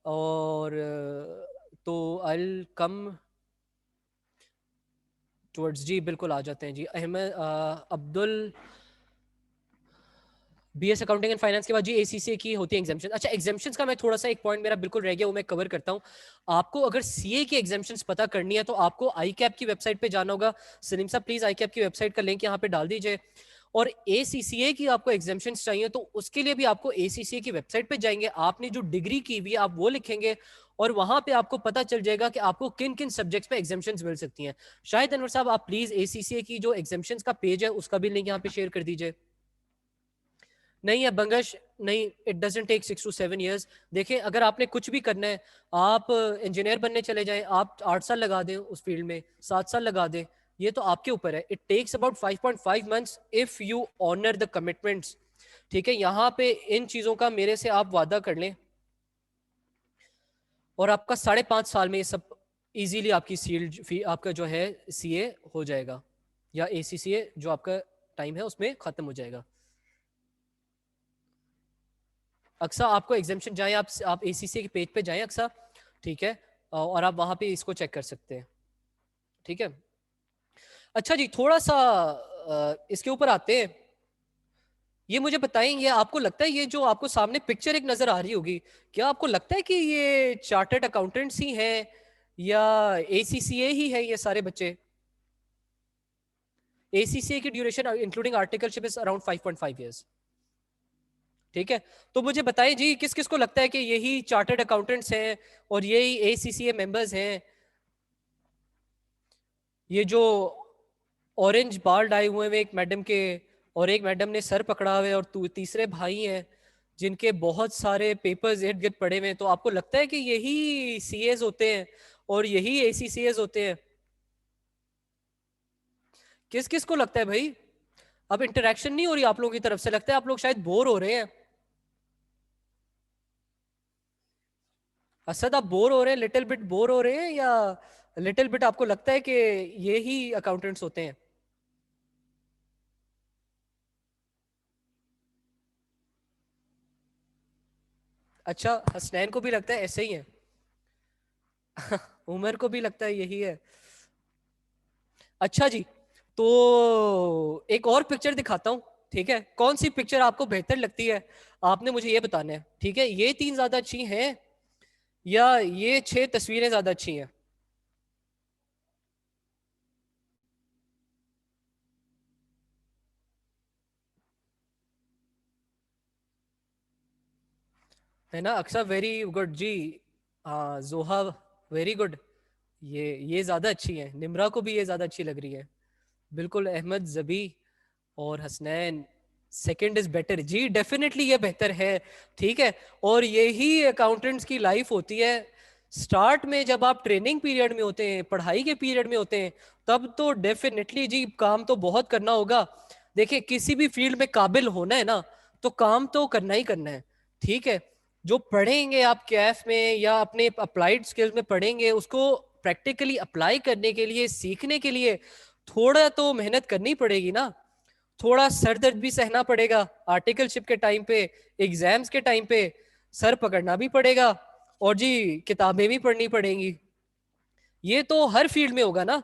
और तो आई कम टुवर्ड्स जी, बिल्कुल आ जाते हैं जी। Ahmed Abdul, BS accounting and finance के बाद जी ACCA की होती है एग्जाम्पशन। अच्छा, एग्जाम्पशंस का मैं थोड़ा सा एक पॉइंट मेरा बिल्कुल रह गया, वो मैं कवर करता हूँ। आपको अगर CA की एग्जाम्पशंस पता करनी है तो आपको ICAP की वेबसाइट पे जाना होगा। सलीम साहब प्लीज ICAP की वेबसाइट का लिंक यहाँ पे डाल दीजिए। और ACCA की आपको एग्जाम्पशंस चाहिए तो उसके लिए भी आपको ACCA की वेबसाइट पे जाएंगे, आपने जो डिग्री की हुई है आप वो लिखेंगे, और वहां पे आपको पता चल जाएगा कि आपको किन किन सब्जेक्ट्स पे एग्जाम्पशंस मिल सकती हैं। शायद अनवर साहब आप प्लीज ACCA की जो एग्जाम्पशंस का पेज है उसका भी लिंक यहाँ पे शेयर कर दीजिए। नहीं है बंगश, नहीं, it doesn't take 6 to 7 years। देखिए, अगर आपने कुछ भी करना है, आप इंजीनियर बनने चले जाएं, आप 8 साल लगा दें उस फील्ड में, 7 साल लगा दें, ये तो आपके ऊपर है। It takes about 5.5 months if you honour the commitments. ठीक है, यहाँ पे इन चीज़ों का मेरे से आप वादा कर लें, और आपका 5.5 साल में ये सब इजीली आपकी सील्ड फी आपका जो है CA हो जाएगा, या ACCA जो आपका टाइम है उसमें ख़त्म हो जाएगा। अक्सा, आपको एग्जामेशन जाए, आप ACCA के पेज पे जाएं अक्सा। ठीक है, और आप वहां पे इसको चेक कर सकते हैं। ठीक है। अच्छा जी, थोड़ा सा इसके ऊपर आते हैं। ये मुझे बताएं, ये आपको लगता है ये जो आपको सामने पिक्चर एक नजर आ रही होगी, क्या आपको लगता है कि ये चार्टर्ड अकाउंटेंट्स ही हैं या ACCA ही है ये सारे बच्चे? ACCA की duration including articleship is around 5.5 years। ठीक है, तो मुझे बताएं जी, किस किस को लगता है कि यही चार्टर्ड अकाउंटेंट्स हैं और यही ACCA मेंबर्स हैं? ये जो ऑरेंज बाल डाए हुए हैं एक मैडम के, और एक मैडम ने सर पकड़ा हुआ है, और तीसरे भाई हैं जिनके बहुत सारे पेपर्स इर्द गिर्द पड़े हुए हैं, तो आपको लगता है कि यही CAs होते हैं और यही ACCAs होते हैं? किस किस को लगता है भाई? अब इंटरेक्शन नहीं हो रही आप लोगों की तरफ से, लगता है आप लोग शायद बोर हो रहे हैं। असद, आप बोर हो रहे हैं, लिटिल बिट बोर हो रहे हैं, या लिटिल बिट आपको लगता है कि ये ही अकाउंटेंट्स होते हैं? अच्छा, हसनैन को भी लगता है ऐसे ही है। उमर को भी लगता है यही है। अच्छा जी, तो एक और पिक्चर दिखाता हूँ। ठीक है, कौन सी पिक्चर आपको बेहतर लगती है, आपने मुझे ये बताना है। ठीक है, ये 3 ज्यादा अच्छी हैं या ये 6 तस्वीरें ज्यादा अच्छी हैं? है ना अक्सा, वेरी गुड जी। हाँ जोहा, वेरी गुड। ये ज्यादा अच्छी है, निम्रा को भी ये ज्यादा अच्छी लग रही है। बिल्कुल, अहमद जबी और हसनैन, सेकंड इज बेटर जी, डेफिनेटली ये बेहतर है। ठीक है, और यही अकाउंटेंट्स की लाइफ होती है। स्टार्ट में जब आप ट्रेनिंग पीरियड में होते हैं, पढ़ाई के पीरियड में होते हैं, तब तो डेफिनेटली जी काम तो बहुत करना होगा। देखिए, किसी भी फील्ड में काबिल होना है ना, तो काम तो करना ही करना है। ठीक है, जो पढ़ेंगे आप कैफ में या अपने अप्लाइड स्किल्स में पढ़ेंगे, उसको प्रैक्टिकली अप्लाई करने के लिए, सीखने के लिए थोड़ा तो मेहनत करनी पड़ेगी ना। थोड़ा सर दर्द भी सहना पड़ेगा आर्टिकलशिप के टाइम पे, एग्जाम्स के टाइम पे सर पकड़ना भी पड़ेगा, और जी किताबें भी पढ़नी पड़ेंगी। ये तो हर फील्ड में होगा ना।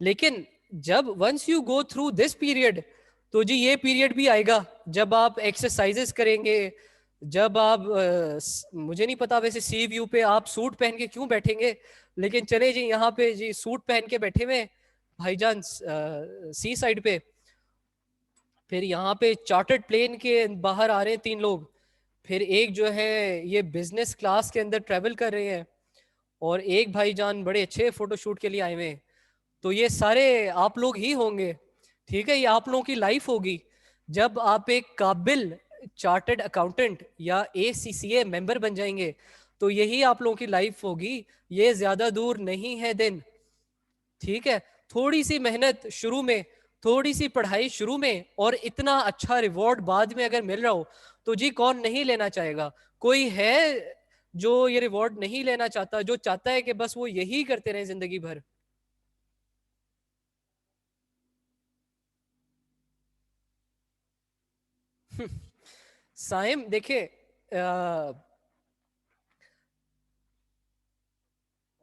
लेकिन जब once you go through this period, तो जी ये पीरियड भी आएगा जब आप एक्सरसाइजेस करेंगे, जब आप मुझे नहीं पता वैसे सी व्यू पे आप सूट पहन के क्यों बैठेंगे, लेकिन चले जी यहाँ पे जी सूट पहन के बैठे हुए भाईजान सी साइड पे। फिर यहाँ पे चार्टर्ड प्लेन के बाहर आ रहे हैं 3 लोग। फिर एक जो है ये बिजनेस क्लास के अंदर ट्रेवल कर रहे हैं, और एक भाईजान बड़े अच्छे फोटोशूट के लिए आए हुए हैं। तो ये सारे आप लोग ही होंगे। ठीक है, ये आप लोगों की लाइफ होगी जब आप एक काबिल चार्टर्ड अकाउंटेंट या ACCA मेंबर बन जाएंगे। तो यही आप लोगों की लाइफ होगी। ये ज्यादा दूर नहीं है दिन। ठीक है, थोड़ी सी मेहनत शुरू में, थोड़ी सी पढ़ाई शुरू में, और इतना अच्छा रिवॉर्ड बाद में अगर मिल रहा हो, तो जी कौन नहीं लेना चाहेगा। कोई है जो ये रिवॉर्ड नहीं लेना चाहता, जो चाहता है कि बस वो यही करते रहे जिंदगी भर। साइम देखिए,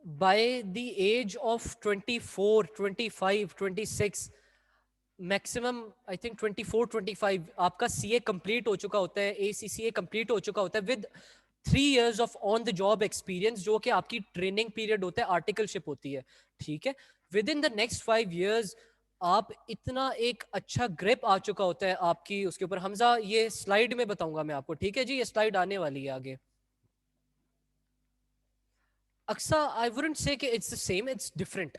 by the age of 24, 25, 26, maximum I think 24, 25, आपका CA कंप्लीट हो चुका होता है, ACCA कंप्लीट हो चुका होता है with 3 years of on the job experience, जो कि आपकी ट्रेनिंग पीरियड होता है, आर्टिकलशिप होती है। ठीक है, with in the next 5 years आप इतना एक अच्छा ग्रिप आ चुका होता है आपकी उसके ऊपर। हमजा ये स्लाइड में बताऊंगा मैं आपको, ठीक है जी, ये स्लाइड आने वाली है आगे। अक्सा, आई वुडंट से कि it's the same, it's different.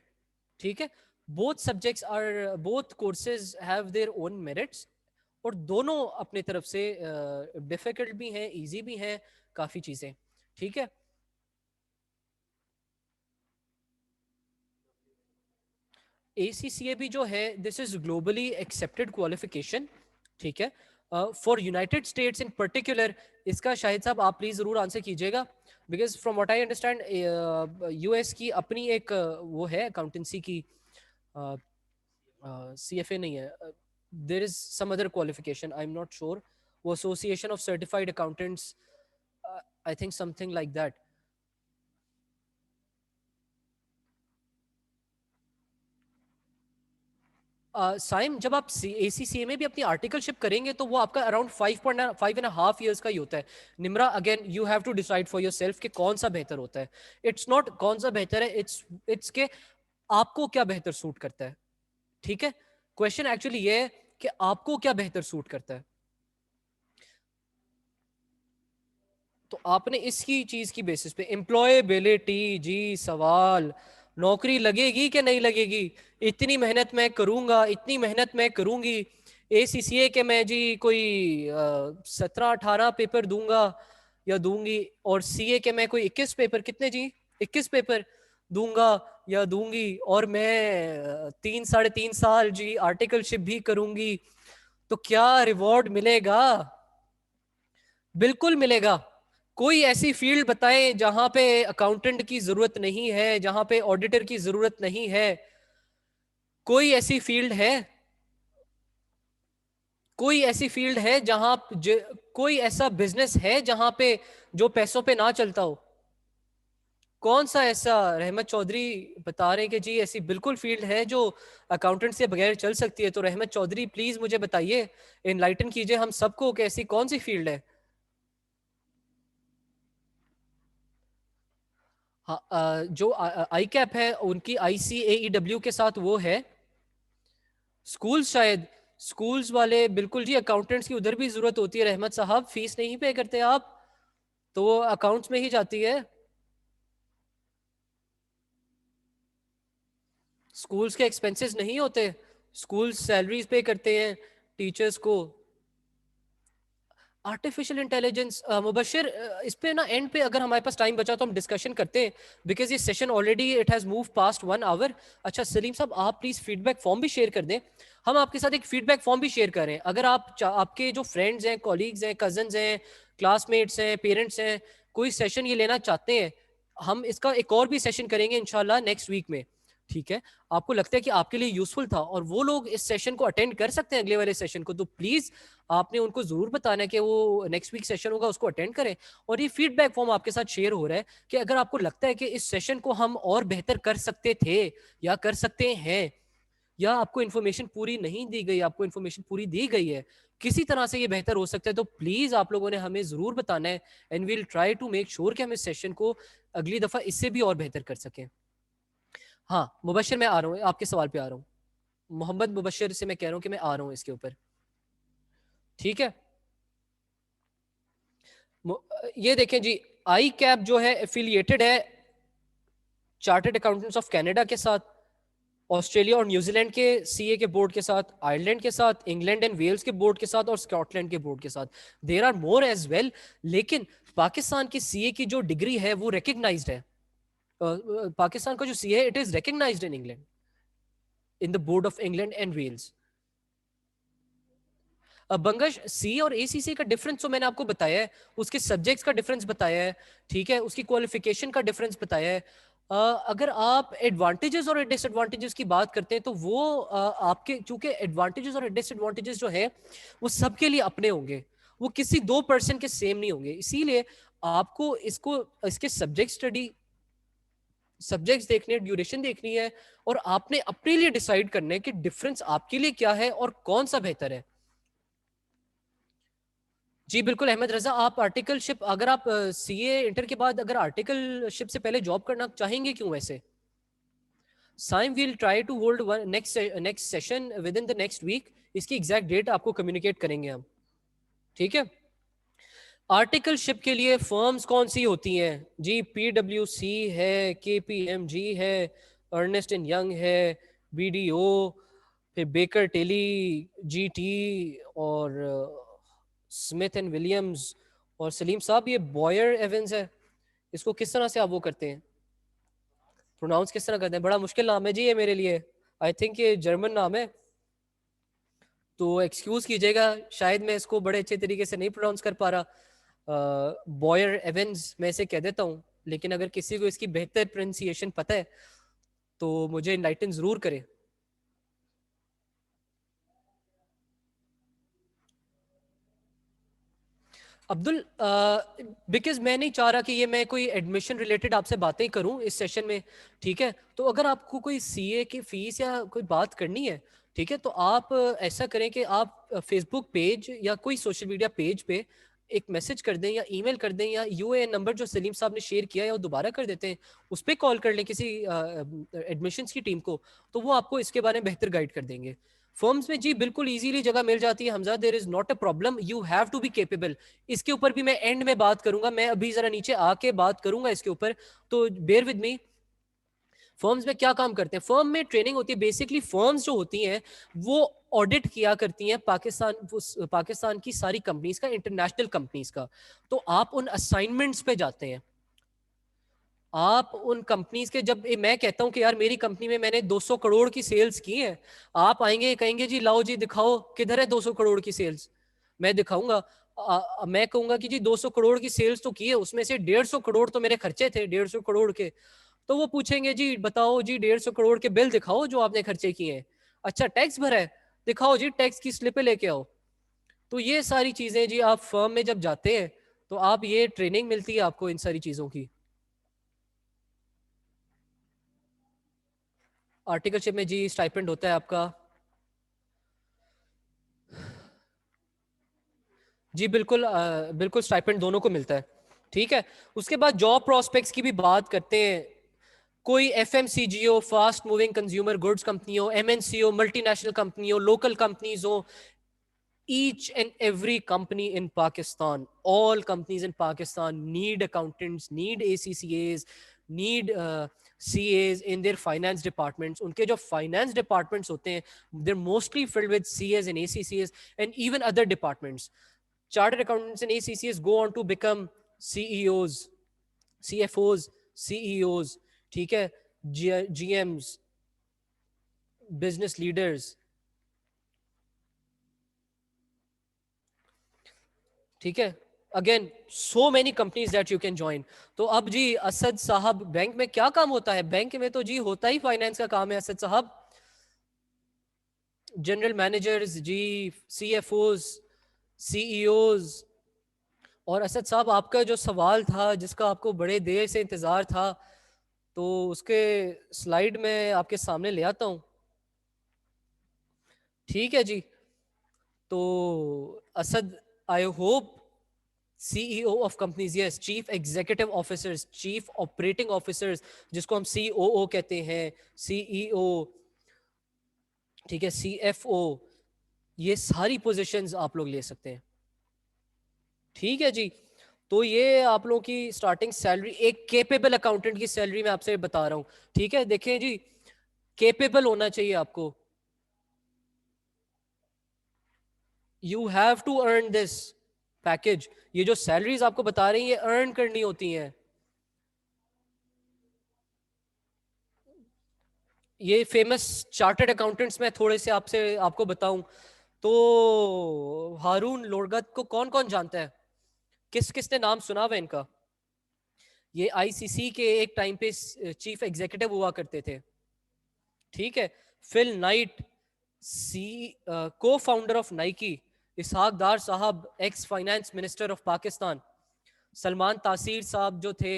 ठीक है, both subjects are, both courses have their own merits, और दोनों अपने तरफ से डिफिकल्ट भी हैं, इजी भी हैं, काफी चीजें। ठीक है, ACCA भी जो है, this is globally accepted qualification. ठीक है, for United states in particular, इसका शाहिद साहब आप प्लीज जरूर आंसर कीजिएगा, because from what I understand US की अपनी एक वो है अकाउंटेंसी की, CFA नहीं है, there is some other qualification, I am not sure, वो association of certified accountants, I think something like that. Saim, जब आप ACCA में भी अपनी आर्टिकलशिप करेंगे, तो वो आपका अराउंड 5.5 years का ही होता है। Nimra, again you have to decide for yourself कि कौन सा बेहतर होता है। इट्स नॉट कौन सा बेहतर है, इट्स के आपको क्या बेहतर सूट करता है। ठीक है, क्वेश्चन एक्चुअली ये है कि आपको क्या बेहतर सूट करता है। तो आपने इसकी चीज की बेसिस पे एम्प्लॉयबिलिटी, जी सवाल, नौकरी लगेगी कि नहीं लगेगी, इतनी मेहनत मैं करूंगा, इतनी मेहनत मैं करूंगी, ACCA के मैं जी कोई 17-18 पेपर दूंगा या दूंगी, और CA के मैं कोई 21 पेपर, कितने जी, 21 पेपर दूंगा या दूंगी, और मैं 3 साढ़े 3 साल जी आर्टिकलशिप भी करूंगी, तो क्या रिवॉर्ड मिलेगा। बिल्कुल मिलेगा। कोई ऐसी फील्ड बताएं जहां पे अकाउंटेंट की जरूरत नहीं है, जहां पे ऑडिटर की जरूरत नहीं है। कोई ऐसी फील्ड है, कोई ऐसी फील्ड है जहां कोई ऐसा बिजनेस है जहां पे जो पैसों पे ना चलता हो। कौन सा ऐसा, रहमत चौधरी बता रहे हैं कि जी ऐसी बिल्कुल फील्ड है जो अकाउंटेंट से बगैर चल सकती है। तो रहमत चौधरी प्लीज मुझे बताइए, इनलाइटन कीजिए हम सबको कि ऐसी कौन सी फील्ड है। हाँ, जो आई कैप है उनकी ICAEW के साथ वो है, स्कूल शायद। स्कूल्स वाले बिल्कुल जी, अकाउंटेंट्स की उधर भी जरूरत होती है रहमत साहब, फीस नहीं पे करते आप तो वो अकाउंट्स में ही जाती है। स्कूल्स के एक्सपेंसेस नहीं होते, स्कूल सैलरीज पे करते हैं टीचर्स को। आर्टिफिशियल इंटेलिजेंस मुबशिर, इस पे ना एंड पे अगर हमारे पास टाइम बचा तो हम डिस्कशन करते हैं, बिकॉज ये session already it has move past 1 hour. अच्छा सलीम साहब, आप प्लीज़ फीडबैक फॉर्म भी शेयर कर दें। हम आपके साथ एक फीडबैक फॉर्म भी शेयर करें, अगर आपके जो फ्रेंड्स हैं, कॉलीग्स हैं, कजन्स हैं, क्लासमेट्स हैं, पेरेंट्स हैं, कोई सेशन ये लेना चाहते हैं, हम इसका एक और भी सेशन करेंगे इंशाल्लाह नेक्स्ट वीक में। ठीक है, आपको लगता है कि आपके लिए यूजफुल था और वो लोग इस सेशन को अटेंड कर सकते हैं अगले वाले सेशन को, तो प्लीज आपने उनको जरूर बताना है कि वो नेक्स्ट वीक सेशन होगा उसको अटेंड करें। और ये फीडबैक फॉर्म आपके साथ शेयर हो रहा है कि अगर आपको लगता है कि इस सेशन को हम और बेहतर कर सकते थे या कर सकते हैं, या आपको इन्फॉर्मेशन पूरी नहीं दी गई, आपको इन्फॉर्मेशन पूरी दी गई है, किसी तरह से ये बेहतर हो सकता है, तो प्लीज आप लोगों ने हमें जरूर बताना है and we'll try to make sure कि हम इस सेशन को अगली दफा इससे भी और बेहतर कर सकें। हाँ मुबशिर, मैं आ रहा हूँ आपके सवाल पे आ रहा हूँ। मोहम्मद मुबशिर से मैं कह रहा हूँ कि मैं आ रहा हूँ इसके ऊपर। ठीक है, ये देखें जी, आई कैप जो है एफिलिएटेड है चार्टर्ड अकाउंटेंट्स ऑफ कनाडा के साथ, ऑस्ट्रेलिया और न्यूजीलैंड के सीए के बोर्ड के साथ, आयरलैंड के साथ, इंग्लैंड एंड वेल्स के बोर्ड के साथ और स्कॉटलैंड के बोर्ड के साथ। There are more as well, लेकिन पाकिस्तान की सीए की जो डिग्री है वो रिकग्नाइज्ड है। पाकिस्तान का जो सीए है it is recognised in England, in the board of England and Wales. Bangash, C और एसीसी का डिफरेंस तो मैंने आपको बताया है, उसके सब्जेक्ट्स का डिफरेंस बताया है, ठीक है, उसकी क्वालिफिकेशन का डिफरेंस बताया है। अगर आप एडवांटेजेस और डिसएडवांटेजेस की बात करते हैं तो वो आपके चूंकि एडवांटेजेस और डिसएडवांटेजेस जो है वो सबके लिए अपने होंगे, वो किसी 2% के सेम नहीं होंगे, इसीलिए आपको इसको इसके सब्जेक्ट्स देखने, ड्यूरेशन देखनी है और आपने अपने लिए डिसाइड करना है कि डिफरेंस आपके लिए क्या है और कौन सा बेहतर है। जी बिल्कुल अहमद रजा, आप आर्टिकलशिप, अगर आप सीए इंटर के बाद अगर आर्टिकलशिप से पहले जॉब करना चाहेंगे क्यों वैसे? Saim will try to hold next session within the next week, इसकी एग्जैक्ट डेट आपको कम्युनिकेट करेंगे हम। ठीक है, आर्टिकलशिप के लिए फर्म्स कौन सी होती हैं जी? पीडब्ल्यूसी है, केपीएमजी है, अर्नेस्ट एंड यंग है, बीडीओ, फिर बेकर टेली, जीटी और स्मिथ एंड विलियम्स। और सलीम साहब ये बॉयर एवेंस है, इसको किस तरह से आप वो करते हैं, प्रोनाउंस किस तरह करते हैं? बड़ा मुश्किल नाम है जी ये मेरे लिए, आई थिंक ये जर्मन नाम है, तो एक्सक्यूज कीजिएगा, शायद मैं इसको बड़े अच्छे तरीके से नहीं प्रोनाउंस कर पा रहा। बॉयर एवेंस मैं इसे कह देता हूँ, लेकिन अगर किसी को इसकी बेहतर प्रोनाउंसिएशन पता है तो मुझे इनलाइटन जरूर करे। अब्दुल, बिकॉज मैं नहीं चाह रहा कि ये मैं कोई एडमिशन रिलेटेड आपसे बातें करूं इस सेशन में, ठीक है, तो अगर आपको कोई सीए की फीस या कोई बात करनी है, ठीक है, तो आप ऐसा करें कि आप फेसबुक पेज या कोई सोशल मीडिया पेज पे एक मैसेज कर दें या ईमेल कर दें, या यूएएन नंबर जो सलीम साहब ने शेयर किया है वो दोबारा कर देते हैं, उस पर कॉल कर लें किसी एडमिशन्स की टीम को, तो वो आपको इसके बारे में बेहतर गाइड कर देंगे। फर्म्स में जी बिल्कुल इजीली जगह मिल जाती है Hamza, there is not a problem, you have to be capable. इसके ऊपर भी मैं एंड में बात करूंगा, मैं अभी जरा नीचे आके बात करूंगा इसके ऊपर, तो बेयर विद मी। फर्म्स में क्या काम करते हैं? फर्म में ट्रेनिंग होती है, बेसिकली फर्म्स जो होती हैं वो ऑडिट किया करती हैं पाकिस्तान की सारी कंपनीज का, इंटरनेशनल कंपनीज का, तो आप उन असाइनमेंट्स पे जाते हैं, आप उन कंपनीज के, जब मैं कहता हूं कि यार मेरी कंपनी में मैंने 200 करोड़ की सेल्स की है, आप आएंगे कहेंगे जी लाओ जी दिखाओ किधर है 200 करोड़ की सेल्स, मैं दिखाऊंगा। मैं कहूंगा कि जी 200 करोड़ की सेल्स तो की है, उसमें से 150 करोड़ तो मेरे खर्चे थे, 150 करोड़ के, तो वो पूछेंगे जी बताओ जी 150 करोड़ के बिल दिखाओ जो आपने खर्चे किए हैं। अच्छा टैक्स भरा है, दिखाओ जी टैक्स की स्लिपें लेके आओ। तो ये सारी चीजें जी, आप फर्म में जब जाते हैं तो आप ये ट्रेनिंग मिलती है आपको इन सारी चीजों की। आर्टिकलशिप में जी स्टाइपेंड होता है आपका, जी बिल्कुल, बिल्कुल स्टाइपेंड दोनों को मिलता है। ठीक है, उसके बाद जॉब प्रोस्पेक्ट्स की भी बात करते हैं, कोई एफएमसीजी हो, fast moving consumer goods company हो, एमएनसी हो, मल्टीनेशनल कंपनी हो, लोकल कंपनीज हो, each and every company in Pakistan, all companies in Pakistan need accountants, need ACCAs, need CAs in their finance departments. उनके जो finance departments होते हैं, they're mostly filled with CAs and ACCAs and even other departments. Chartered accountants and ACCAs go on to become CEOs, CFOs, CEOs, ठीक है, GMs, business leaders, ठीक है, again so many companies that you can join. तो अब जी असद साहब, bank में क्या काम होता है? बैंक में तो जी होता ही फाइनेंस का काम है असद साहब. जनरल मैनेजर्स जी, सीएफओज, सीईओज. और असद साहब, आपका जो सवाल था जिसका आपको बड़े देर से इंतजार था, तो उसके स्लाइड में आपके सामने ले आता हूं. ठीक है जी. तो Asad, I hope CEO of companies, yes, chief executive officers, chief operating officers, जिसको हम COO कहते हैं, CEO, ठीक है, CFO, ये सारी पोजीशंस आप लोग ले सकते हैं. ठीक है जी. तो ये आप लोगों की स्टार्टिंग सैलरी, एक केपेबल अकाउंटेंट की सैलरी मैं आपसे बता रहा हूँ. ठीक है, देखें जी, केपेबल होना चाहिए आपको. You have to earn this package. ये जो सैलरीज आपको बता रही हैं, ये अर्न करनी होती हैं. ये फेमस चार्टर्ड अकाउंटेंट्स में थोड़े से आपसे आपको बताऊं तो हारून लोरगत को कौन कौन जानता है? किस किसने नाम सुना हुआ इनका? ये आईसीसी के एक टाइम पे चीफ एग्जीक्यूटिव हुआ करते थे. ठीक है. फिल नाइट, सी co founder of Nike. Ishaq Dar साहब, ex finance minister of Pakistan. Salman Taseer साहब जो थे,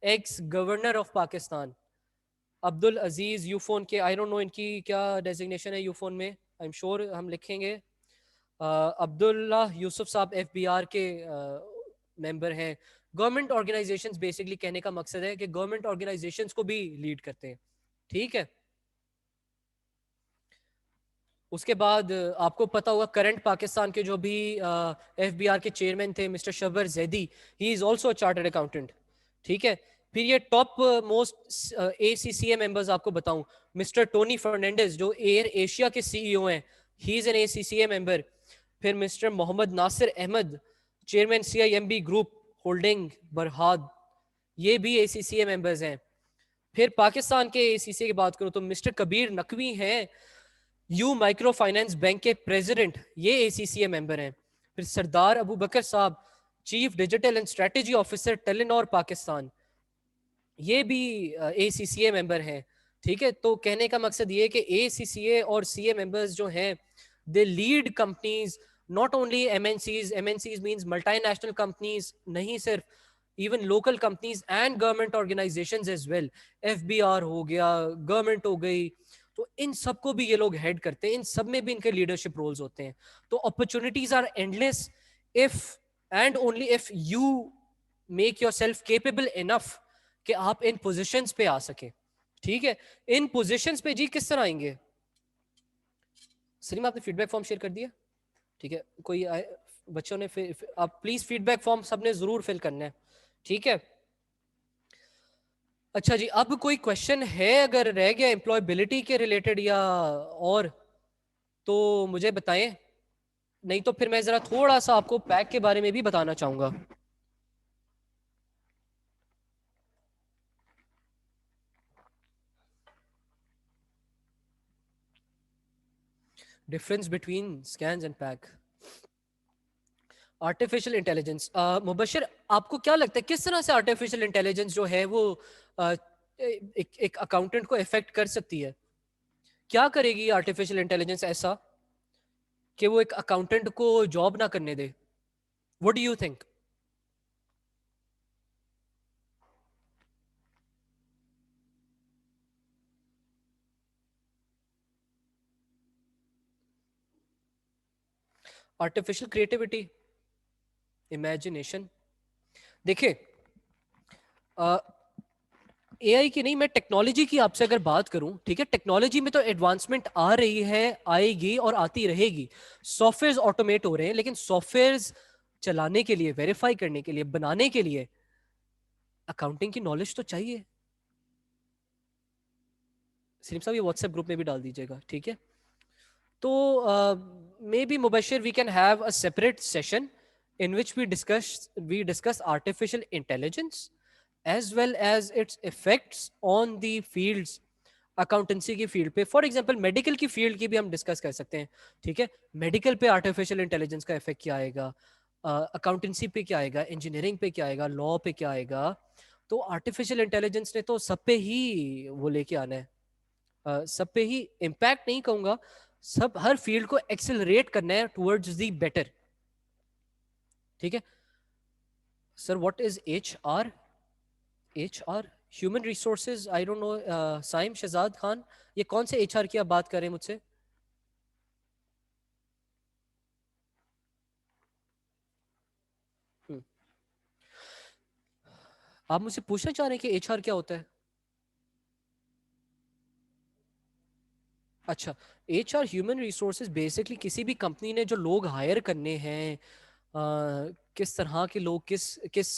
ex governor of Pakistan. Abdul Aziz Ufone के, आई डोंट नो इनकी क्या डेजिग्नेशन है यूफोन में, आई एम श्योर हम लिखेंगे. अब्दुल्ला यूसुफ साहब एफबीआर के मेंबर हैं. गवर्नमेंट ऑर्गेनाइजेशंस, बेसिकली कहने का मकसद है कि गवर्नमेंट ऑर्गेनाइजेशंस को भी लीड करते हैं. ठीक है. उसके बाद आपको पता होगा करंट पाकिस्तान के जो भी एफबीआर के चेयरमैन थे, mister Shabbar Zaidi, he is also a chartered accountant. ठीक है. फिर ये टॉप मोस्ट एसीसीए मेंबर्स आपको बताऊं, मिस्टर टोनी फर्नांडिस जो एयर एशिया के सीईओ हैं, he is an ACCA member. फिर mister Mohammad Nasir Ahmed, chairman CIMB group holding Berhad, ये भी एसीसीए मेंबर्स हैं. फिर पाकिस्तान के एसीसीए की बात करूं तो मिस्टर कबीर नकवी हैं, यू माइक्रो फाइनेंस बैंक के प्रेसिडेंट, ये एसीसीए मेंबर हैं. फिर सरदार अबू बकर साहब, chief digital and strategy officer Telenor Pakistan, ये भी एसीसीए मेंबर हैं. ठीक है. तो कहने का मकसद ये है कि एसीसीए और सीए मेंबर्स जो हैं, they lead companies, not only MNCs. MNCs means multinational companies, नहीं सिर्फ, even local companies and government organisations as well. FBR हो गया, गवर्नमेंट हो गई, तो इन सबको भी ये लोग हेड करते हैं. इन सब में भी इनके लीडरशिप रोल्स होते हैं. तो opportunities are endless if and only if you make yourself capable enough कि आप इन पोजीशंस पे आ सके. ठीक है. इन पोजीशंस पे जी किस तरह आएंगे? सलीम, आपने फीडबैक फॉर्म शेयर कर दिया? ठीक है. कोई बच्चों ने आप प्लीज फीडबैक फॉर्म सबने जरूर फिल करना है. ठीक है. अच्छा जी, अब कोई क्वेश्चन है अगर रह गया एम्प्लॉयबिलिटी के रिलेटेड या और, तो मुझे बताएं. नहीं तो फिर मैं जरा थोड़ा सा आपको पैक के बारे में भी बताना चाहूंगा. Difference between SKANS and PAC. Artificial intelligence, Mubashar, आपको क्या लगता है किस तरह से आर्टिफिशियल इंटेलिजेंस जो है वो एक अकाउंटेंट को इफेक्ट कर सकती है? क्या करेगी आर्टिफिशियल इंटेलिजेंस ऐसा कि वो एक अकाउंटेंट को जॉब ना करने दे? What do you think? Artificial creativity, imagination. देखिए, एआई की नहीं, मैं टेक्नोलॉजी की आपसे अगर बात करूं, ठीक है, टेक्नोलॉजी में तो एडवांसमेंट आ रही है, आएगी और आती रहेगी। सॉफ्टवेयर ऑटोमेट हो रहे हैं, लेकिन सॉफ्टवेयर चलाने के लिए, वेरीफाई करने के लिए, बनाने के लिए अकाउंटिंग की नॉलेज तो चाहिए। सलीम साहब ये व्हाट्सएप ग्रुप में भी डाल दीजिएगा, ठीक है। तो maybe Mubashar we can have a separate session in which we discuss artificial intelligence as well as its effects on the fields, accountancy की फील्ड पे, फॉर एग्जांपल मेडिकल की फील्ड की भी हम डिस्कस कर सकते हैं, ठीक है। मेडिकल पे आर्टिफिशियल इंटेलिजेंस का इफेक्ट क्या आएगा, अकाउंटेंसी पे क्या आएगा, इंजीनियरिंग पे क्या आएगा, लॉ पे क्या आएगा। तो आर्टिफिशियल इंटेलिजेंस ने तो सब पे ही वो लेके आना है, सब पे ही इम्पैक्ट नहीं कहूंगा, सब हर फील्ड को एक्सेलरेट करना है टुवर्ड्स दी बेटर, ठीक है। Sir what is H R, human resources, I don't know. Saim Shahzad Khan, ये कौन से एचआर की आप बात कर रहे हैं मुझसे? हम्म, आप मुझसे पूछना चाह रहे हैं कि एचआर क्या होता है? अच्छा, एचआर ह्यूमन रिसोर्सेज बेसिकली किसी भी कंपनी ने जो लोग हायर करने हैं, किस तरह के लोग किस किस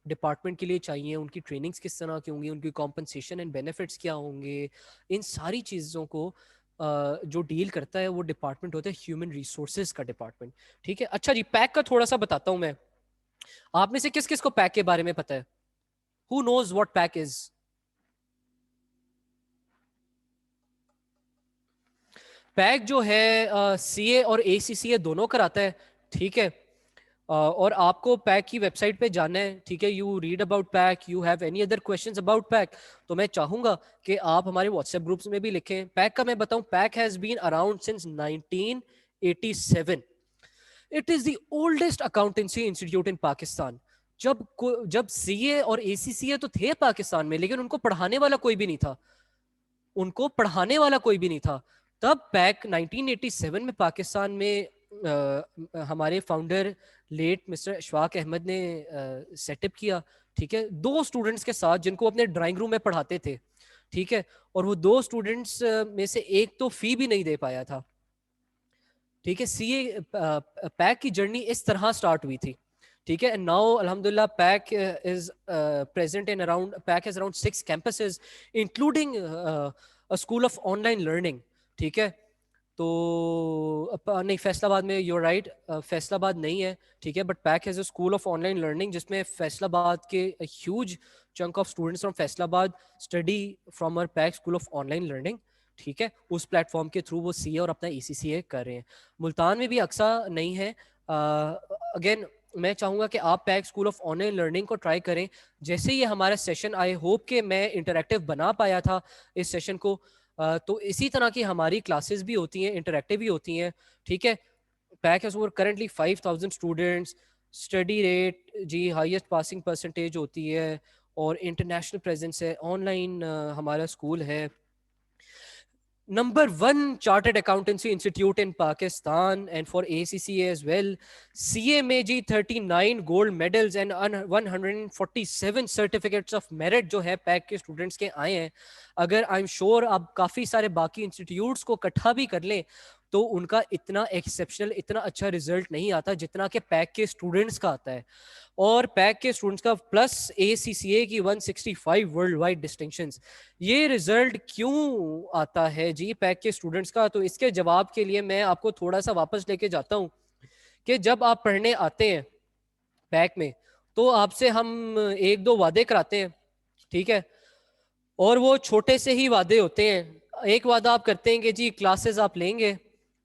डिपार्टमेंट के लिए चाहिए, उनकी ट्रेनिंग्स किस तरह की होंगी, उनकी कॉम्पनसेशन एंड बेनिफिट्स क्या होंगे, इन सारी चीज़ों को जो डील करता है वो डिपार्टमेंट होता है ह्यूमन रिसोर्सेज का डिपार्टमेंट, ठीक है। अच्छा जी, पैक का थोड़ा सा बताता हूँ मैं। आप में से किस किस को पैक के बारे में पता है? Who knows what PAC is? PAC जो है सीए और एसीसीए दोनों कराता है, ठीक है। और आपको पैक की वेबसाइट पे जाना है, ठीक है। You read about pack, you have any other questions about pack, तो मैं चाहूंगा कि आप हमारे व्हाट्सएप ग्रुप्स में भी लिखें। पैक का मैं बताऊं, PAC has been around since 1987। It is the oldest accountancy institute in Pakistan. जब सीए और एसीसीए तो थे पाकिस्तान में, लेकिन उनको पढ़ाने वाला कोई भी नहीं था, उनको पढ़ाने वाला कोई भी नहीं था। तब पैक 1987 में पाकिस्तान में हमारे founder late mister Ashfaq Ahmed ने सेटअप किया, ठीक है, दो स्टूडेंट्स के साथ जिनको अपने ड्राइंग रूम में पढ़ाते थे, ठीक है। और वो दो स्टूडेंट्स में से एक तो फी भी नहीं दे पाया था, ठीक है। सीए पैक की जर्नी इस तरह स्टार्ट हुई थी, ठीक है। एंड नाउ अल्हम्दुलिल्लाह pack is present in around, pack has around 6 campuses including a school of online learning, ठीक है। तो नहीं, फैसलाबाद में, यूर राइट, फैसलाबाद नहीं है, ठीक है। But pack has a school of online learning जिसमें फैसलाबाद के huge chunk of students from Faisalabad study from our pack school of online learning, ठीक है। उस प्लेटफॉर्म के थ्रू वो सीए और अपना ईसीसीए कर रहे हैं। मुल्तान में भी अक्सा नहीं है। अगेन मैं चाहूंगा कि आप pack school of online learning को ट्राई करें। जैसे ये हमारा सेशन, आई होप कि मैं इंटरेक्टिव बना पाया था इस सेशन को। तो इसी तरह की हमारी क्लासेस भी होती हैं, इंटरेक्टिव भी होती हैं, ठीक है। PAC has over currently 5000 students, study rate जी हाईएस्ट पासिंग परसेंटेज होती है, और इंटरनेशनल प्रेजेंस है, ऑनलाइन हमारा स्कूल है, number 1 chartered accountancy institute in Pakistan and for ACCA as well. CA में जी 39 gold medals and 147 certificates of merit जो है पैक के स्टूडेंट्स के आए हैं। अगर आई एम श्योर आप काफ़ी सारे बाकी इंस्टीट्यूट्स को इकट्ठा भी कर लें तो उनका इतना एक्सेप्शनल, इतना अच्छा रिजल्ट नहीं आता जितना कि पैक के स्टूडेंट्स का आता है। और पैक के स्टूडेंट्स का प्लस ACCA की 165 वर्ल्ड वाइड डिस्टिंक्शंस। ये रिजल्ट क्यों आता है जी पैक के स्टूडेंट्स का? तो इसके जवाब के लिए मैं आपको थोड़ा सा वापस लेके जाता हूँ कि जब आप पढ़ने आते हैं पैक में, तो आपसे हम एक दो वादे कराते हैं, ठीक है। और वो छोटे से ही वादे होते हैं। एक वादा आप करते हैं कि जी क्लासेस आप लेंगे,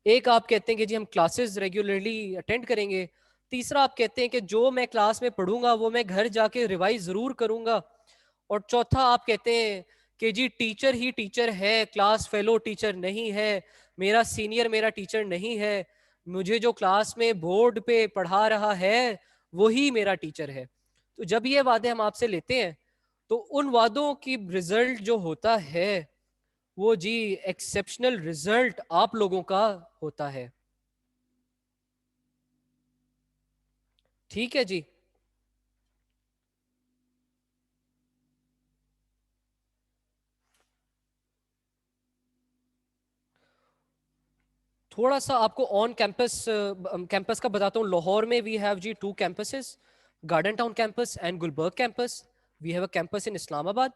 एक आप कहते हैं कि जी हम क्लासेस रेगुलरली अटेंड करेंगे, तीसरा आप कहते हैं कि जो मैं क्लास में पढ़ूंगा वो मैं घर जाके रिवाइज जरूर करूंगा, और चौथा आप कहते हैं कि जी टीचर ही टीचर है, क्लास फेलो टीचर नहीं है, मेरा सीनियर मेरा टीचर नहीं है, मुझे जो क्लास में बोर्ड पे पढ़ा रहा है वही मेरा टीचर है। तो जब ये वादे हम आपसे लेते हैं तो उन वादों की रिजल्ट जो होता है वो जी एक्सेप्शनल रिजल्ट आप लोगों का होता है, ठीक है जी। थोड़ा सा आपको ऑन कैंपस कैंपस का बताता हूँ। लाहौर में वी हैव जी 2 campuses, Garden Town campus and Gulberg campus. We have a campus in Islamabad,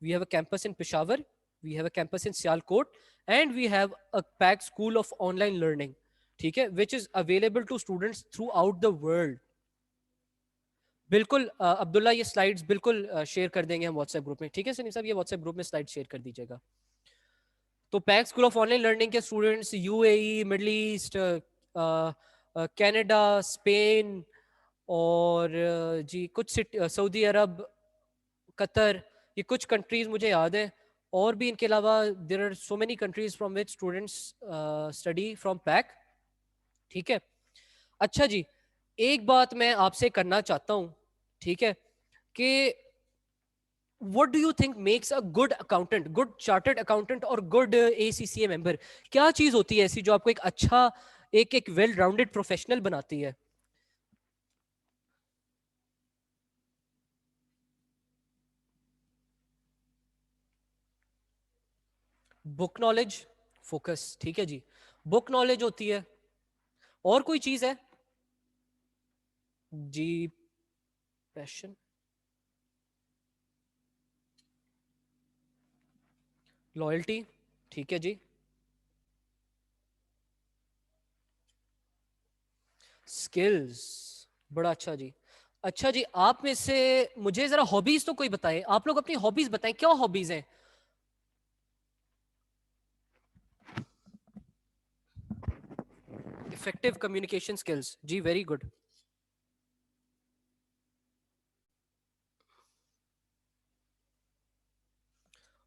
we have a campus in Peshawar, we have a campus in Sialkot and we have a PAC school of online learning, ठीक है, which is available to students throughout the world. बिल्कुल अब्दुल्ला, ये slides बिल्कुल share कर देंगे हम WhatsApp group में, ठीक है सनी साहब, ये व्हाट्सएप ग्रुप में स्लाइड शेयर कर दीजिएगा। तो PAC school of online learning के students UAE, middle east, Canada, Spain और जी कुछ सऊदी अरब, कतर, ये कुछ कंट्रीज मुझे याद है। और भी इनके अलावा there are so many countries from which students study from PAC, ठीक है। अच्छा जी, एक बात मैं आपसे करना चाहता हूँ, ठीक है, कि what do you think makes a good accountant, good chartered accountant और good ACCA member? क्या चीज होती है ऐसी जो आपको एक अच्छा, एक वेल राउंडेड प्रोफेशनल बनाती है? बुक नॉलेज, फोकस, ठीक है जी, बुक नॉलेज होती है। और कोई चीज है जी? पैशन, लॉयल्टी, ठीक है जी, स्किल्स, बड़ा अच्छा जी। अच्छा जी, आप में से मुझे जरा हॉबीज तो कोई बताएं, आप लोग अपनी हॉबीज बताएं, क्या हॉबीज हैं? इफेक्टिव कम्युनिकेशन स्किल्स, जी वेरी गुड।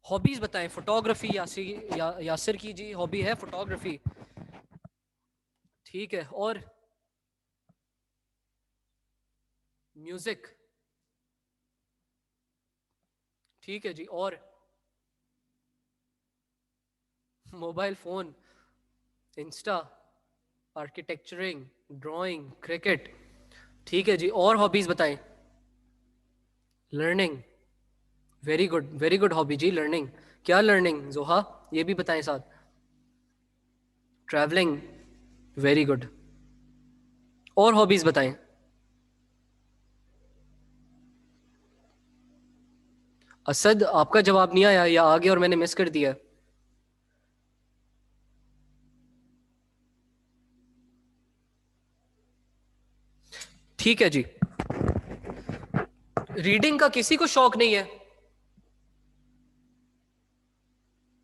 हॉबीज बताएं, फोटोग्राफी, यासिर की जी हॉबी है फोटोग्राफी, ठीक है, और म्यूजिक, ठीक है जी, और mobile phone, Insta, आर्किटेक्चरिंग, drawing, cricket, ठीक है जी, और हॉबीज बताएं। लर्निंग, वेरी गुड हॉबी जी, लर्निंग। क्या लर्निंग जोहा, ये भी बताएं साथ। Travelling, very good. और हॉबीज बताएं। असद, आपका जवाब नहीं आया या आ गया और मैंने मिस कर दिया? ठीक है जी, रीडिंग का किसी को शौक नहीं है?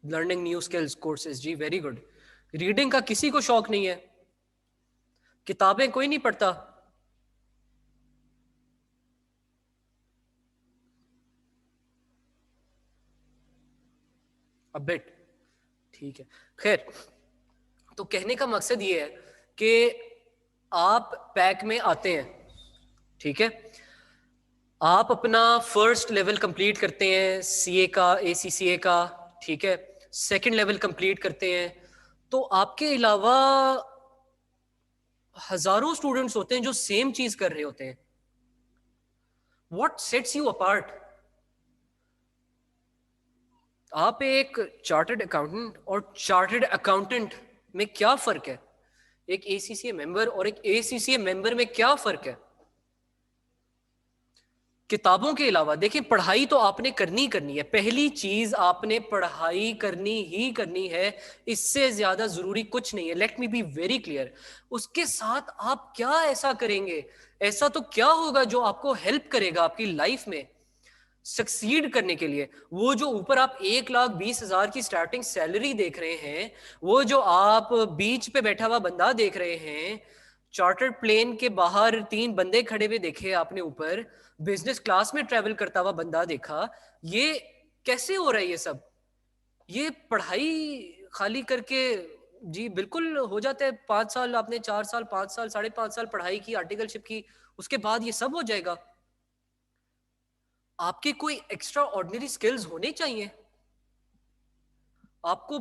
लर्निंग न्यू स्किल्स कोर्सेज, जी वेरी गुड। रीडिंग का किसी को शौक नहीं है? किताबें कोई नहीं पढ़ता? बिट, ठीक है। खैर, तो कहने का मकसद ये है कि आप पैक में आते हैं, ठीक है, आप अपना फर्स्ट लेवल कंप्लीट करते हैं सीए का, एसीसीए का, ठीक है, सेकंड लेवल कंप्लीट करते हैं, तो आपके अलावा हजारों स्टूडेंट्स होते हैं जो सेम चीज कर रहे होते हैं। What sets you apart? आप एक चार्टर्ड अकाउंटेंट, और चार्टर्ड अकाउंटेंट में क्या फर्क है? एक एसीसीए मेंबर और एक एसीसीए मेंबर में क्या फर्क है? किताबों के अलावा देखिए, पढ़ाई तो आपने करनी है, पहली चीज आपने पढ़ाई करनी ही करनी है, इससे ज्यादा जरूरी कुछ नहीं है, let me be very clear. उसके साथ आप क्या ऐसा करेंगे, ऐसा तो क्या होगा जो आपको हेल्प करेगा आपकी लाइफ में सक्सीड करने के लिए? वो जो ऊपर आप 1,20,000 की स्टार्टिंग सैलरी देख रहे हैं, वो जो आप बीच पे बैठा हुआ बंदा देख रहे हैं, चार्टर्ड प्लेन के बाहर 3 बंदे खड़े हुए देखे आपने, ऊपर बिजनेस क्लास में ट्रेवल करता हुआ बंदा देखा, ये कैसे हो रहा है ये सब? ये पढ़ाई खाली करके जी बिल्कुल हो जाता है। 5 साल आपने, 4 साल, 5 साल, 5.5 साल पढ़ाई की, आर्टिकलशिप की, उसके बाद ये सब हो जाएगा? आपके कोई एक्स्ट्रा ऑर्डिनरी स्किल्स होने चाहिए। आपको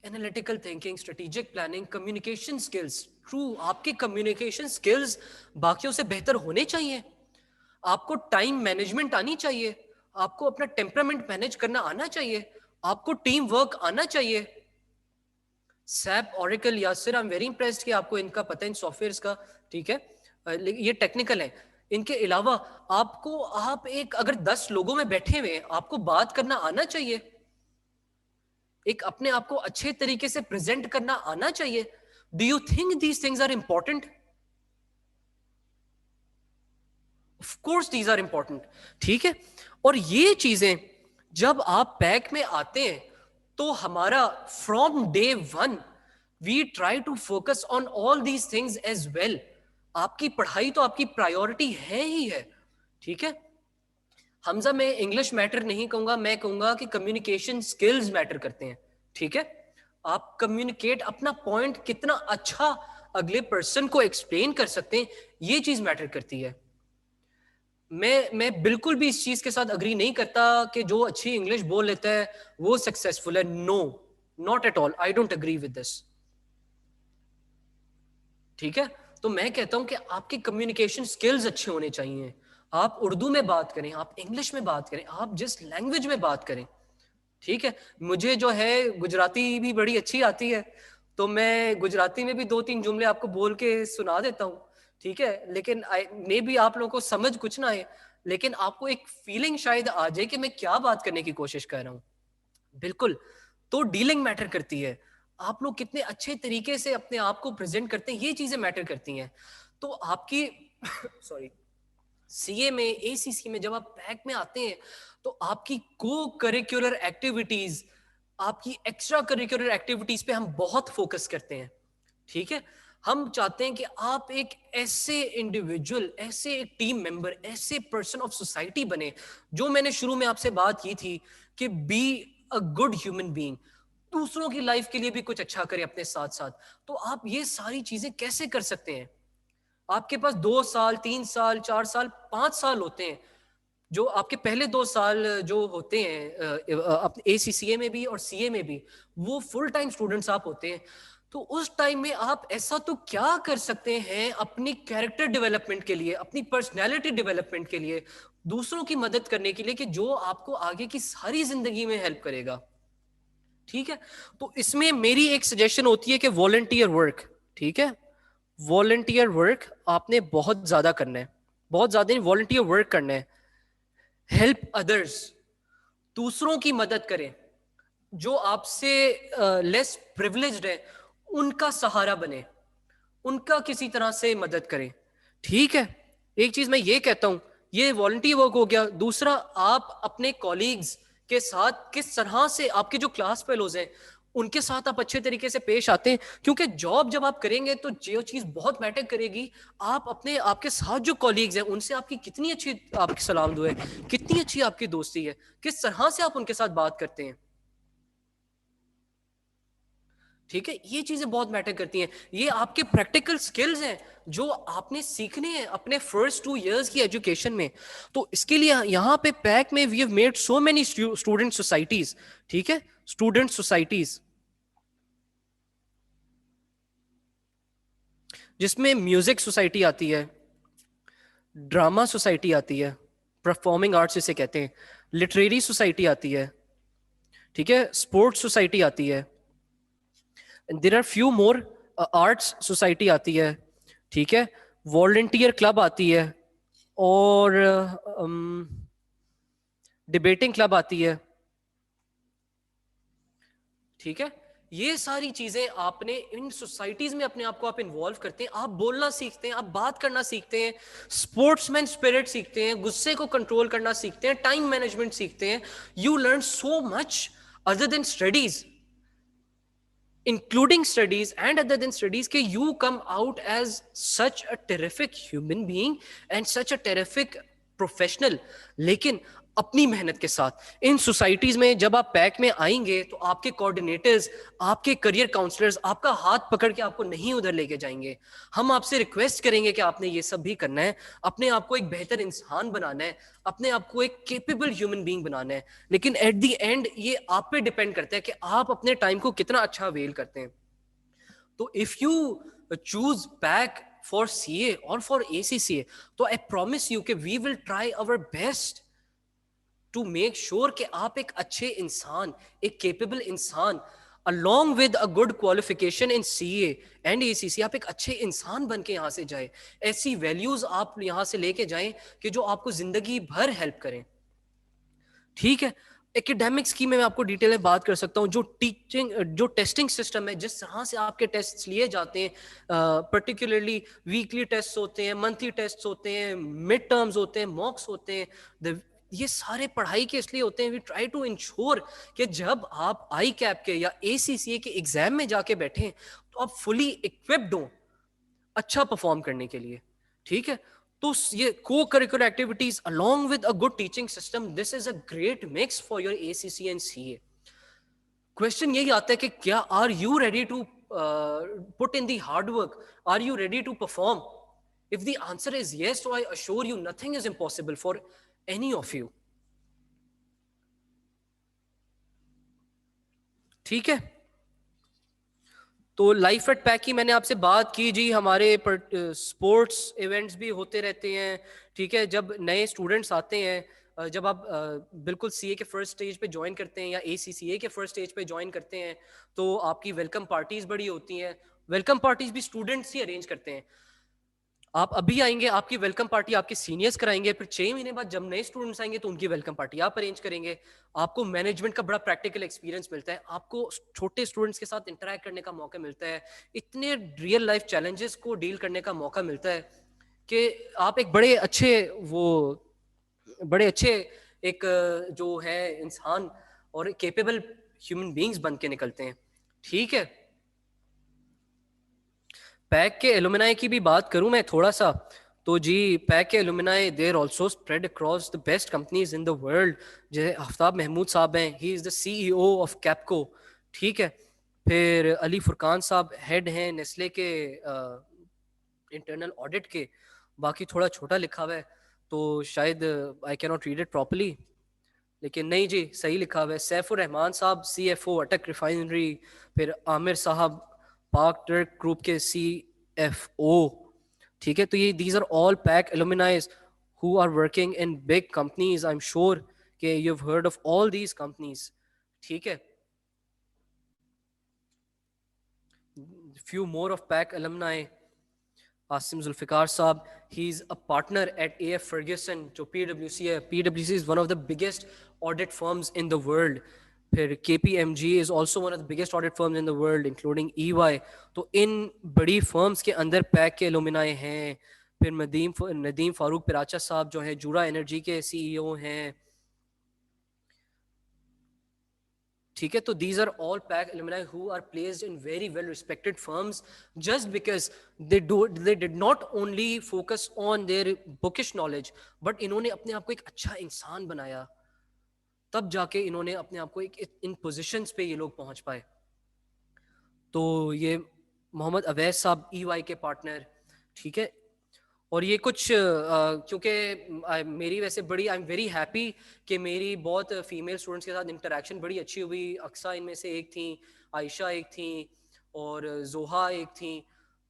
analytical thinking, strategic planning, communication skills, true, आपके कम्युनिकेशन स्किल्स बाकियों से बेहतर होने चाहिए। आपको टाइम मैनेजमेंट आनी चाहिए, आपको अपना टेम्परामेंट मैनेज करना आना चाहिए, आपको टीम वर्क आना चाहिए। SAP, oracle, Yasir, I am very impressed कि आपको इनका पता है इन सॉफ्टवेयर्स का, ठीक है। लेकिन ये टेक्निकल है। इनके अलावा आपको, आप एक अगर 10 लोगों में बैठे हुए हैं, आपको बात करना आना चाहिए, एक अपने आप को अच्छे तरीके से प्रेजेंट करना आना चाहिए। Do you think these things are important? Of course these are important, ठीक है। और ये चीजें जब आप पैक में आते हैं तो हमारा from day one we try to focus on all these things as well. आपकी पढ़ाई तो आपकी प्रायोरिटी है ही है, ठीक है। हमजा, मैं इंग्लिश मैटर नहीं कहूंगा, मैं कहूंगा कि कम्युनिकेशन स्किल्स मैटर करते हैं, ठीक है। आप कम्युनिकेट, अपना पॉइंट कितना अच्छा अगले पर्सन को एक्सप्लेन कर सकते हैं, ये चीज मैटर करती है। मैं बिल्कुल भी इस चीज के साथ अग्री नहीं करता कि जो अच्छी इंग्लिश बोल लेता है वो सक्सेसफुल है। No, not at all, I don't agree with this, ठीक है। तो मैं कहता हूं कि आपके कम्युनिकेशन स्किल्स अच्छे होने चाहिए। आप उर्दू में बात करें, आप इंग्लिश में बात करें, आप जिस लैंग्वेज में बात करें, ठीक है। मुझे जो है गुजराती भी बड़ी अच्छी आती है, तो मैं गुजराती में भी 2-3 जुमले आपको बोल के सुना देता हूँ, ठीक है। लेकिन मे बी आप लोगों को समझ कुछ ना आए, लेकिन आपको एक फीलिंग शायद आ जाए कि मैं क्या बात करने की कोशिश कर रहा हूँ। बिल्कुल। तो डीलिंग मैटर करती है, आप लोग कितने अच्छे तरीके से अपने आप को प्रेजेंट करते हैं, ये चीजें मैटर करती हैं। तो आपकी सॉरी, सीए में, एसीसी में जब आप पैक में आते हैं तो आपकी को करिकुलर एक्टिविटीज, आपकी एक्स्ट्रा करिकुलर एक्टिविटीज पे हम बहुत फोकस करते हैं, ठीक है। हम चाहते हैं कि आप एक ऐसे इंडिविजुअल, ऐसे एक टीम मेंबर, ऐसे पर्सन ऑफ सोसाइटी बने, जो मैंने शुरू में आपसे बात की थी कि be a good human being, दूसरों की लाइफ के लिए भी कुछ अच्छा करें अपने साथ साथ। तो आप ये सारी चीजें कैसे कर सकते हैं? आपके पास 2 साल, 3 साल, 4 साल, 5 साल होते हैं, जो आपके पहले 2 साल जो होते हैं एसीसीए में भी और सीए में भी, वो फुल टाइम स्टूडेंट्स आप होते हैं। तो उस टाइम में आप ऐसा तो क्या कर सकते हैं अपनी कैरेक्टर डेवलपमेंट के लिए, अपनी पर्सनैलिटी डेवलपमेंट के लिए, दूसरों की मदद करने के लिए, कि जो आपको आगे की सारी जिंदगी में हेल्प करेगा, ठीक है। तो इसमें मेरी एक सजेशन होती है कि वॉलंटियर वर्क, ठीक है। वॉलंटियर वर्क आपने बहुत ज्यादा करना है, बहुत ज्यादा नहीं, वॉलंटियर वर्क करना है। हेल्प अदर्स, दूसरों की मदद करें, जो आपसे लेस प्रिविलेज्ड है उनका सहारा बने, उनका किसी तरह से मदद करें, ठीक है। एक चीज मैं ये कहता हूं, ये वॉलंटियर वर्क हो गया। दूसरा, आप अपने कॉलीग्स के साथ किस तरह से, आपके जो क्लास फेलोज हैं उनके साथ आप अच्छे तरीके से पेश आते हैं, क्योंकि जॉब जब आप करेंगे तो जो चीज बहुत मैटर करेगी, आप अपने, आपके साथ जो कॉलीग्स हैं उनसे आपकी कितनी अच्छी आपकी सलाम दुआ है, कितनी अच्छी आपकी दोस्ती है, किस तरह से आप उनके साथ बात करते हैं, ठीक है। ये चीजें बहुत मैटर करती हैं। ये आपके प्रैक्टिकल स्किल्स हैं जो आपने सीखने हैं अपने फर्स्ट 2 इयर्स की एजुकेशन में। तो इसके लिए यहाँ पे पैक में we have made so many student societies, ठीक है, स्टूडेंट सोसाइटीज, जिसमें म्यूजिक सोसाइटी आती है, ड्रामा सोसाइटी आती है, परफॉर्मिंग आर्ट्स इसे कहते हैं, लिटरेरी सोसाइटी आती है, ठीक है, स्पोर्ट्स सोसाइटी आती है, there are few more, arts society आती है, ठीक है, वॉलंटियर क्लब आती है, और डिबेटिंग क्लब आती है, ठीक है। ये सारी चीजें आपने इन सोसाइटीज में अपने आप को आप इन्वॉल्व करते हैं, आप बोलना सीखते हैं, आप बात करना सीखते हैं, स्पोर्ट्समैन स्पिरिट सीखते हैं, गुस्से को कंट्रोल करना सीखते हैं, टाइम मैनेजमेंट सीखते हैं। You learn so much other than studies, including studies and other than studies, कि you come out as such a terrific human being and such a terrific professional। लेकिन अपनी मेहनत के साथ इन सोसाइटीज में जब आप पैक में आएंगे तो आपके कोऑर्डिनेटर्स, आपके करियर काउंसलर्स आपका हाथ पकड़ के आपको नहीं उधर लेके जाएंगे। हम आपसे रिक्वेस्ट करेंगे कि आपने ये सब भी करना है, अपने आप को एक बेहतर इंसान बनाना है, अपने आप को एक कैपेबल ह्यूमन बीइंग बनाना है। लेकिन एट द एंड ये आप पे डिपेंड करता है कि आप अपने टाइम को कितना अच्छा वेल करते हैं। तो if you choose PAC for CA और फॉर एसीसीए, तो आई प्रॉमिस यू कि we will try our best to make sure कि आप एक अच्छे इंसान, एक केपेबल इंसान, along with a good qualification in CA and ACC, आप एक अच्छे इंसान बन के यहाँ से जाए, ऐसी वैल्यूज आप यहाँ से लेके जाएं कि जो आपको जिंदगी भर हेल्प करें। ठीक है, एकेडमिक्स की मैं आपको डिटेल में बात कर सकता हूँ। जो टेस्टिंग सिस्टम है, जिस तरह से आपके टेस्ट लिए जाते हैं, पर्टिकुलरली वीकली टेस्ट होते हैं, मंथली टेस्ट होते हैं, मिड टर्म्स होते हैं, मॉक्स होते हैं, ये सारे पढ़ाई के इसलिए होते हैं, वी ट्राई टू इंश्योर कि जब आप आई कैप के या ACCA के एग्जाम में जाके बैठे तो आप फुली इक्विप्ड हो अच्छा परफॉर्म करने के लिए। ठीक है, तो ये co-curricular activities along with a good teaching system, this is a great mix for your ACC and CA। Question यही आता है कि क्या are you ready to put in the hard work, are you ready to perform? If the answer is yes, so I assure you nothing is impossible for any of you। ठीक है, तो life at pack की मैंने आपसे बात की जी। हमारे sports events भी होते रहते हैं। ठीक है, जब नए स्टूडेंट्स आते हैं, जब आप बिल्कुल CA के फर्स्ट स्टेज पे ज्वाइन करते हैं या ACCA के फर्स्ट स्टेज पे ज्वाइन करते हैं, तो आपकी वेलकम पार्टीज बड़ी होती हैं। वेलकम पार्टीज भी स्टूडेंट्स ही अरेंज करते हैं। आप अभी आएंगे, आपकी वेलकम पार्टी आपके सीनियर्स कराएंगे, फिर 6 महीने बाद जब नए स्टूडेंट्स आएंगे तो उनकी वेलकम पार्टी आप अरेंज करेंगे। आपको मैनेजमेंट का बड़ा प्रैक्टिकल एक्सपीरियंस मिलता है, आपको छोटे स्टूडेंट्स के साथ इंटरेक्ट करने का मौका मिलता है, इतने रियल लाइफ चैलेंजेस को डील करने का मौका मिलता है कि आप एक बड़े अच्छे एक जो है इंसान और केपेबल ह्यूमन बींग्स बन के निकलते हैं। ठीक है, पैक के एलुमनाई की भी बात करूं मैं थोड़ा सा, तो जी पैक के alumni there also spread across the best companies in the world. जैसे आफ्ताब महमूद साहब हैं, he is the CEO of Capco. ठीक है, फिर अली फुरकान साहब हेड हैं नेस्ले के इंटरनल ऑडिट के। बाकी थोड़ा छोटा लिखा हुआ है तो शायद I can not read it properly, लेकिन नहीं जी सही लिखा हुआ है। सैफुर रहमान साहब CFO अटक रिफाइनरी। फिर आमिर साहब पाक ट्रक ग्रुप के CFO। ठीक है, तो ये these are all PAC alumnis who are working in big companies. I am sure कि you have heard of all these companies. ठीक है, few more of PAC alumni, Asim Zulfikar Saab, he's a partner at AF Ferguson, जो PwC है। PwC is one of the biggest audit firms in the world. फिर KPMG is also one of the biggest audit firms in the world, including EY। तो इन बड़ी firms के अंदर pack के alumni हैं। फिर नदीम फारूक पिराचा साहब जो हैं जूरा एनर्जी के CEO हैं। ठीक है, तो these are all PAC alumni who are placed in very well respected firms just because they did not only focus on their bookish knowledge, but इन्होंने अपने आप को एक अच्छा इंसान बनाया, तब जाके इन्होंने अपने आप को एक इन पोजीशंस पे ये लोग पहुंच पाए। तो ये मोहम्मद अवैस साहब EY के पार्टनर। ठीक है, और ये कुछ क्योंकि मेरी वैसे बड़ी आई एम वेरी हैप्पी कि मेरी बहुत फीमेल स्टूडेंट्स के साथ इंटरेक्शन बड़ी अच्छी हुई। अक्सा इनमें से एक थी, आयशा एक थी और जोहा एक थी।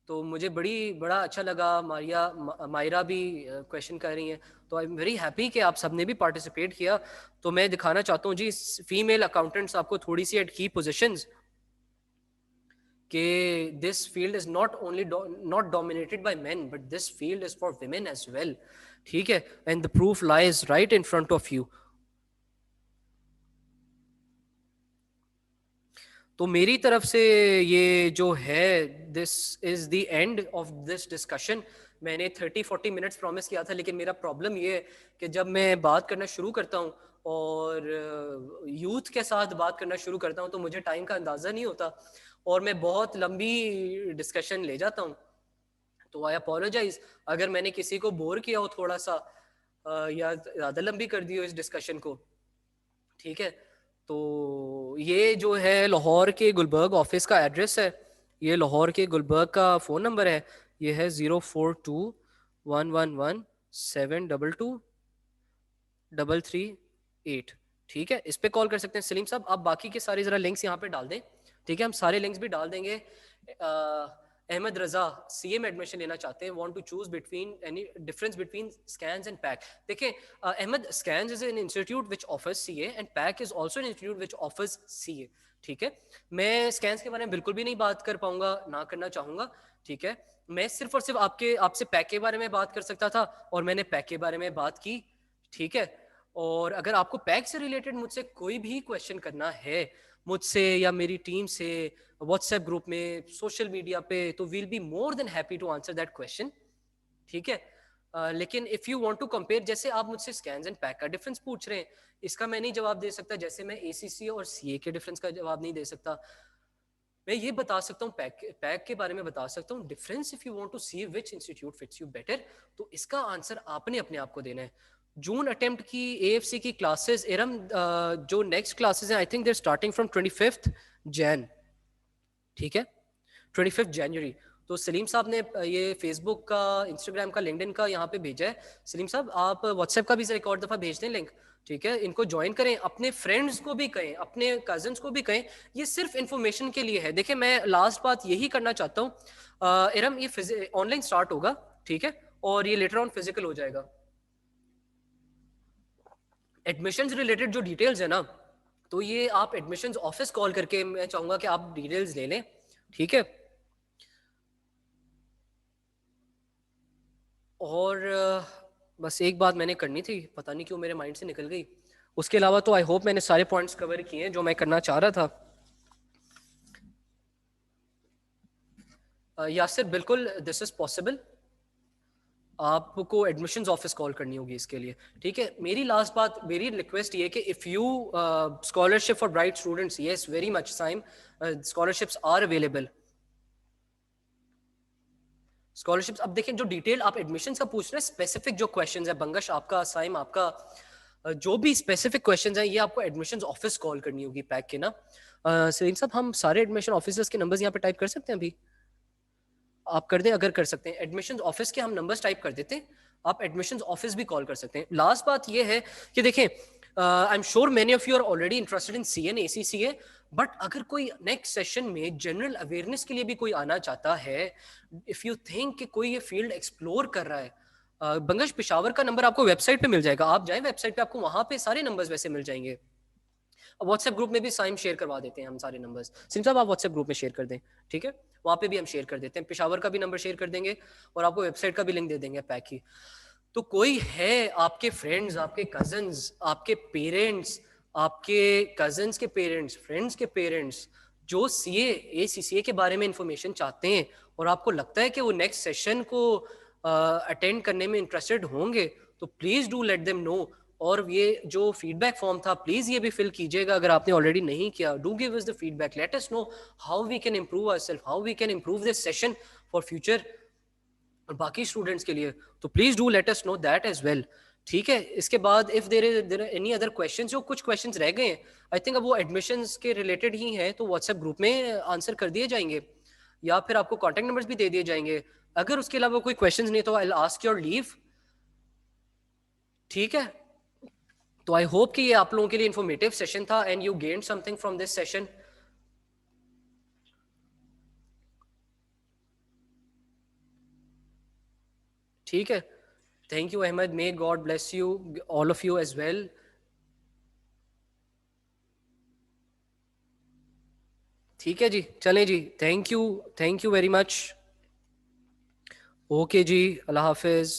तो मुझे बड़ा अच्छा लगा। मायरा भी क्वेश्चन कर रही हैं, तो आई एम वेरी हैप्पी कि आप सबने भी पार्टिसिपेट किया। तो मैं दिखाना चाहता हूँ जी फीमेल अकाउंटेंट्स आपको थोड़ी सी एट की पोजिशंस कि this field is not dominated by men, but this field is for women as well। ठीक है, and the proof lies right in front of you। तो मेरी तरफ से ये जो है this is the end of this discussion। मैंने 30-40 मिनट्स प्रॉमिस किया था, लेकिन मेरा प्रॉब्लम ये है कि जब मैं बात करना शुरू करता हूँ और यूथ के साथ बात करना शुरू करता हूँ तो मुझे टाइम का अंदाज़ा नहीं होता और मैं बहुत लंबी डिस्कशन ले जाता हूँ। तो आई अपोलोजाइज अगर मैंने किसी को बोर किया हो थोड़ा सा या ज़्यादा लंबी कर दी हो इस डिस्कशन को। ठीक है, तो ये जो है लाहौर के गुलबर्ग ऑफिस का एड्रेस है, ये लाहौर के गुलबर्ग का फ़ोन नंबर है, ये है 042111723338। ठीक है, इस पे कॉल कर सकते हैं। सलीम साहब आप बाकी के सारे ज़रा लिंक्स यहाँ पे डाल दें। ठीक है, हम सारे लिंक्स भी डाल देंगे अहमद रजा सीए में एडमिशन लेना चाहते हैं, want to choose between any difference between SKANS and PAC. देखें Ahmed, SKANS is an institute which offers CA and PAC is also an institute which offers CA. ठीक है, मैं स्कैन्स के बारे में बिल्कुल भी नहीं बात कर पाऊंगा, ना करना चाहूंगा। ठीक है, मैं सिर्फ और सिर्फ आपसे पैक के बारे में बात कर सकता था और मैंने पैक के बारे में बात की। ठीक है, और अगर आपको पैक से रिलेटेड मुझसे कोई भी क्वेश्चन करना है, मुझसे या मेरी टीम से व्हाट्सएप ग्रुप में, सोशल मीडिया पे, तो we'll be more than happy to answer that question. ठीक है, लेकिन if you want to compare, जैसे आप मुझसे स्कैन्स एंड पैक का डिफरेंस पूछ रहे हैं, इसका मैं नहीं जवाब दे सकता, जैसे मैं एसीसी और सीए के डिफरेंस का जवाब नहीं दे सकता। मैं ये बता सकता हूँ, पैक के बारे में बता सकता हूँ difference. If you want to see which institute fits you better, तो इसका आंसर आपने अपने आप को देना है। जून अटेम्प्ट की एएफसी की क्लासेस एरम, जो नेक्स्ट क्लासेस हैं, I think there starting from 25 June. ठीक है, 25 जनवरी। तो सलीम साहब ने ये फेसबुक का, इंस्टाग्राम का, लिंक्डइन का यहाँ पे भेजा है। सलीम साहब, आप व्हाट्सएप का भी एक और दफ़ा भेज दें लिंक। ठीक है, इनको ज्वाइन करें, अपने फ्रेंड्स को भी कहें, अपने कजन्स को भी कहें। ये सिर्फ इंफॉर्मेशन के लिए है। देखिए, मैं लास्ट बात यही करना चाहता हूँ, इरम, ये ऑनलाइन स्टार्ट होगा। ठीक है, और ये लेटर ऑन फिजिकल हो जाएगा। एडमिशन्स रिलेटेड जो डिटेल्स है ना, तो ये आप एडमिशन्स ऑफिस कॉल करके, मैं चाहूँगा कि आप डिटेल्स ले लें। ठीक है, और बस एक बात मैंने करनी थी, पता नहीं क्यों मेरे माइंड से निकल गई। उसके अलावा तो आई होप मैंने सारे पॉइंट्स कवर किए हैं जो मैं करना चाह रहा था। यासिर, बिल्कुल दिस इज़ पॉसिबल। आपको एडमिशन्स ऑफिस कॉल करनी होगी इसके लिए। ठीक है, मेरी लास्ट बात, मेरी रिक्वेस्ट ये है कि if you scholarship for bright students, yes very much Saim, scholarships are available. Scholarships, अब देखें, जो डिटेल आप एडमिशन्स का पूछ रहे हैं, स्पेसिफिक जो क्वेश्चंस है, बंगश आपका, साइम आपका, जो भी स्पेसिफिक क्वेश्चंस हैं, ये आपको एडमिशन्स ऑफिस कॉल करनी होगी पैक के ना। सलीम साहब, हम सारे एडमिशन ऑफिसर्स के नंबर्स यहाँ पे टाइप कर सकते हैं अभी? आप कर दें अगर कर सकते हैं। एडमिशन्स ऑफिस के हम नंबर्स टाइप कर देते हैं, आप एडमिशन्स ऑफिस भी कॉल कर सकते हैं। लास्ट बात ये है कि देखें, I am sure many of you are already interested in C and ACCA, but अगर कोई नेक्स्ट सेशन में जनरल अवेयरनेस के लिए भी कोई आना चाहता है, इफ़ यू थिंक कि कोई ये फील्ड एक्सप्लोर कर रहा है, बंगश पिशावर का नंबर आपको वेबसाइट पे मिल जाएगा। आप जाएं वेबसाइट पे, आपको वहां पे सारे नंबर्स वैसे मिल जाएंगे। व्हाट्सएप ग्रुप में भी साइम शेयर करवा देते हैं हम सारे नंबर्स। सिम साहब, आप व्हाट्सएप ग्रुप में शेयर कर दें। ठीक है, वहाँ पे भी हम शेयर कर देते हैं, पिशावर का भी नंबर शेयर कर देंगे और आपको वेबसाइट का भी लिंक दे देंगे पैक की। तो कोई है आपके फ्रेंड्स, आपके कजन्स, आपके पेरेंट्स, आपके कजन्स के पेरेंट्स, फ्रेंड्स के पेरेंट्स, जो सीए ACCA के बारे में इंफॉर्मेशन चाहते हैं और आपको लगता है कि वो नेक्स्ट सेशन को अटेंड करने में इंटरेस्टेड होंगे, तो please do let them know. और ये जो फीडबैक फॉर्म था, प्लीज़ ये भी फिल कीजिएगा अगर आपने ऑलरेडी नहीं किया। Do give us the feedback, let us know how we can improve ourselves, how we can improve this session for future और बाकी स्टूडेंट्स के लिए। तो please do let us know that as well. ठीक है, इसके बाद if there any other questions, जो कुछ क्वेश्चंस रह गए हैं, आई थिंक अब वो एडमिशंस के रिलेटेड ही हैं, तो व्हाट्सएप ग्रुप में आंसर कर दिए जाएंगे या फिर आपको कॉन्टैक्ट नंबर्स भी दे दिए जाएंगे। अगर उसके अलावा कोई क्वेश्चंस नहीं तो I will ask your leave. ठीक है, तो आई होप कि ये आप लोगों के लिए इंफॉर्मेटिव सेशन था and you gained something from this session. ठीक है, thank you Ahmed, may God bless you all of you as well. ठीक है जी, चलें जी, thank you very much. Okay जी, अल्लाह हाफिज़।